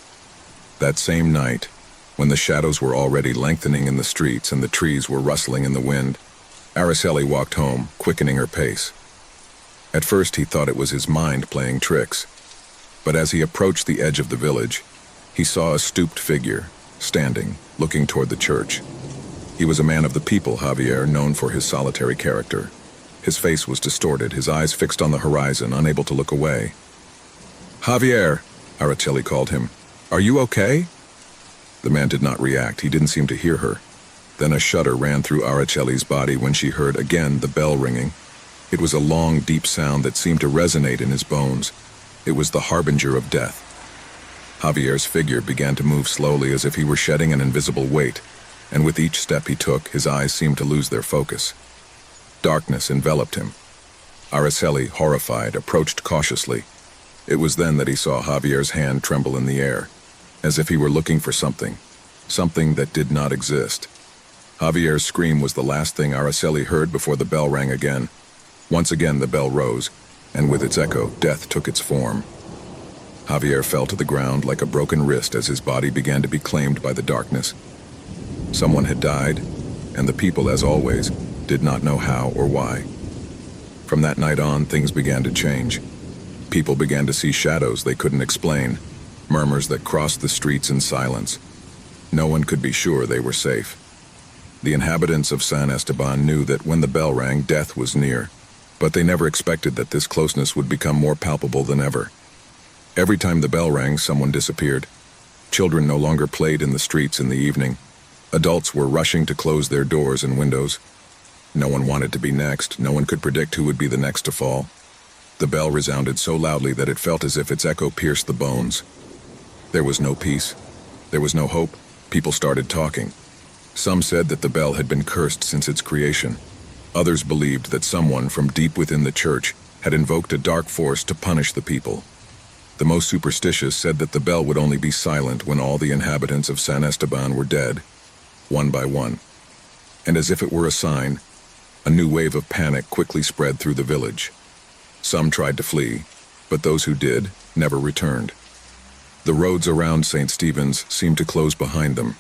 Speaker 1: That same night, when the shadows were already lengthening in the streets and the trees were rustling in the wind, Araceli walked home, quickening her pace. At first he thought it was his mind playing tricks, but as he approached the edge of the village, he saw a stooped figure, standing, looking toward the church. He was a man of the people, Javier, known for his solitary character. His face was distorted, his eyes fixed on the horizon, unable to look away. "Javier," Araceli called him. "Are you okay?" The man did not react. He didn't seem to hear her. Then a shudder ran through Araceli's body when she heard again the bell ringing. It was a long, deep sound that seemed to resonate in his bones. It was the harbinger of death. Javier's figure began to move slowly as if he were shedding an invisible weight, and with each step he took, his eyes seemed to lose their focus. Darkness enveloped him. Araceli, horrified, approached cautiously. It was then that he saw Javier's hand tremble in the air, as if he were looking for something that did not exist. Javier's scream was the last thing Araceli heard before the bell rang again. Once again the bell rose, and with its echo, death took its form. Javier fell to the ground like a broken wrist as his body began to be claimed by the darkness. Someone had died, and the people, as always, did not know how or why. From that night on, things began to change. People began to see shadows they couldn't explain, murmurs that crossed the streets in silence. No one could be sure they were safe. The inhabitants of San Esteban knew that when the bell rang, death was near, but they never expected that this closeness would become more palpable than ever. Every time the bell rang, someone disappeared. Children no longer played in the streets in the evening. Adults were rushing to close their doors and windows. No one wanted to be next. No one could predict who would be the next to fall. The bell resounded so loudly that it felt as if its echo pierced the bones. There was no peace. There was no hope. People started talking. Some said that the bell had been cursed since its creation. Others believed that someone from deep within the church had invoked a dark force to punish the people. The most superstitious said that the bell would only be silent when all the inhabitants of San Esteban were dead, one by one. And as if it were a sign, a new wave of panic quickly spread through the village. Some tried to flee, but those who did never returned. The roads around St. Stephen's seemed to close behind them,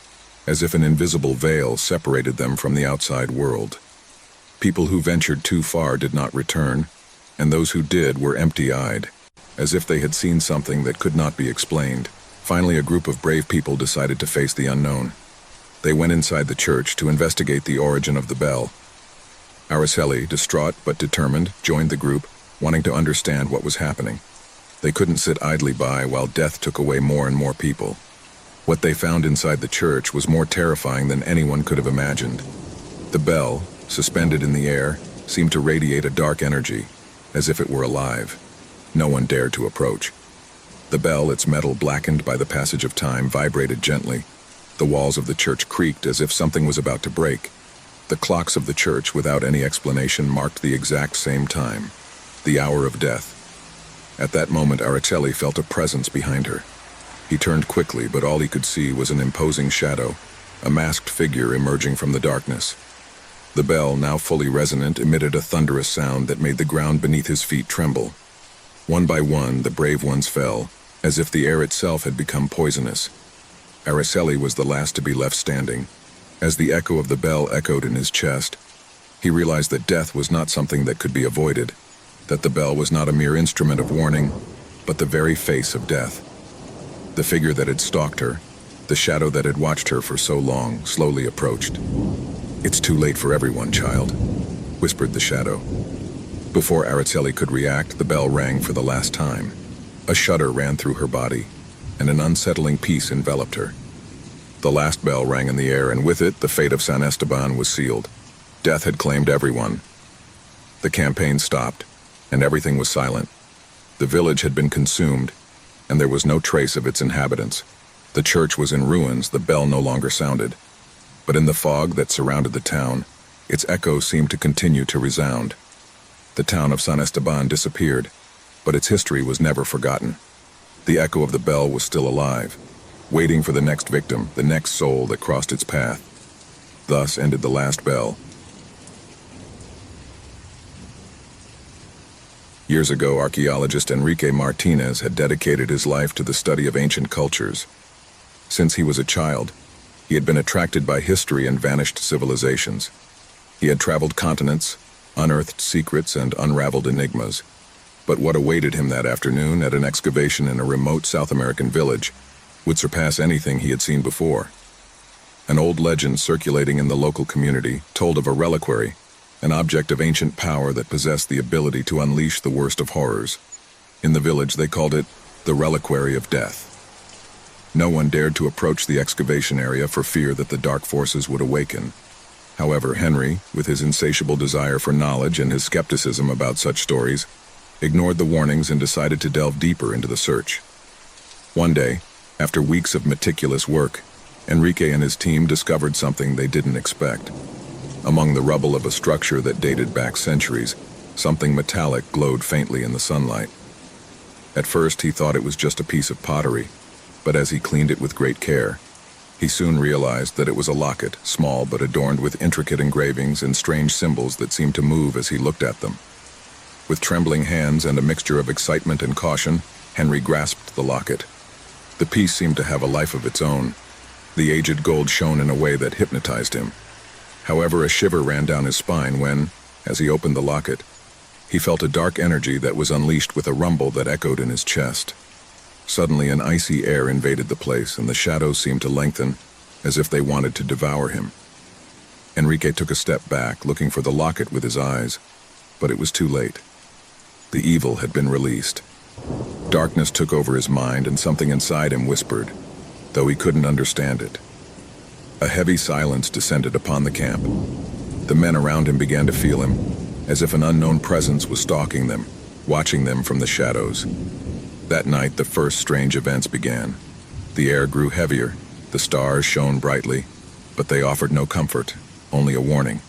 Speaker 1: as if an invisible veil separated them from the outside world. People who ventured too far did not return, and those who did were empty-eyed, as if they had seen something that could not be explained. Finally, a group of brave people decided to face the unknown. They went inside the church to investigate the origin of the bell. Araceli, distraught but determined, joined the group, wanting to understand what was happening. They couldn't sit idly by while death took away more and more people. What they found inside the church was more terrifying than anyone could have imagined. The bell, suspended in the air, seemed to radiate a dark energy, as if it were alive. No one dared to approach. The bell, its metal blackened by the passage of time, vibrated gently. The walls of the church creaked as if something was about to break. The clocks of the church, without any explanation, marked the exact same time, the hour of death. At that moment, Araceli felt a presence behind her. He turned quickly, but all he could see was an imposing shadow, a masked figure emerging from the darkness. The bell, now fully resonant, emitted a thunderous sound that made the ground beneath his feet tremble. One by one, the brave ones fell, as if the air itself had become poisonous. Araceli was the last to be left standing. As the echo of the bell echoed in his chest, he realized that death was not something that could be avoided, that the bell was not a mere instrument of warning, but the very face of death. The figure that had stalked her, the shadow that had watched her for so long, slowly approached. "It's too late for everyone, child," whispered the shadow. Before Araceli could react, the bell rang for the last time. A shudder ran through her body, and an unsettling peace enveloped her. The last bell rang in the air, and with it, the fate of San Esteban was sealed. Death had claimed everyone. The campaign stopped, and everything was silent. The village had been consumed, and there was no trace of its inhabitants. The church was in ruins, the bell no longer sounded. But in the fog that surrounded the town, its echo seemed to continue to resound. The town of San Esteban disappeared, but its history was never forgotten. The echo of the bell was still alive, waiting for the next victim, the next soul that crossed its path. Thus ended the last bell. Years ago, archaeologist Enrique Martinez had dedicated his life to the study of ancient cultures. Since he was a child, he had been attracted by history and vanished civilizations. He had traveled continents, unearthed secrets, and unraveled enigmas. But what awaited him that afternoon at an excavation in a remote South American village would surpass anything he had seen before. An old legend circulating in the local community told of a reliquary, an object of ancient power that possessed the ability to unleash the worst of horrors. In the village, they called it the Reliquary of Death. No one dared to approach the excavation area for fear that the dark forces would awaken. However, Henry, with his insatiable desire for knowledge and his skepticism about such stories, ignored the warnings and decided to delve deeper into the search. One day, After weeks of meticulous work, Enrique and his team discovered something they didn't expect. Among the rubble of a structure that dated back centuries, something metallic glowed faintly in the sunlight. At first, he thought it was just a piece of pottery, but as he cleaned it with great care, he soon realized that it was a locket, small but adorned with intricate engravings and strange symbols that seemed to move as he looked at them. With trembling hands and a mixture of excitement and caution, Henry grasped the locket. The piece seemed to have a life of its own. The aged gold shone in a way that hypnotized him. However, a shiver ran down his spine when, as he opened the locket, he felt a dark energy that was unleashed with a rumble that echoed in his chest. Suddenly, an icy air invaded the place, and the shadows seemed to lengthen, as if they wanted to devour him. Enrique took a step back, looking for the locket with his eyes, but it was too late. The evil had been released. Darkness took over his mind, and something inside him whispered, though he couldn't understand it. A heavy silence descended upon the camp. The men around him began to feel him, as if an unknown presence was stalking them, watching them from the shadows. That night, the first strange events began. The air grew heavier, the stars shone brightly, but they offered no comfort, only a warning.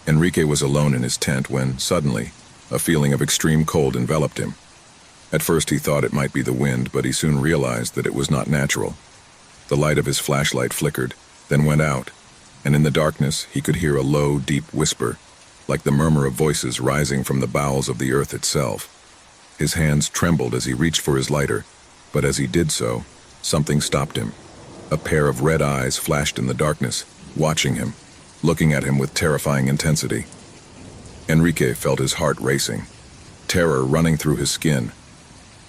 Speaker 1: Enrique was alone in his tent when, suddenly, a feeling of extreme cold enveloped him. At first he thought it might be the wind, but he soon realized that it was not natural. The light of his flashlight flickered, then went out, and in the darkness he could hear a low, deep whisper, like the murmur of voices rising from the bowels of the earth itself. His hands trembled as he reached for his lighter, but as he did so, something stopped him. A pair of red eyes flashed in the darkness, watching him, looking at him with terrifying intensity. Enrique felt his heart racing, terror running through his skin.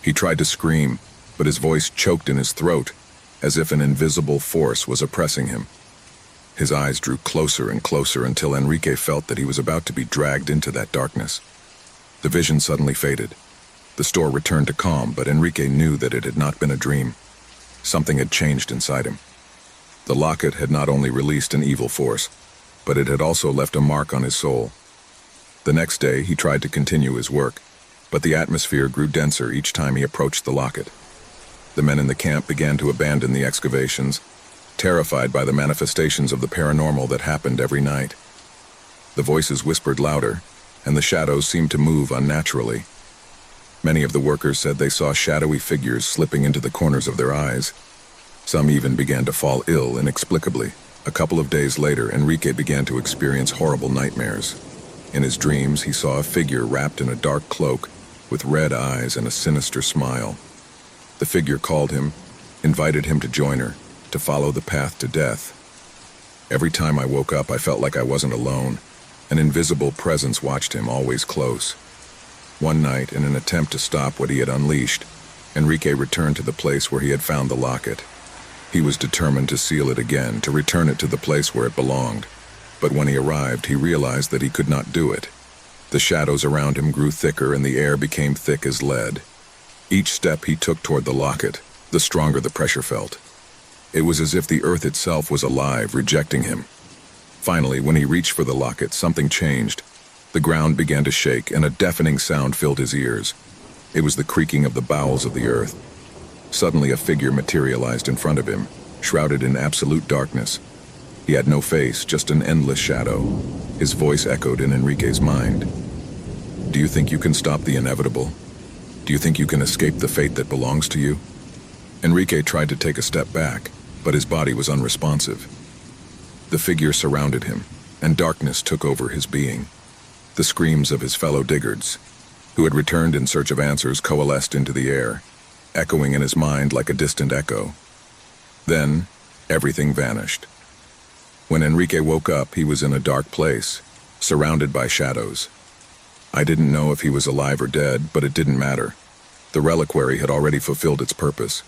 Speaker 1: He tried to scream, but his voice choked in his throat, as if an invisible force was oppressing him. His eyes drew closer and closer until Enrique felt that he was about to be dragged into that darkness. The vision suddenly faded. The store returned to calm, but Enrique knew that it had not been a dream. Something had changed inside him. The locket had not only released an evil force, but it had also left a mark on his soul. The next day, he tried to continue his work, but the atmosphere grew denser each time he approached the locket. The men in the camp began to abandon the excavations, terrified by the manifestations of the paranormal that happened every night. The voices whispered louder, and the shadows seemed to move unnaturally. Many of the workers said they saw shadowy figures slipping into the corners of their eyes. Some even began to fall ill inexplicably. A couple of days later, Enrique began to experience horrible nightmares. In his dreams, he saw a figure wrapped in a dark cloak, with red eyes and a sinister smile. The figure called him, invited him to join her, to follow the path to death. Every time I woke up, I felt like I wasn't alone. An invisible presence watched him, always close. One night, in an attempt to stop what he had unleashed, Enrique returned to the place where he had found the locket. He was determined to seal it again, to return it to the place where it belonged. But when he arrived, he realized that he could not do it. The shadows around him grew thicker and the air became thick as lead. Each step he took toward the locket, the stronger the pressure felt. It was as if the earth itself was alive, rejecting him. Finally, when he reached for the locket, something changed. The ground began to shake, and a deafening sound filled his ears. It was the creaking of the bowels of the earth. Suddenly, a figure materialized in front of him, shrouded in absolute darkness. He had no face, just an endless shadow. His voice echoed in Enrique's mind. "Do you think you can stop the inevitable? Do you think you can escape the fate that belongs to you?" Enrique tried to take a step back, but his body was unresponsive. The figure surrounded him, and darkness took over his being. The screams of his fellow diggers, who had returned in search of answers, coalesced into the air, echoing in his mind like a distant echo. Then, everything vanished. When Enrique woke up, he was in a dark place, surrounded by shadows. I didn't know if he was alive or dead, but it didn't matter. The reliquary had already fulfilled its purpose.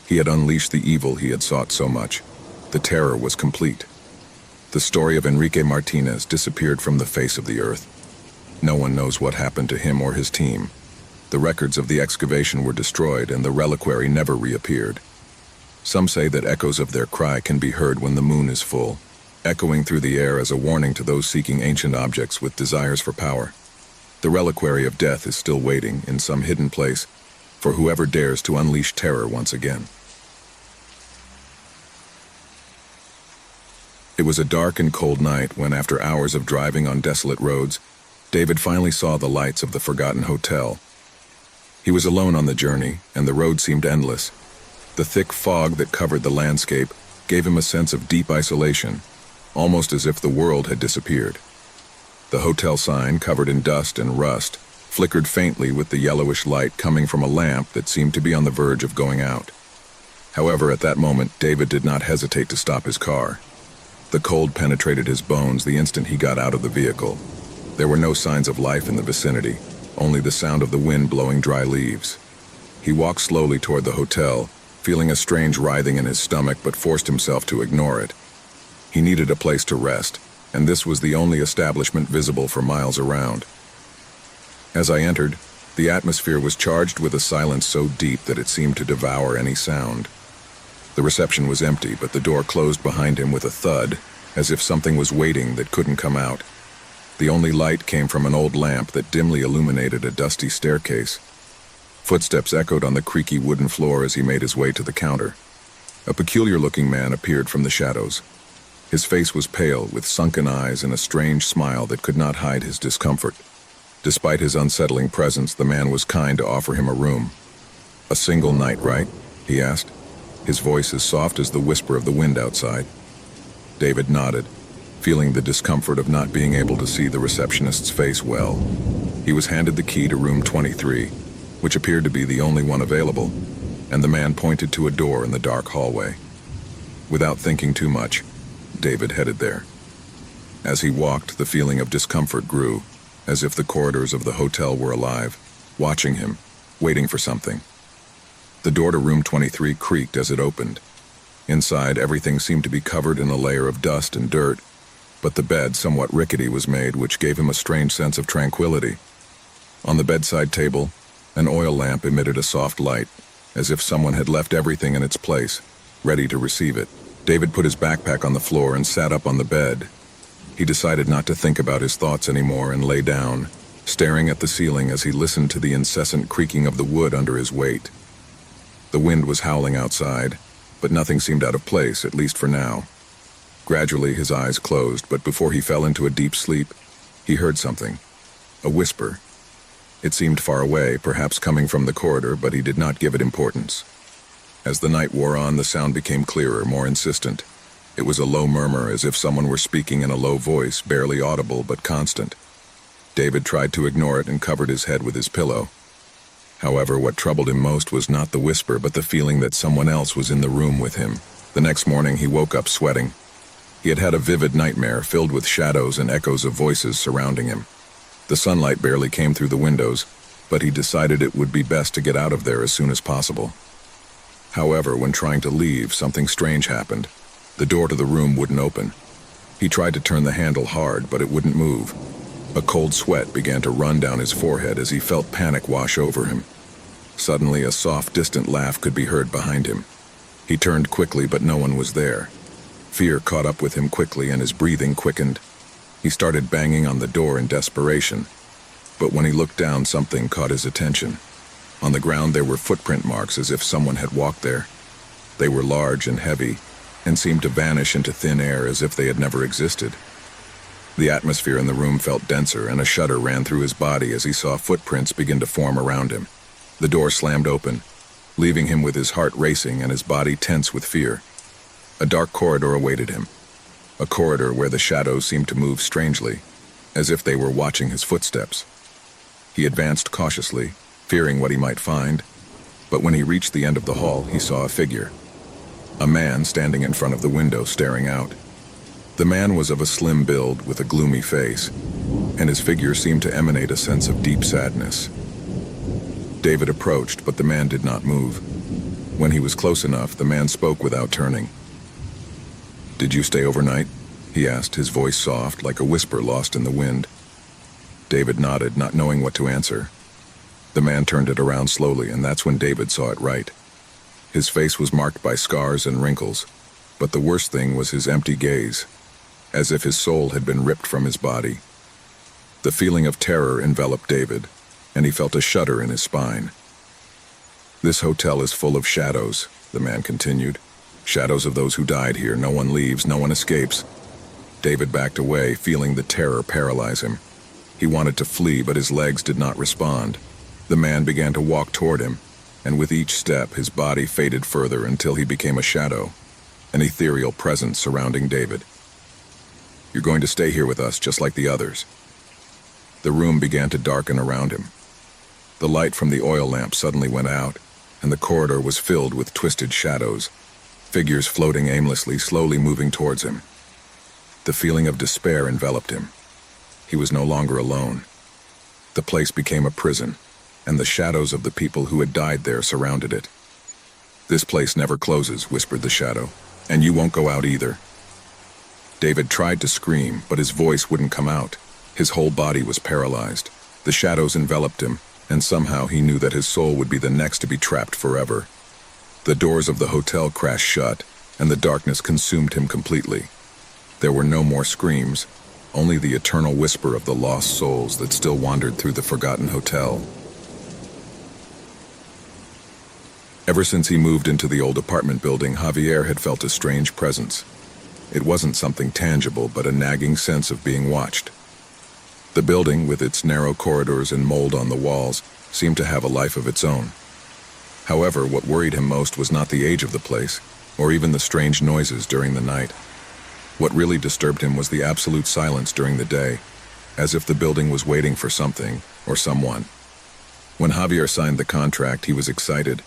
Speaker 1: He had unleashed the evil he had sought so much. The terror was complete. The story of Enrique Martinez disappeared from the face of the earth. No one knows what happened to him or his team. The records of the excavation were destroyed and the reliquary never reappeared. Some say that echoes of their cry can be heard when the moon is full, echoing through the air as a warning to those seeking ancient objects with desires for power. The reliquary of death is still waiting in some hidden place for whoever dares to unleash terror once again. It was a dark and cold night when, after hours of driving on desolate roads, David finally saw the lights of the forgotten hotel. He was alone on the journey, and the road seemed endless. The thick fog that covered the landscape gave him a sense of deep isolation, almost as if the world had disappeared. The hotel sign, covered in dust and rust, flickered faintly with the yellowish light coming from a lamp that seemed to be on the verge of going out. However, at that moment, David did not hesitate to stop his car. The cold penetrated his bones the instant he got out of the vehicle. There were no signs of life in the vicinity, only the sound of the wind blowing dry leaves. He walked slowly toward the hotel, feeling a strange writhing in his stomach, but forced himself to ignore it. He needed a place to rest, and this was the only establishment visible for miles around. As I entered, the atmosphere was charged with a silence so deep that it seemed to devour any sound. The reception was empty, but the door closed behind him with a thud, as if something was waiting that couldn't come out. The only light came from an old lamp that dimly illuminated a dusty staircase. Footsteps echoed on the creaky wooden floor as he made his way to the counter. A peculiar-looking man appeared from the shadows. His face was pale, with sunken eyes and a strange smile that could not hide his discomfort. Despite his unsettling presence, the man was kind to offer him a room. "A single night, right?" he asked, his voice as soft as the whisper of the wind outside. David nodded, feeling the discomfort of not being able to see the receptionist's face well. He was handed the key to room 23, which appeared to be the only one available, and the man pointed to a door in the dark hallway. Without thinking too much, David headed there. As he walked, the feeling of discomfort grew, as if the corridors of the hotel were alive, watching him, waiting for something. The door to room 23 creaked as it opened. Inside, everything seemed to be covered in a layer of dust and dirt, but the bed, somewhat rickety, was made, which gave him a strange sense of tranquility. On the bedside table, an oil lamp emitted a soft light, as if someone had left everything in its place, ready to receive it. David put his backpack on the floor and sat up on the bed. He decided not to think about his thoughts anymore and lay down, staring at the ceiling as he listened to the incessant creaking of the wood under his weight. The wind was howling outside, but nothing seemed out of place, at least for now. Gradually, his eyes closed, but before he fell into a deep sleep, he heard something. A whisper. It seemed far away, perhaps coming from the corridor, but he did not give it importance. As the night wore on, the sound became clearer, more insistent. It was a low murmur, as if someone were speaking in a low voice, barely audible but constant. David tried to ignore it and covered his head with his pillow. However, what troubled him most was not the whisper, but the feeling that someone else was in the room with him. The next morning, he woke up sweating. He had had a vivid nightmare filled with shadows and echoes of voices surrounding him. The sunlight barely came through the windows, but he decided it would be best to get out of there as soon as possible. However, when trying to leave, something strange happened. The door to the room wouldn't open. He tried to turn the handle hard, but it wouldn't move. A cold sweat began to run down his forehead as he felt panic wash over him. Suddenly, a soft, distant laugh could be heard behind him. He turned quickly, but no one was there. Fear caught up with him quickly, and his breathing quickened. He started banging on the door in desperation. But when he looked down, something caught his attention. On the ground, there were footprint marks as if someone had walked there. They were large and heavy, and seemed to vanish into thin air as if they had never existed. The atmosphere in the room felt denser, and a shudder ran through his body as he saw footprints begin to form around him. The door slammed open, leaving him with his heart racing and his body tense with fear. A dark corridor awaited him, a corridor where the shadows seemed to move strangely, as if they were watching his footsteps. He advanced cautiously, fearing what he might find, but when he reached the end of the hall, he saw a figure. A man standing in front of the window, staring out. The man was of a slim build with a gloomy face, and his figure seemed to emanate a sense of deep sadness. David approached, but the man did not move. When he was close enough, the man spoke without turning. "Did you stay overnight?" he asked, his voice soft, like a whisper lost in the wind. David nodded, not knowing what to answer. The man turned it around slowly, and that's when David saw it right. His face was marked by scars and wrinkles, but the worst thing was his empty gaze, as if his soul had been ripped from his body. The feeling of terror enveloped David, and he felt a shudder in his spine. "This hotel is full of shadows," the man continued. "Shadows of those who died here. No one leaves, no one escapes. David backed away, feeling the terror paralyze him. He wanted to flee, but his legs did not respond. The man began to walk toward him, and with each step, his body faded further until he became a shadow, an ethereal presence surrounding David. "You're going to stay here with us, just like the others." The room began to darken around him. The light from the oil lamp suddenly went out, and the corridor was filled with twisted shadows, figures floating aimlessly, slowly moving towards him. The feeling of despair enveloped him. He was no longer alone. The place became a prison, and the shadows of the people who had died there surrounded it. "This place never closes," whispered the shadow, "and you won't go out either." David tried to scream, but his voice wouldn't come out. His whole body was paralyzed. The shadows enveloped him, and somehow he knew that his soul would be the next to be trapped forever. The doors of the hotel crashed shut, and the darkness consumed him completely. There were no more screams, only the eternal whisper of the lost souls that still wandered through the forgotten hotel. Ever since he moved into the old apartment building, Javier had felt a strange presence. It wasn't something tangible, but a nagging sense of being watched. The building, with its narrow corridors and mold on the walls, seemed to have a life of its own. However, what worried him most was not the age of the place, or even the strange noises during the night. What really disturbed him was the absolute silence during the day, as if the building was waiting for something or someone. When Javier signed the contract, he was excited.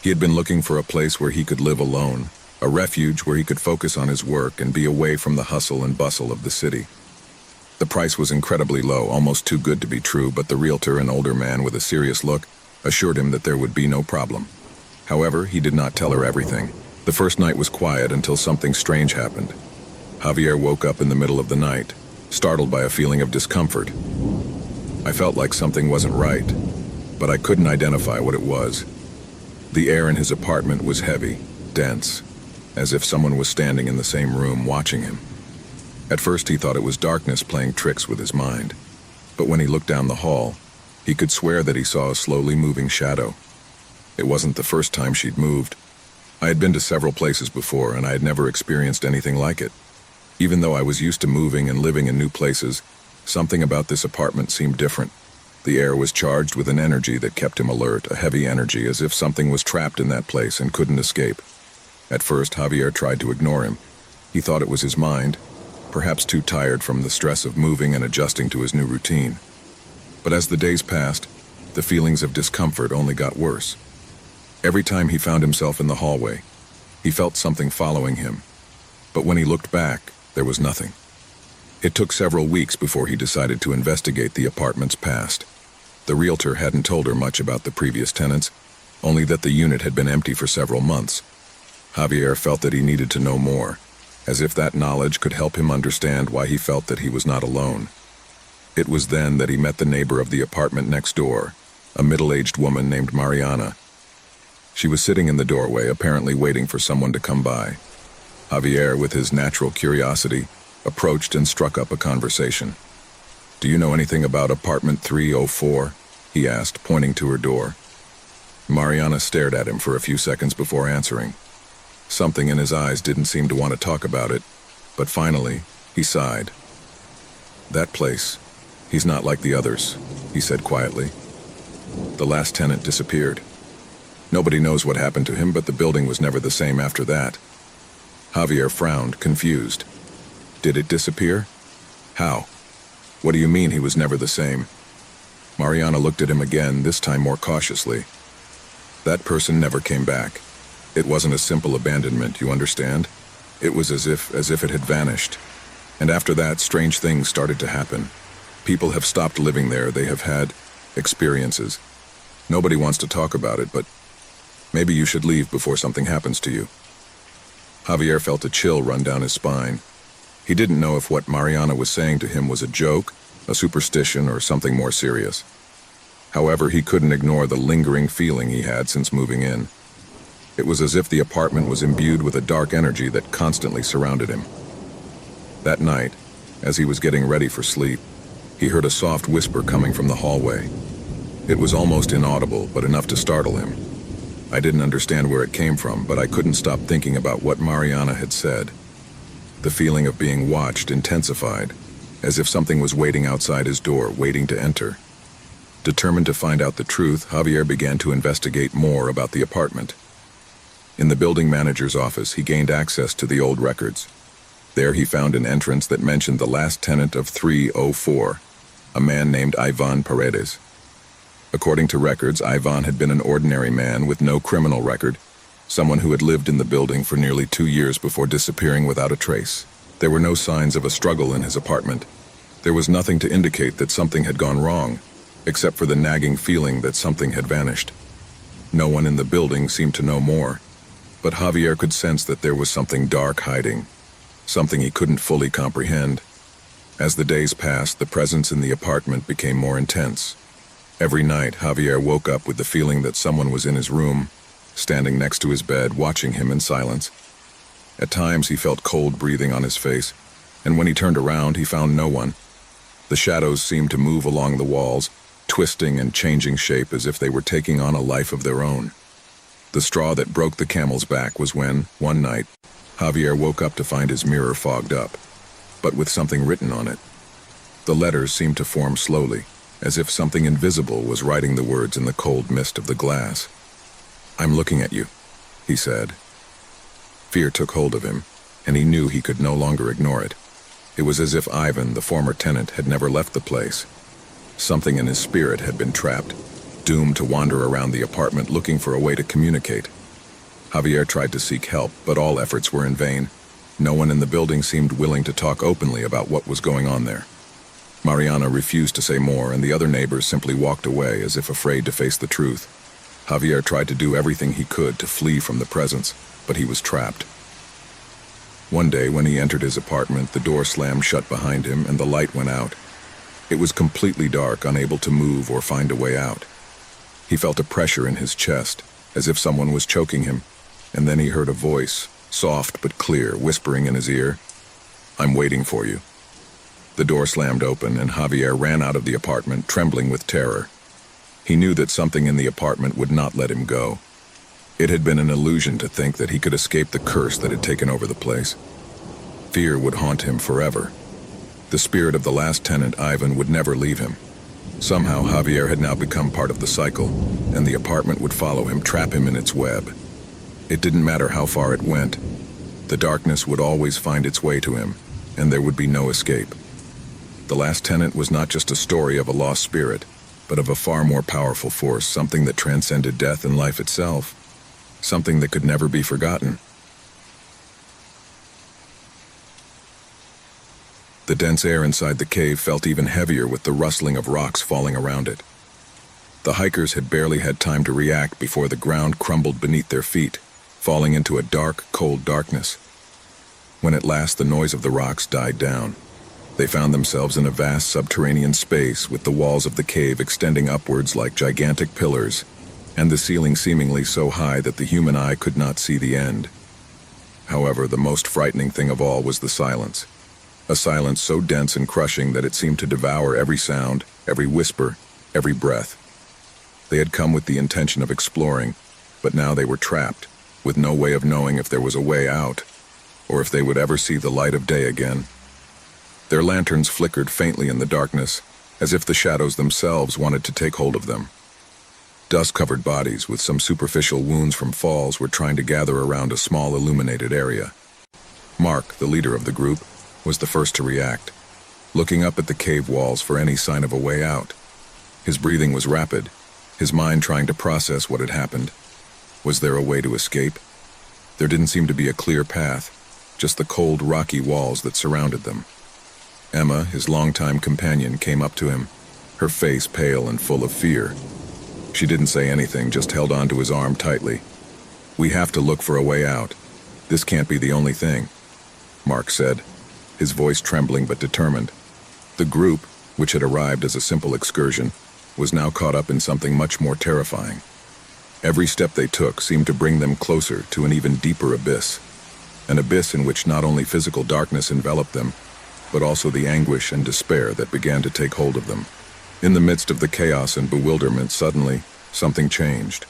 Speaker 1: He had been looking for a place where he could live alone, a refuge where he could focus on his work and be away from the hustle and bustle of the city. The price was incredibly low, almost too good to be true, but the realtor, an older man with a serious look, assured him that there would be no problem. However, he did not tell her everything. The first night was quiet until something strange happened. Javier woke up in the middle of the night, startled by a feeling of discomfort. "I felt like something wasn't right, but I couldn't identify what it was." The air in his apartment was heavy, dense, as if someone was standing in the same room watching him. At first he thought it was darkness playing tricks with his mind, but when he looked down the hall, he could swear that he saw a slowly moving shadow. It wasn't the first time she'd moved. I had been to several places before, and I had never experienced anything like it. Even though I was used to moving and living in new places, something about this apartment seemed different. The air was charged with an energy that kept him alert, a heavy energy, as if something was trapped in that place and couldn't escape. At first, Javier tried to ignore him. He thought it was his mind, perhaps too tired from the stress of moving and adjusting to his new routine. But as the days passed, the feelings of discomfort only got worse. Every time he found himself in the hallway, he felt something following him. But when he looked back, there was nothing. It took several weeks before he decided to investigate the apartment's past. The realtor hadn't told her much about the previous tenants, only that the unit had been empty for several months. Javier felt that he needed to know more, as if that knowledge could help him understand why he felt that he was not alone. It was then that he met the neighbor of the apartment next door, a middle-aged woman named Mariana. She was sitting in the doorway, apparently waiting for someone to come by. Javier, with his natural curiosity, approached and struck up a conversation. "Do you know anything about apartment 304? He asked, pointing to her door. Mariana stared at him for a few seconds before answering. Something in his eyes didn't seem to want to talk about it, but finally, he sighed. "That place, he's not like the others," he said quietly. "The last tenant disappeared. Nobody knows what happened to him, but the building was never the same after that." Javier frowned, confused. "Did it disappear? How? What do you mean he was never the same?" Mariana looked at him again, this time more cautiously. "That person never came back. It wasn't a simple abandonment, you understand? It was as if it had vanished. And after that, strange things started to happen. People have stopped living there. They have had experiences. Nobody wants to talk about it, but maybe you should leave before something happens to you." Javier felt a chill run down his spine. He didn't know if what Mariana was saying to him was a joke, a superstition, or something more serious. However, he couldn't ignore the lingering feeling he had since moving in. It was as if the apartment was imbued with a dark energy that constantly surrounded him. That night, as he was getting ready for sleep, he heard a soft whisper coming from the hallway. It was almost inaudible, but enough to startle him. I didn't understand where it came from, but I couldn't stop thinking about what Mariana had said. The feeling of being watched intensified, as if something was waiting outside his door, waiting to enter. Determined to find out the truth, Javier began to investigate more about the apartment. In the building manager's office, he gained access to the old records. There he found an entrance that mentioned the last tenant of 304, a man named Ivan Paredes. According to records, Ivan had been an ordinary man with no criminal record, someone who had lived in the building for nearly 2 years before disappearing without a trace. There were no signs of a struggle in his apartment. There was nothing to indicate that something had gone wrong, except for the nagging feeling that something had vanished. No one in the building seemed to know more, but Javier could sense that there was something dark hiding, something he couldn't fully comprehend. As the days passed, the presence in the apartment became more intense. Every night, Javier woke up with the feeling that someone was in his room, standing next to his bed, watching him in silence. At times, he felt cold breathing on his face, and when he turned around, he found no one. The shadows seemed to move along the walls, twisting and changing shape as if they were taking on a life of their own. The straw that broke the camel's back was when, one night, Javier woke up to find his mirror fogged up, but with something written on it. The letters seemed to form slowly, as if something invisible was writing the words in the cold mist of the glass. "I'm looking at you," he said. Fear took hold of him, and he knew he could no longer ignore it. It was as if Ivan, the former tenant, had never left the place. Something in his spirit had been trapped, doomed to wander around the apartment looking for a way to communicate. Javier tried to seek help, but all efforts were in vain. No one in the building seemed willing to talk openly about what was going on there. Mariana refused to say more, and the other neighbors simply walked away as if afraid to face the truth. Javier tried to do everything he could to flee from the presence, but he was trapped. One day, when he entered his apartment, the door slammed shut behind him and the light went out. It was completely dark, unable to move or find a way out. He felt a pressure in his chest, as if someone was choking him, and then he heard a voice, soft but clear, whispering in his ear, "I'm waiting for you." The door slammed open, and Javier ran out of the apartment, trembling with terror. He knew that something in the apartment would not let him go. It had been an illusion to think that he could escape the curse that had taken over the place. Fear would haunt him forever. The spirit of the last tenant, Ivan, would never leave him. Somehow, Javier had now become part of the cycle, and the apartment would follow him, trap him in its web. It didn't matter how far it went. The darkness would always find its way to him, and there would be no escape. The last tenant was not just a story of a lost spirit, but of a far more powerful force, something that transcended death and life itself, something that could never be forgotten. The dense air inside the cave felt even heavier with the rustling of rocks falling around it. The hikers had barely had time to react before the ground crumbled beneath their feet, falling into a dark, cold darkness. When at last the noise of the rocks died down, they found themselves in a vast subterranean space with the walls of the cave extending upwards like gigantic pillars, and the ceiling seemingly so high that the human eye could not see the end. However, the most frightening thing of all was the silence. A silence so dense and crushing that it seemed to devour every sound, every whisper, every breath. They had come with the intention of exploring, but now they were trapped, with no way of knowing if there was a way out, or if they would ever see the light of day again. Their lanterns flickered faintly in the darkness, as if the shadows themselves wanted to take hold of them. Dust-covered bodies with some superficial wounds from falls were trying to gather around a small illuminated area. Mark, the leader of the group, was the first to react, looking up at the cave walls for any sign of a way out. His breathing was rapid, his mind trying to process what had happened. Was there a way to escape? There didn't seem to be a clear path, just the cold, rocky walls that surrounded them. Emma, his longtime companion, came up to him, her face pale and full of fear. She didn't say anything, just held onto his arm tightly. "We have to look for a way out. This can't be the only thing," Mark said, his voice trembling but determined. The group, which had arrived as a simple excursion, was now caught up in something much more terrifying. Every step they took seemed to bring them closer to an even deeper abyss, an abyss in which not only physical darkness enveloped them, but also the anguish and despair that began to take hold of them. In the midst of the chaos and bewilderment, suddenly, something changed.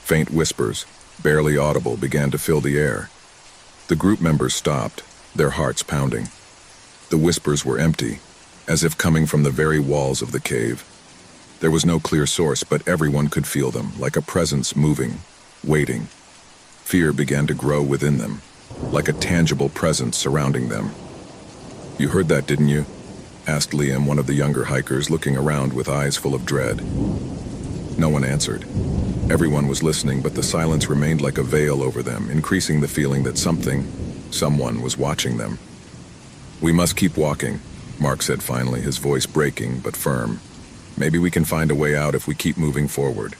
Speaker 1: Faint whispers, barely audible, began to fill the air. The group members stopped, their hearts pounding. The whispers were empty, as if coming from the very walls of the cave. There was no clear source, but everyone could feel them, like a presence moving, waiting. Fear began to grow within them, like a tangible presence surrounding them. "You heard that, didn't you?" asked Liam, one of the younger hikers, looking around with eyes full of dread. No one answered. Everyone was listening, but the silence remained like a veil over them, increasing the feeling that someone was watching them. "We must keep walking," Mark said finally, his voice breaking but firm. "Maybe we can find a way out if we keep moving forward."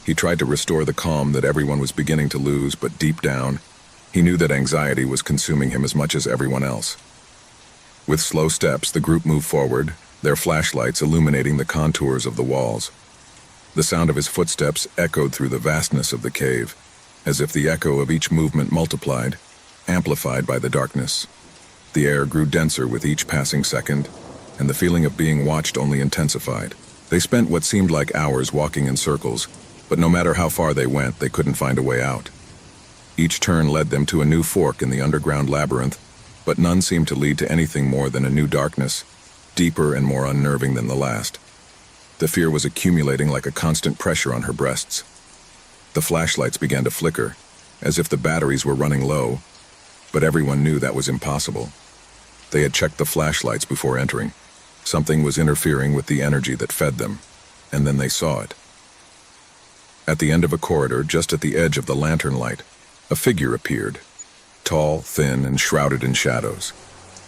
Speaker 1: He tried to restore the calm that everyone was beginning to lose, but deep down, he knew that anxiety was consuming him as much as everyone else. With slow steps, the group moved forward, their flashlights illuminating the contours of the walls. The sound of his footsteps echoed through the vastness of the cave, as if the echo of each movement multiplied, amplified by the darkness. The air grew denser with each passing second, and the feeling of being watched only intensified. They spent what seemed like hours walking in circles, but no matter how far they went, they couldn't find a way out. Each turn led them to a new fork in the underground labyrinth, but none seemed to lead to anything more than a new darkness, deeper and more unnerving than the last. The fear was accumulating like a constant pressure on her breasts. The flashlights began to flicker, as if the batteries were running low, but everyone knew that was impossible. They had checked the flashlights before entering. Something was interfering with the energy that fed them, and then they saw it. At the end of a corridor, just at the edge of the lantern light, a figure appeared, tall, thin, and shrouded in shadows.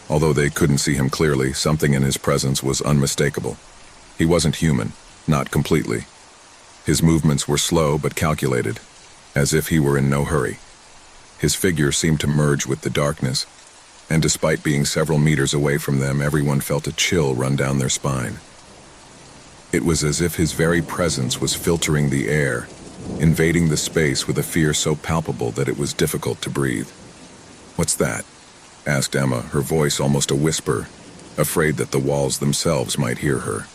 Speaker 1: Although they couldn't see him clearly, something in his presence was unmistakable. He wasn't human, not completely. His movements were slow but calculated, as if he were in no hurry. His figure seemed to merge with the darkness, and despite being several meters away from them, everyone felt a chill run down their spine. It was as if his very presence was filtering the air, invading the space with a fear so palpable that it was difficult to breathe. "What's that?" asked Emma, her voice almost a whisper, afraid that the walls themselves might hear her.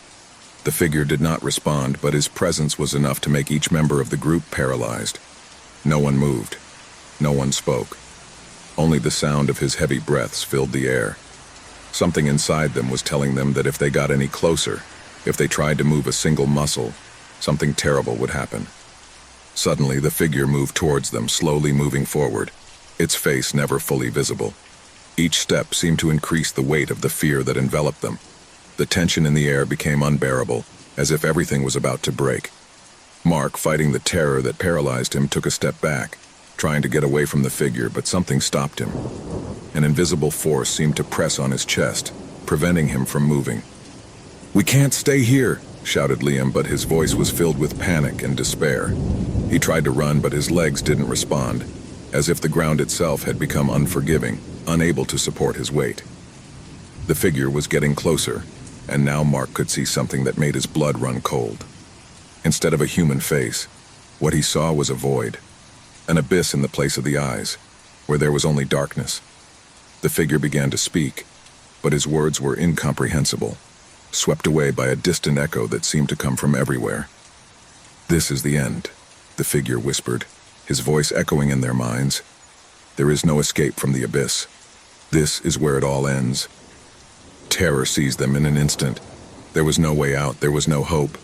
Speaker 1: The figure did not respond, but his presence was enough to make each member of the group paralyzed. No one moved. No one spoke. Only the sound of his heavy breaths filled the air. Something inside them was telling them that if they got any closer, if they tried to move a single muscle, something terrible would happen. Suddenly, the figure moved towards them, slowly moving forward, its face never fully visible. Each step seemed to increase the weight of the fear that enveloped them. The tension in the air became unbearable, as if everything was about to break. Mark, fighting the terror that paralyzed him, took a step back, trying to get away from the figure, but something stopped him. An invisible force seemed to press on his chest, preventing him from moving. "We can't stay here," shouted Liam, but his voice was filled with panic and despair. He tried to run, but his legs didn't respond, as if the ground itself had become unforgiving, unable to support his weight. The figure was getting closer, and now Mark could see something that made his blood run cold. Instead of a human face, what he saw was a void, an abyss in the place of the eyes, where there was only darkness. The figure began to speak, but his words were incomprehensible, swept away by a distant echo that seemed to come from everywhere. "This is the end," the figure whispered, his voice echoing in their minds. "There is no escape from the abyss. This is where it all ends." Terror seized them in an instant. There was no way out, there was no hope.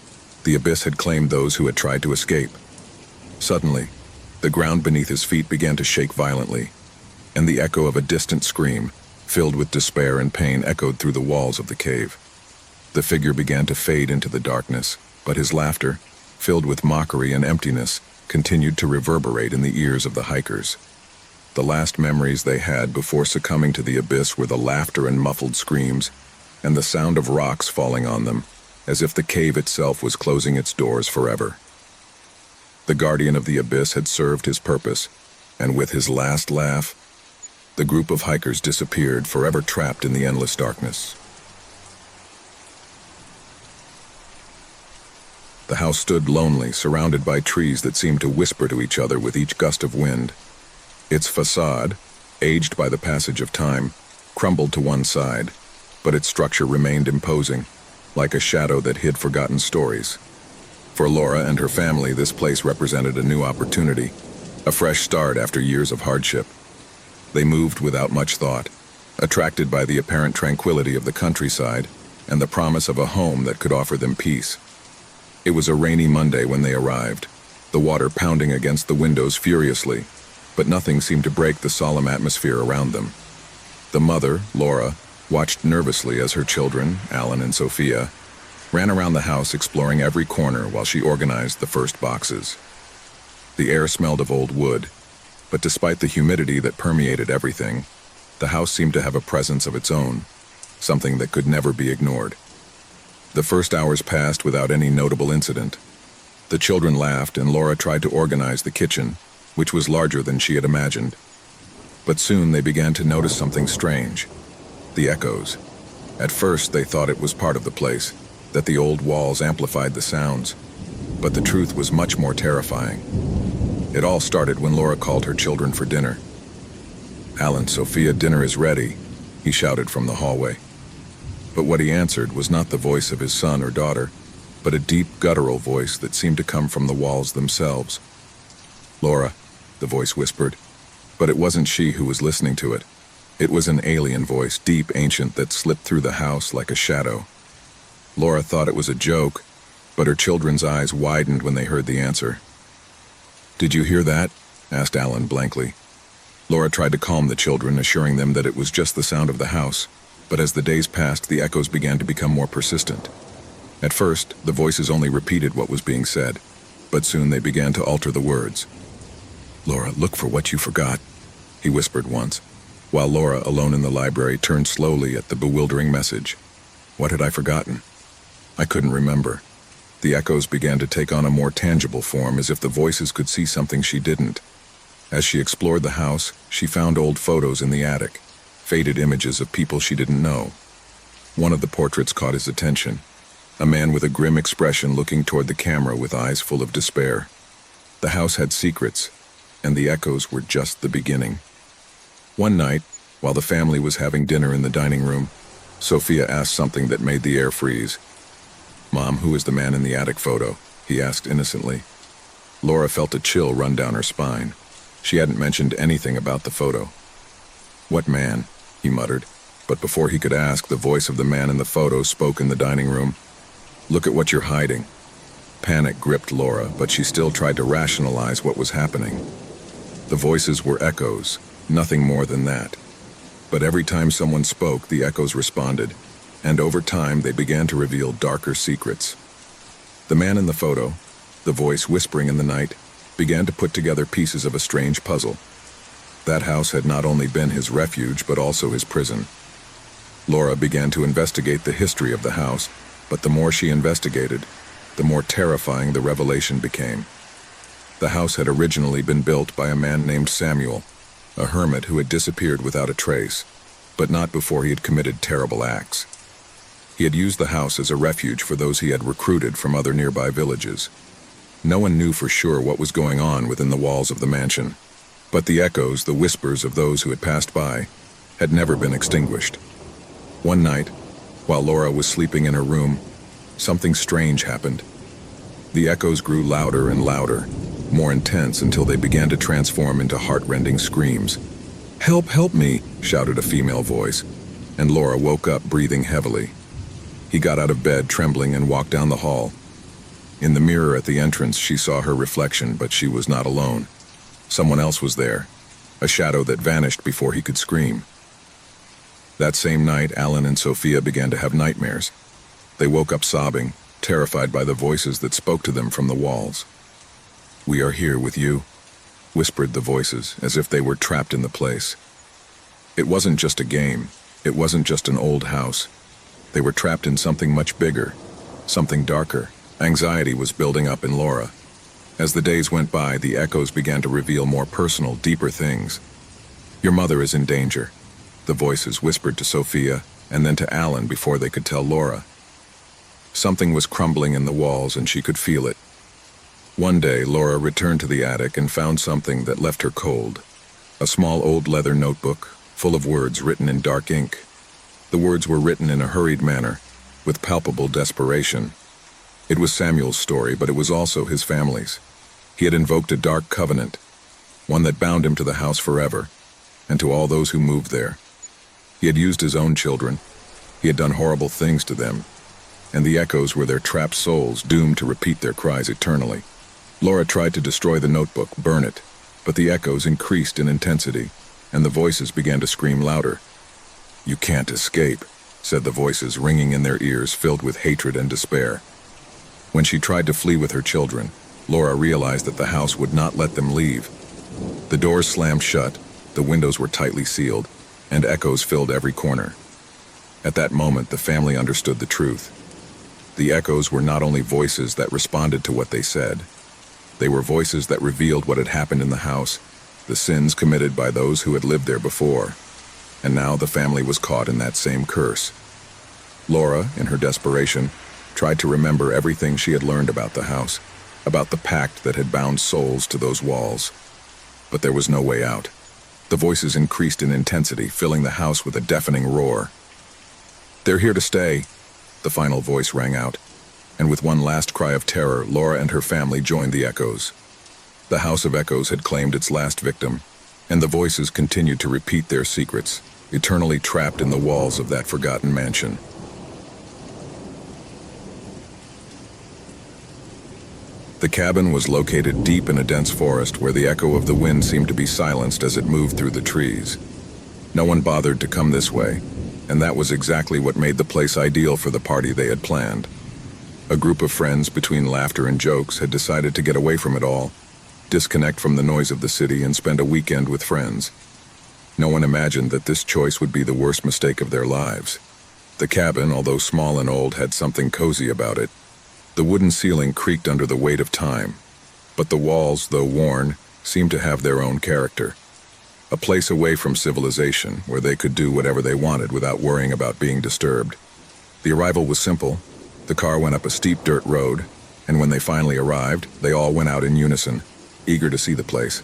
Speaker 1: The abyss had claimed those who had tried to escape. Suddenly, the ground beneath his feet began to shake violently, and the echo of a distant scream, filled with despair and pain, echoed through the walls of the cave. The figure began to fade into the darkness, but his laughter, filled with mockery and emptiness, continued to reverberate in the ears of the hikers. The last memories they had before succumbing to the abyss were the laughter and muffled screams, and the sound of rocks falling on them, as if the cave itself was closing its doors forever. The guardian of the abyss had served his purpose, and with his last laugh, the group of hikers disappeared, forever trapped in the endless darkness. The house stood lonely, surrounded by trees that seemed to whisper to each other with each gust of wind. Its facade, aged by the passage of time, crumbled to one side, but its structure remained imposing, like a shadow that hid forgotten stories. For Laura and her family, this place represented a new opportunity, a fresh start after years of hardship. They moved without much thought, attracted by the apparent tranquility of the countryside and the promise of a home that could offer them peace. It was a rainy Monday when they arrived, the water pounding against the windows furiously, but nothing seemed to break the solemn atmosphere around them. The mother, Laura, watched nervously as her children, Alan and Sophia, ran around the house exploring every corner while she organized the first boxes. The air smelled of old wood, but despite the humidity that permeated everything, the house seemed to have a presence of its own, something that could never be ignored. The first hours passed without any notable incident. The children laughed and Laura tried to organize the kitchen, which was larger than she had imagined. But soon they began to notice something strange: the echoes. At first they thought it was part of the place, that the old walls amplified the sounds. But the truth was much more terrifying. It all started when Laura called her children for dinner. "Alan, Sophia, dinner is ready," he shouted from the hallway. But what he answered was not the voice of his son or daughter, but a deep, guttural voice that seemed to come from the walls themselves. "Laura," the voice whispered, but it wasn't she who was listening to it. It was an alien voice, deep, ancient, that slipped through the house like a shadow. Laura thought it was a joke, but her children's eyes widened when they heard the answer. "Did you hear that?" asked Alan blankly. Laura tried to calm the children, assuring them that it was just the sound of the house, but as the days passed, the echoes began to become more persistent. At first, the voices only repeated what was being said, but soon they began to alter the words. "Laura, look for what you forgot," he whispered once, while Laura, alone in the library, turned slowly at the bewildering message. What had I forgotten? I couldn't remember. The echoes began to take on a more tangible form, as if the voices could see something she didn't. As she explored the house, she found old photos in the attic, faded images of people she didn't know. One of the portraits caught his attention, a man with a grim expression looking toward the camera with eyes full of despair. The house had secrets, and the echoes were just the beginning. One night, while the family was having dinner in the dining room, Sophia asked something that made the air freeze. "Mom, who is the man in the attic photo?" he asked innocently. Laura felt a chill run down her spine. She hadn't mentioned anything about the photo. "What man?" he muttered, but before he could ask, the voice of the man in the photo spoke in the dining room. "Look at what you're hiding." Panic gripped Laura, but she still tried to rationalize what was happening. The voices were echoes, nothing more than that. But every time someone spoke, the echoes responded, and over time they began to reveal darker secrets. The man in the photo, the voice whispering in the night, began to put together pieces of a strange puzzle. That house had not only been his refuge, but also his prison. Laura began to investigate the history of the house, but the more she investigated, the more terrifying the revelation became. The house had originally been built by a man named Samuel, a hermit who had disappeared without a trace, but not before he had committed terrible acts. He had used the house as a refuge for those he had recruited from other nearby villages. No one knew for sure what was going on within the walls of the mansion, but the echoes, the whispers of those who had passed by, had never been extinguished. One night, while Laura was sleeping in her room, something strange happened. The echoes grew louder and louder, more intense until they began to transform into heart-rending screams. "Help, help me!" shouted a female voice, and Laura woke up breathing heavily. He got out of bed trembling and walked down the hall. In the mirror at the entrance, she saw her reflection, but she was not alone. Someone else was there, a shadow that vanished before he could scream. That same night, Alan and Sophia began to have nightmares. They woke up sobbing, terrified by the voices that spoke to them from the walls. "We are here with you," whispered the voices, as if they were trapped in the place. It wasn't just a game. It wasn't just an old house. They were trapped in something much bigger, something darker. Anxiety was building up in Laura. As the days went by, the echoes began to reveal more personal, deeper things. "Your mother is in danger," the voices whispered to Sophia, and then to Alan before they could tell Laura. Something was crumbling in the walls, and she could feel it. One day, Laura returned to the attic and found something that left her cold. A small old leather notebook, full of words written in dark ink. The words were written in a hurried manner, with palpable desperation. It was Samuel's story, but it was also his family's. He had invoked a dark covenant, one that bound him to the house forever, and to all those who moved there. He had used his own children. He had done horrible things to them, and the echoes were their trapped souls doomed to repeat their cries eternally. Laura tried to destroy the notebook, burn it, but the echoes increased in intensity, and the voices began to scream louder. "You can't escape," said the voices, ringing in their ears, filled with hatred and despair. When she tried to flee with her children, Laura realized that the house would not let them leave. The doors slammed shut, the windows were tightly sealed, and echoes filled every corner. At that moment, the family understood the truth. The echoes were not only voices that responded to what they said. They were voices that revealed what had happened in the house, the sins committed by those who had lived there before. And now the family was caught in that same curse. Laura, in her desperation, tried to remember everything she had learned about the house, about the pact that had bound souls to those walls. But there was no way out. The voices increased in intensity, filling the house with a deafening roar. "They're here to stay," the final voice rang out, and with one last cry of terror, Laura and her family joined the echoes. The House of Echoes had claimed its last victim, and the voices continued to repeat their secrets, eternally trapped in the walls of that forgotten mansion. The cabin was located deep in a dense forest where the echo of the wind seemed to be silenced as it moved through the trees. No one bothered to come this way, and that was exactly what made the place ideal for the party they had planned. A group of friends, between laughter and jokes, had decided to get away from it all, disconnect from the noise of the city, and spend a weekend with friends. No one imagined that this choice would be the worst mistake of their lives. The cabin, although small and old, had something cozy about it. The wooden ceiling creaked under the weight of time, but the walls, though worn, seemed to have their own character. A place away from civilization, where they could do whatever they wanted without worrying about being disturbed. The arrival was simple. The car went up a steep dirt road, and when they finally arrived, they all went out in unison, eager to see the place.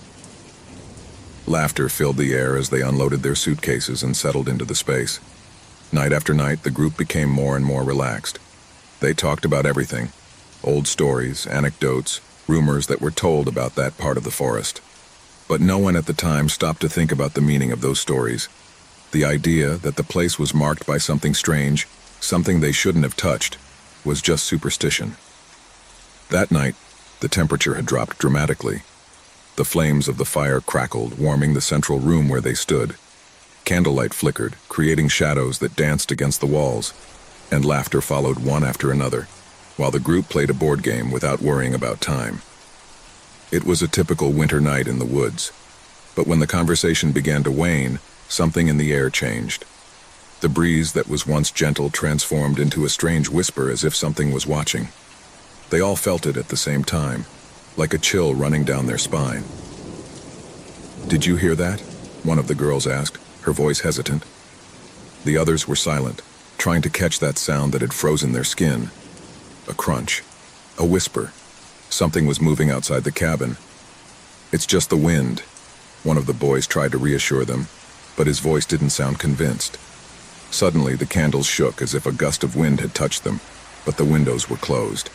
Speaker 1: Laughter filled the air as they unloaded their suitcases and settled into the space. Night after night, the group became more and more relaxed. They talked about everything: old stories, anecdotes, rumors that were told about that part of the forest. But no one at the time stopped to think about the meaning of those stories. The idea that the place was marked by something strange, something they shouldn't have touched, was just superstition. That night, the temperature had dropped dramatically. The flames of the fire crackled, warming the central room where they stood. Candlelight flickered, creating shadows that danced against the walls, and laughter followed one after another, while the group played a board game without worrying about time. It was a typical winter night in the woods, but when the conversation began to wane, something in the air changed. The breeze that was once gentle transformed into a strange whisper, as if something was watching. They all felt it at the same time, like a chill running down their spine. "Did you hear that?" one of the girls asked, her voice hesitant. The others were silent, trying to catch that sound that had frozen their skin. A crunch, a whisper. Something was moving outside the cabin. "It's just the wind," one of the boys tried to reassure them, but his voice didn't sound convinced. Suddenly, the candles shook as if a gust of wind had touched them, but the windows were closed.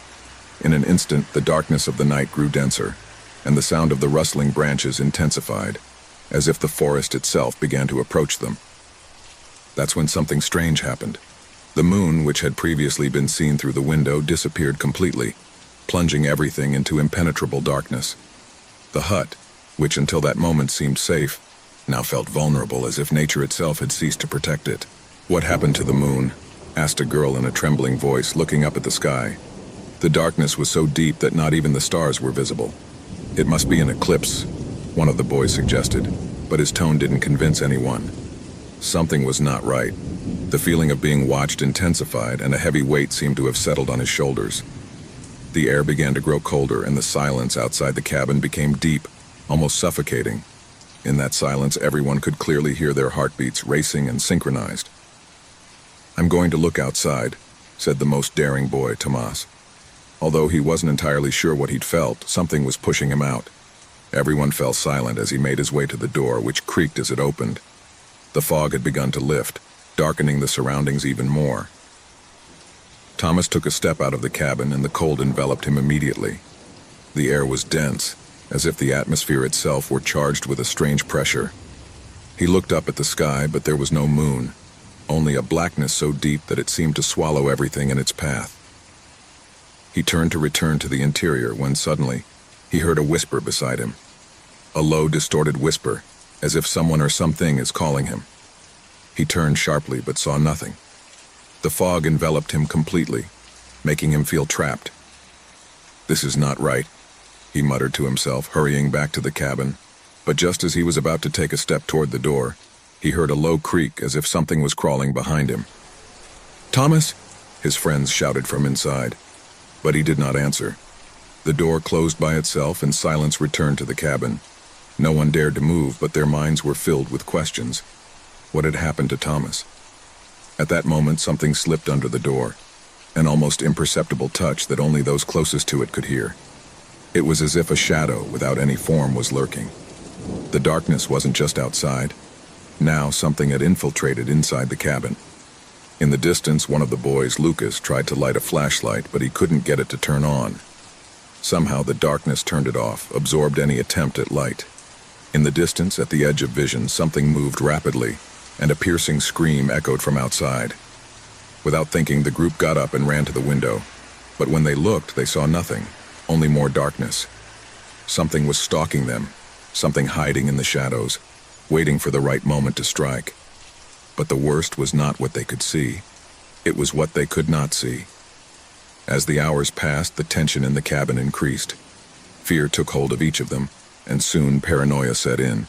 Speaker 1: In an instant, the darkness of the night grew denser, and the sound of the rustling branches intensified, as if the forest itself began to approach them. That's when something strange happened. The moon, which had previously been seen through the window, disappeared completely, plunging everything into impenetrable darkness. The hut, which until that moment seemed safe, now felt vulnerable, as if nature itself had ceased to protect it. "What happened to the moon?" asked a girl in a trembling voice, looking up at the sky. The darkness was so deep that not even the stars were visible. "It must be an eclipse," one of the boys suggested, but his tone didn't convince anyone. Something was not right. The feeling of being watched intensified, and a heavy weight seemed to have settled on his shoulders. The air began to grow colder, and the silence outside the cabin became deep, almost suffocating. In that silence, everyone could clearly hear their heartbeats racing and synchronized. "I'm going to look outside," said the most daring boy, Tomas. Although he wasn't entirely sure what he'd felt, something was pushing him out. Everyone fell silent as he made his way to the door, which creaked as it opened. The fog had begun to lift, darkening the surroundings even more. Thomas took a step out of the cabin, and the cold enveloped him immediately. The air was dense, as if the atmosphere itself were charged with a strange pressure. He looked up at the sky, but there was no moon, only a blackness so deep that it seemed to swallow everything in its path. He turned to return to the interior when suddenly he heard a whisper beside him. A low, distorted whisper, as if someone or something is calling him. He turned sharply but saw nothing. The fog enveloped him completely, making him feel trapped. "This is not right," he muttered to himself, hurrying back to the cabin. But just as he was about to take a step toward the door, he heard a low creak as if something was crawling behind him. "Thomas!" his friends shouted from inside, but he did not answer. The door closed by itself and silence returned to the cabin. No one dared to move, but their minds were filled with questions. What had happened to Thomas? At that moment, something slipped under the door, an almost imperceptible touch that only those closest to it could hear. It was as if a shadow without any form was lurking. The darkness wasn't just outside. Now something had infiltrated inside the cabin. In the distance, one of the boys, Lucas, tried to light a flashlight, but he couldn't get it to turn on. Somehow the darkness turned it off, absorbed any attempt at light. In the distance, at the edge of vision, something moved rapidly, and a piercing scream echoed from outside. Without thinking, the group got up and ran to the window. But when they looked, they saw nothing, only more darkness. Something was stalking them, something hiding in the shadows, waiting for the right moment to strike. But the worst was not what they could see. It was what they could not see. As the hours passed, the tension in the cabin increased. Fear took hold of each of them, and soon paranoia set in.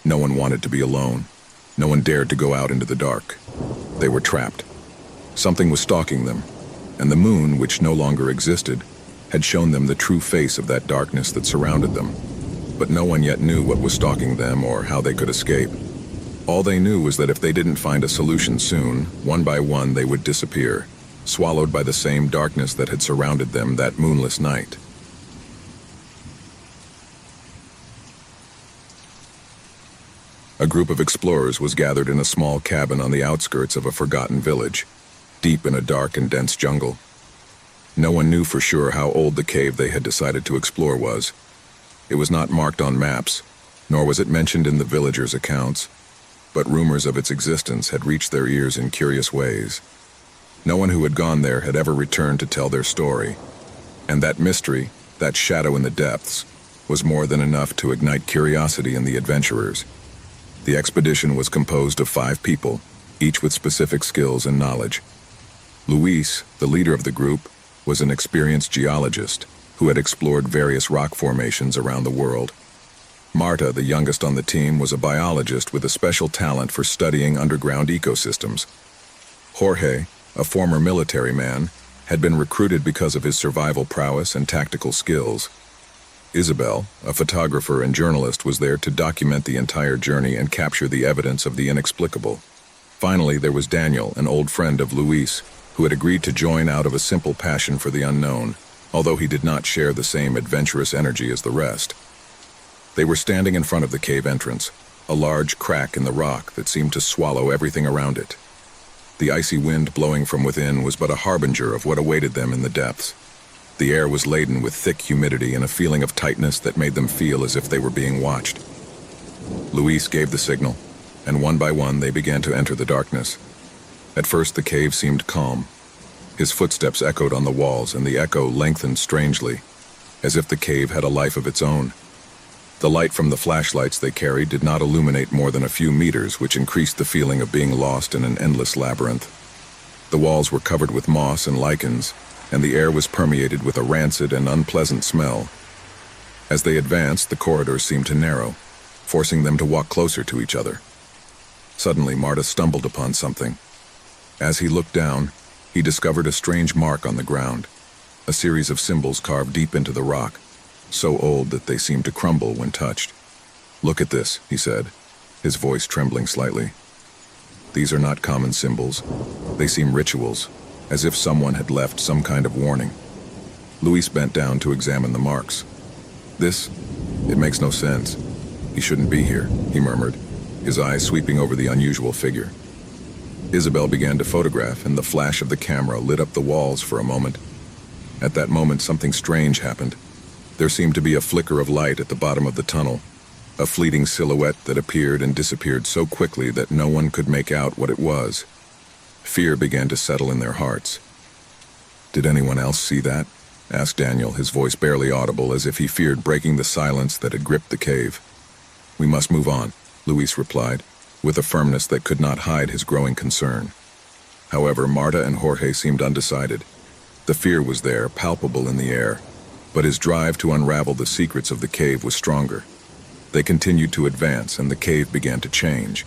Speaker 1: No one wanted to be alone. No one dared to go out into the dark. They were trapped. Something was stalking them, and the moon, which no longer existed, had shown them the true face of that darkness that surrounded them. But no one yet knew what was stalking them or how they could escape. All they knew was that if they didn't find a solution soon, one by one they would disappear, swallowed by the same darkness that had surrounded them that moonless night. A group of explorers was gathered in a small cabin on the outskirts of a forgotten village, deep in a dark and dense jungle. No one knew for sure how old the cave they had decided to explore was. It was not marked on maps, nor was it mentioned in the villagers' accounts, but rumors of its existence had reached their ears in curious ways. No one who had gone there had ever returned to tell their story, and that mystery, that shadow in the depths, was more than enough to ignite curiosity in the adventurers. The expedition was composed of 5 people, each with specific skills and knowledge. Luis, the leader of the group, was an experienced geologist who had explored various rock formations around the world. Marta, the youngest on the team, was a biologist with a special talent for studying underground ecosystems. Jorge, a former military man, had been recruited because of his survival prowess and tactical skills. Isabel, a photographer and journalist, was there to document the entire journey and capture the evidence of the inexplicable. Finally, there was Daniel, an old friend of Luis, who had agreed to join out of a simple passion for the unknown, although he did not share the same adventurous energy as the rest. They were standing in front of the cave entrance, a large crack in the rock that seemed to swallow everything around it. The icy wind blowing from within was but a harbinger of what awaited them in the depths. The air was laden with thick humidity and a feeling of tightness that made them feel as if they were being watched. Luis gave the signal, and one by one they began to enter the darkness. At first the cave seemed calm. His footsteps echoed on the walls, and the echo lengthened strangely, as if the cave had a life of its own. The light from the flashlights they carried did not illuminate more than a few meters, which increased the feeling of being lost in an endless labyrinth. The walls were covered with moss and lichens, and the air was permeated with a rancid and unpleasant smell. As they advanced, the corridors seemed to narrow, forcing them to walk closer to each other. Suddenly, Marta stumbled upon something. As he looked down, he discovered a strange mark on the ground, a series of symbols carved deep into the rock, so old that they seemed to crumble when touched. "Look at this," he said, his voice trembling slightly. "These are not common symbols. They seem rituals, as if someone had left some kind of warning." Luis bent down to examine the marks. It makes no sense. He shouldn't be here," he murmured, his eyes sweeping over the unusual figure. Isabel began to photograph, and the flash of the camera lit up the walls for a moment. At that moment, something strange happened. There seemed to be a flicker of light at the bottom of the tunnel. a fleeting silhouette that appeared and disappeared so quickly that no one could make out what it was. Fear began to settle in their hearts. "Did anyone else see that?" asked Daniel, his voice barely audible, as if he feared breaking the silence that had gripped the cave. "We must move on," Luis replied, with a firmness that could not hide his growing concern. However, Marta and Jorge seemed undecided. The fear was there, palpable in the air, but his drive to unravel the secrets of the cave was stronger. They continued to advance, and the cave began to change.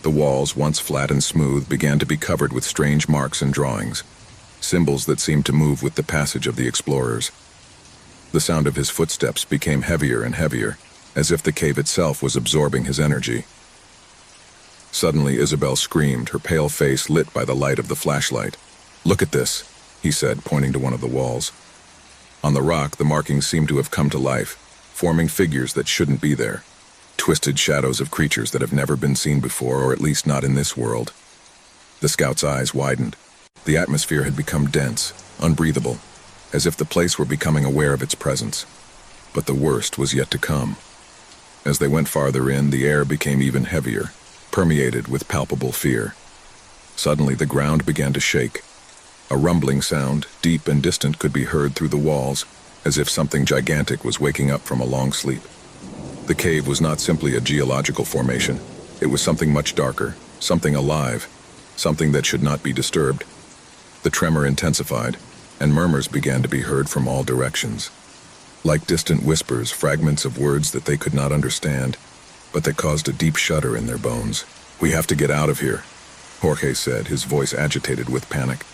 Speaker 1: The walls, once flat and smooth, began to be covered with strange marks and drawings, symbols that seemed to move with the passage of the explorers. The sound of his footsteps became heavier and heavier, as if the cave itself was absorbing his energy. Suddenly, Isabel screamed, her pale face lit by the light of the flashlight. "Look at this," he said, pointing to one of the walls. On the rock, the markings seemed to have come to life, forming figures that shouldn't be there. Twisted shadows of creatures that have never been seen before, or at least not in this world. The scout's eyes widened. The atmosphere had become dense, unbreathable, as if the place were becoming aware of its presence. But the worst was yet to come. As they went farther in, the air became even heavier, permeated with palpable fear. Suddenly, the ground began to shake. A rumbling sound, deep and distant, could be heard through the walls, as if something gigantic was waking up from a long sleep. The cave was not simply a geological formation. It was something much darker, something alive, something that should not be disturbed. The tremor intensified, and murmurs began to be heard from all directions. Like distant whispers, fragments of words that they could not understand, but that caused a deep shudder in their bones. "We have to get out of here," Jorge said, his voice agitated with panic.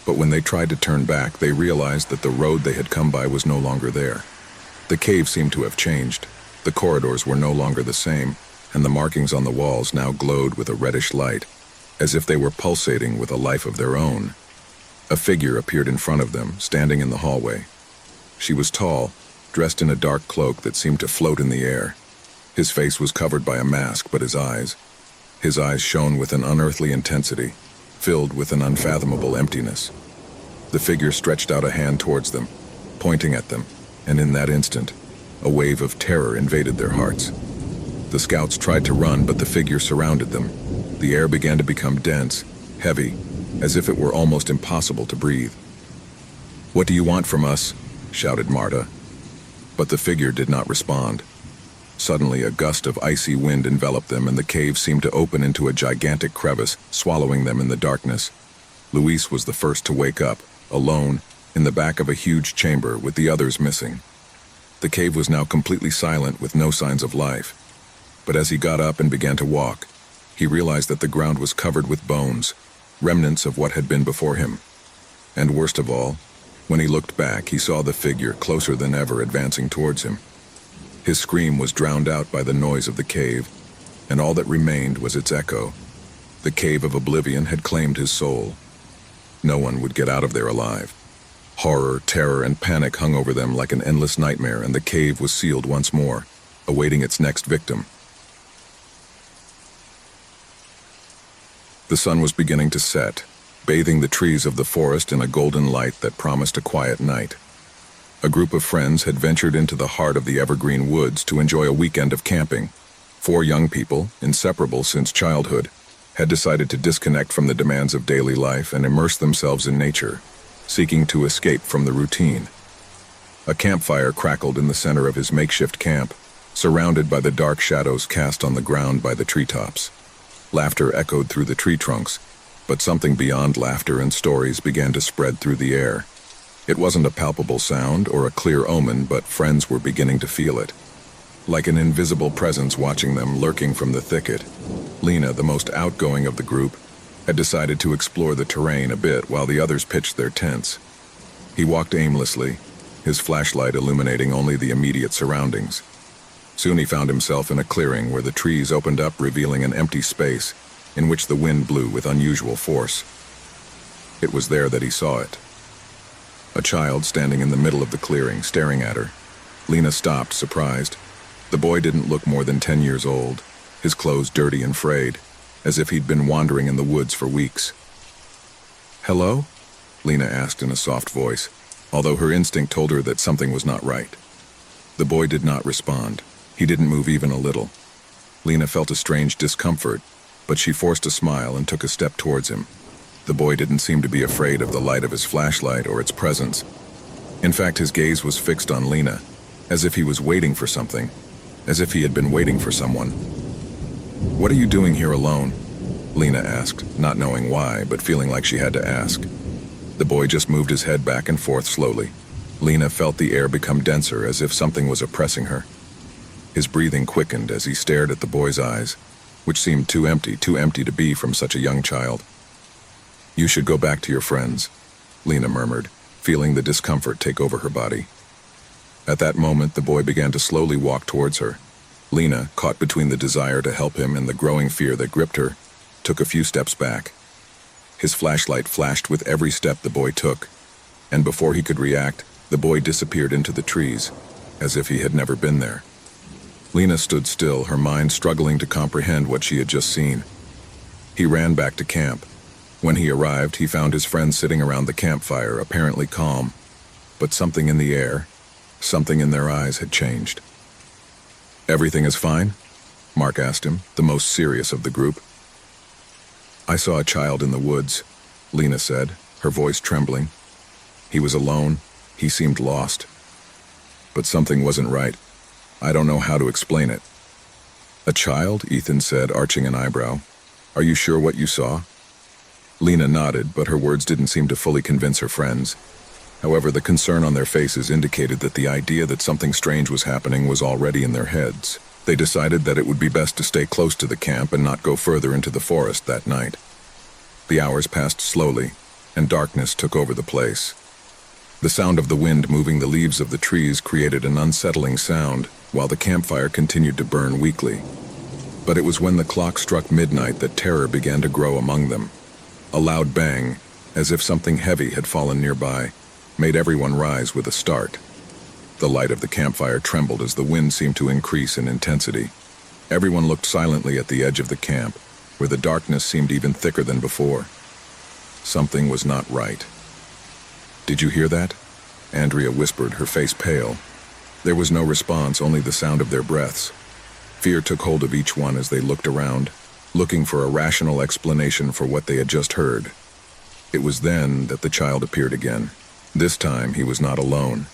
Speaker 1: But when they tried to turn back, they realized that the road they had come by was no longer there. The cave seemed to have changed. The corridors were no longer the same, and the markings on the walls now glowed with a reddish light, as if they were pulsating with a life of their own. A figure appeared in front of them, standing in the hallway. She was tall, dressed in a dark cloak that seemed to float in the air. His face was covered by a mask, but his eyes shone with an unearthly intensity, filled with an unfathomable emptiness. The figure stretched out a hand towards them, pointing at them, and in that instant, a wave of terror invaded their hearts. The scouts tried to run, but the figure surrounded them. The air began to become dense, heavy, as if it were almost impossible to breathe. "What do you want from us?" shouted Marta. But the figure did not respond. Suddenly, a gust of icy wind enveloped them, and the cave seemed to open into a gigantic crevice, swallowing them in the darkness. Luis was the first to wake up, alone, in the back of a huge chamber with the others missing. The cave was now completely silent, with no signs of life. But as he got up and began to walk, he realized that the ground was covered with bones, remnants of what had been before him. And worst of all, when he looked back, he saw the figure closer than ever advancing towards him. His scream was drowned out by the noise of the cave, and all that remained was its echo. The cave of oblivion had claimed his soul. No one would get out of there alive. Horror, terror, and panic hung over them like an endless nightmare, and the cave was sealed once more, awaiting its next victim. The sun was beginning to set, bathing the trees of the forest in a golden light that promised a quiet night. A group of friends had ventured into the heart of the evergreen woods to enjoy a weekend of camping. 4 young people, inseparable since childhood, had decided to disconnect from the demands of daily life and immerse themselves in nature, seeking to escape from the routine. A campfire crackled in the center of his makeshift camp, surrounded by the dark shadows cast on the ground by the treetops. Laughter echoed through the tree trunks, but something beyond laughter and stories began to spread through the air. It wasn't a palpable sound or a clear omen, but friends were beginning to feel it. Like an invisible presence watching them lurking from the thicket, Lena, the most outgoing of the group, had decided to explore the terrain a bit while the others pitched their tents. He walked aimlessly, his flashlight illuminating only the immediate surroundings. Soon he found himself in a clearing where the trees opened up, revealing an empty space in which the wind blew with unusual force. It was there that he saw it. A child standing in the middle of the clearing, staring at her. Lena stopped, surprised. The boy didn't look more than 10 years old, his clothes dirty and frayed, as if he'd been wandering in the woods for weeks. "Hello?" Lena asked in a soft voice, although her instinct told her that something was not right. The boy did not respond. He didn't move even a little. Lena felt a strange discomfort, but she forced a smile and took a step towards him. The boy didn't seem to be afraid of the light of his flashlight or its presence. In fact, his gaze was fixed on Lena, as if he was waiting for something, as if he had been waiting for someone. "What are you doing here alone?" Lena asked, not knowing why, but feeling like she had to ask. The boy just moved his head back and forth slowly. Lena felt the air become denser, as if something was oppressing her. His breathing quickened as he stared at the boy's eyes, which seemed too empty to be from such a young child. "You should go back to your friends," Lena murmured, feeling the discomfort take over her body. At that moment, the boy began to slowly walk towards her. Lena, caught between the desire to help him and the growing fear that gripped her, took a few steps back. His flashlight flashed with every step the boy took, and before he could react, the boy disappeared into the trees, as if he had never been there. Lena stood still, her mind struggling to comprehend what she had just seen. He ran back to camp. When he arrived, he found his friends sitting around the campfire, apparently calm, but something in the air, something in their eyes had changed. "Everything is fine?" Mark asked him, the most serious of the group. "I saw a child in the woods," Lena said, her voice trembling. "He was alone. He seemed lost. But something wasn't right. I don't know how to explain it." "A child?" Ethan said, arching an eyebrow. "Are you sure what you saw?" Lena nodded, but her words didn't seem to fully convince her friends. However, the concern on their faces indicated that the idea that something strange was happening was already in their heads. They decided that it would be best to stay close to the camp and not go further into the forest that night. The hours passed slowly, and darkness took over the place. The sound of the wind moving the leaves of the trees created an unsettling sound, while the campfire continued to burn weakly. But it was when the clock struck midnight that terror began to grow among them. A loud bang, as if something heavy had fallen nearby, made everyone rise with a start. The light of the campfire trembled as the wind seemed to increase in intensity. Everyone looked silently at the edge of the camp, where the darkness seemed even thicker than before. Something was not right. "Did you hear that?" Andrea whispered, her face pale. There was no response, only the sound of their breaths. Fear took hold of each one as they looked around, looking for a rational explanation for what they had just heard. It was then that the child appeared again. This time he was not alone.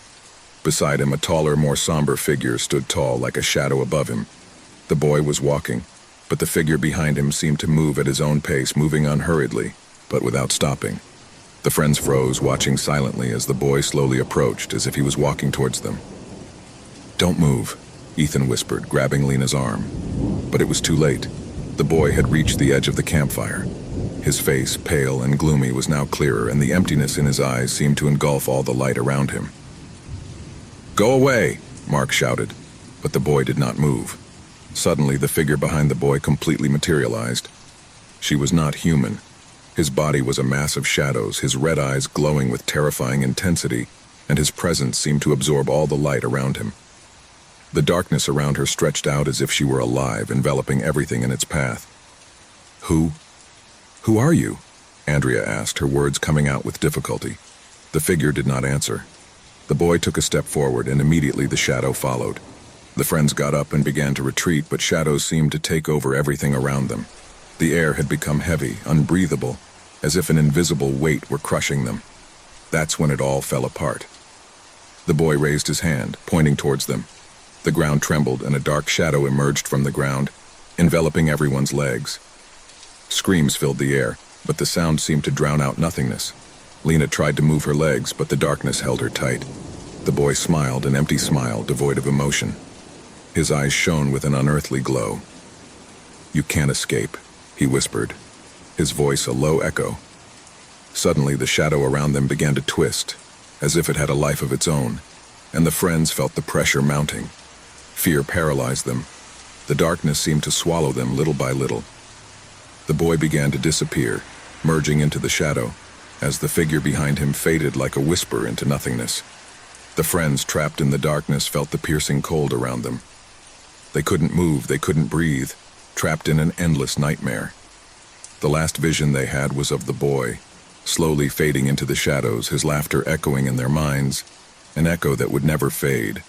Speaker 1: Beside him, a taller, more somber figure stood tall like a shadow above him. The boy was walking, but the figure behind him seemed to move at his own pace, moving unhurriedly, but without stopping. The friends froze, watching silently as the boy slowly approached, as if he was walking towards them. "Don't move," Ethan whispered, grabbing Lena's arm. But it was too late. The boy had reached the edge of the campfire. His face, pale and gloomy, was now clearer, and the emptiness in his eyes seemed to engulf all the light around him. "Go away!" Mark shouted, but the boy did not move. Suddenly, the figure behind the boy completely materialized. She was not human. His body was a mass of shadows, his red eyes glowing with terrifying intensity, and his presence seemed to absorb all the light around him. The darkness around her stretched out as if she were alive, enveloping everything in its path. Who are you?" Andrea asked, her words coming out with difficulty. The figure did not answer. The boy took a step forward, and immediately the shadow followed. The friends got up and began to retreat, but shadows seemed to take over everything around them. The air had become heavy, unbreathable, as if an invisible weight were crushing them. That's when it all fell apart. The boy raised his hand, pointing towards them. The ground trembled, and a dark shadow emerged from the ground, enveloping everyone's legs. Screams filled the air, but the sound seemed to drown out nothingness. Lena tried to move her legs, but the darkness held her tight. The boy smiled, an empty smile, devoid of emotion. His eyes shone with an unearthly glow. "You can't escape," he whispered, his voice a low echo. Suddenly, the shadow around them began to twist, as if it had a life of its own, and the friends felt the pressure mounting. Fear paralyzed them. The darkness seemed to swallow them little by little. The boy began to disappear, merging into the shadow, as the figure behind him faded like a whisper into nothingness. The friends, trapped in the darkness, felt the piercing cold around them. They couldn't move, they couldn't breathe, trapped in an endless nightmare. The last vision they had was of the boy, slowly fading into the shadows, his laughter echoing in their minds, an echo that would never fade.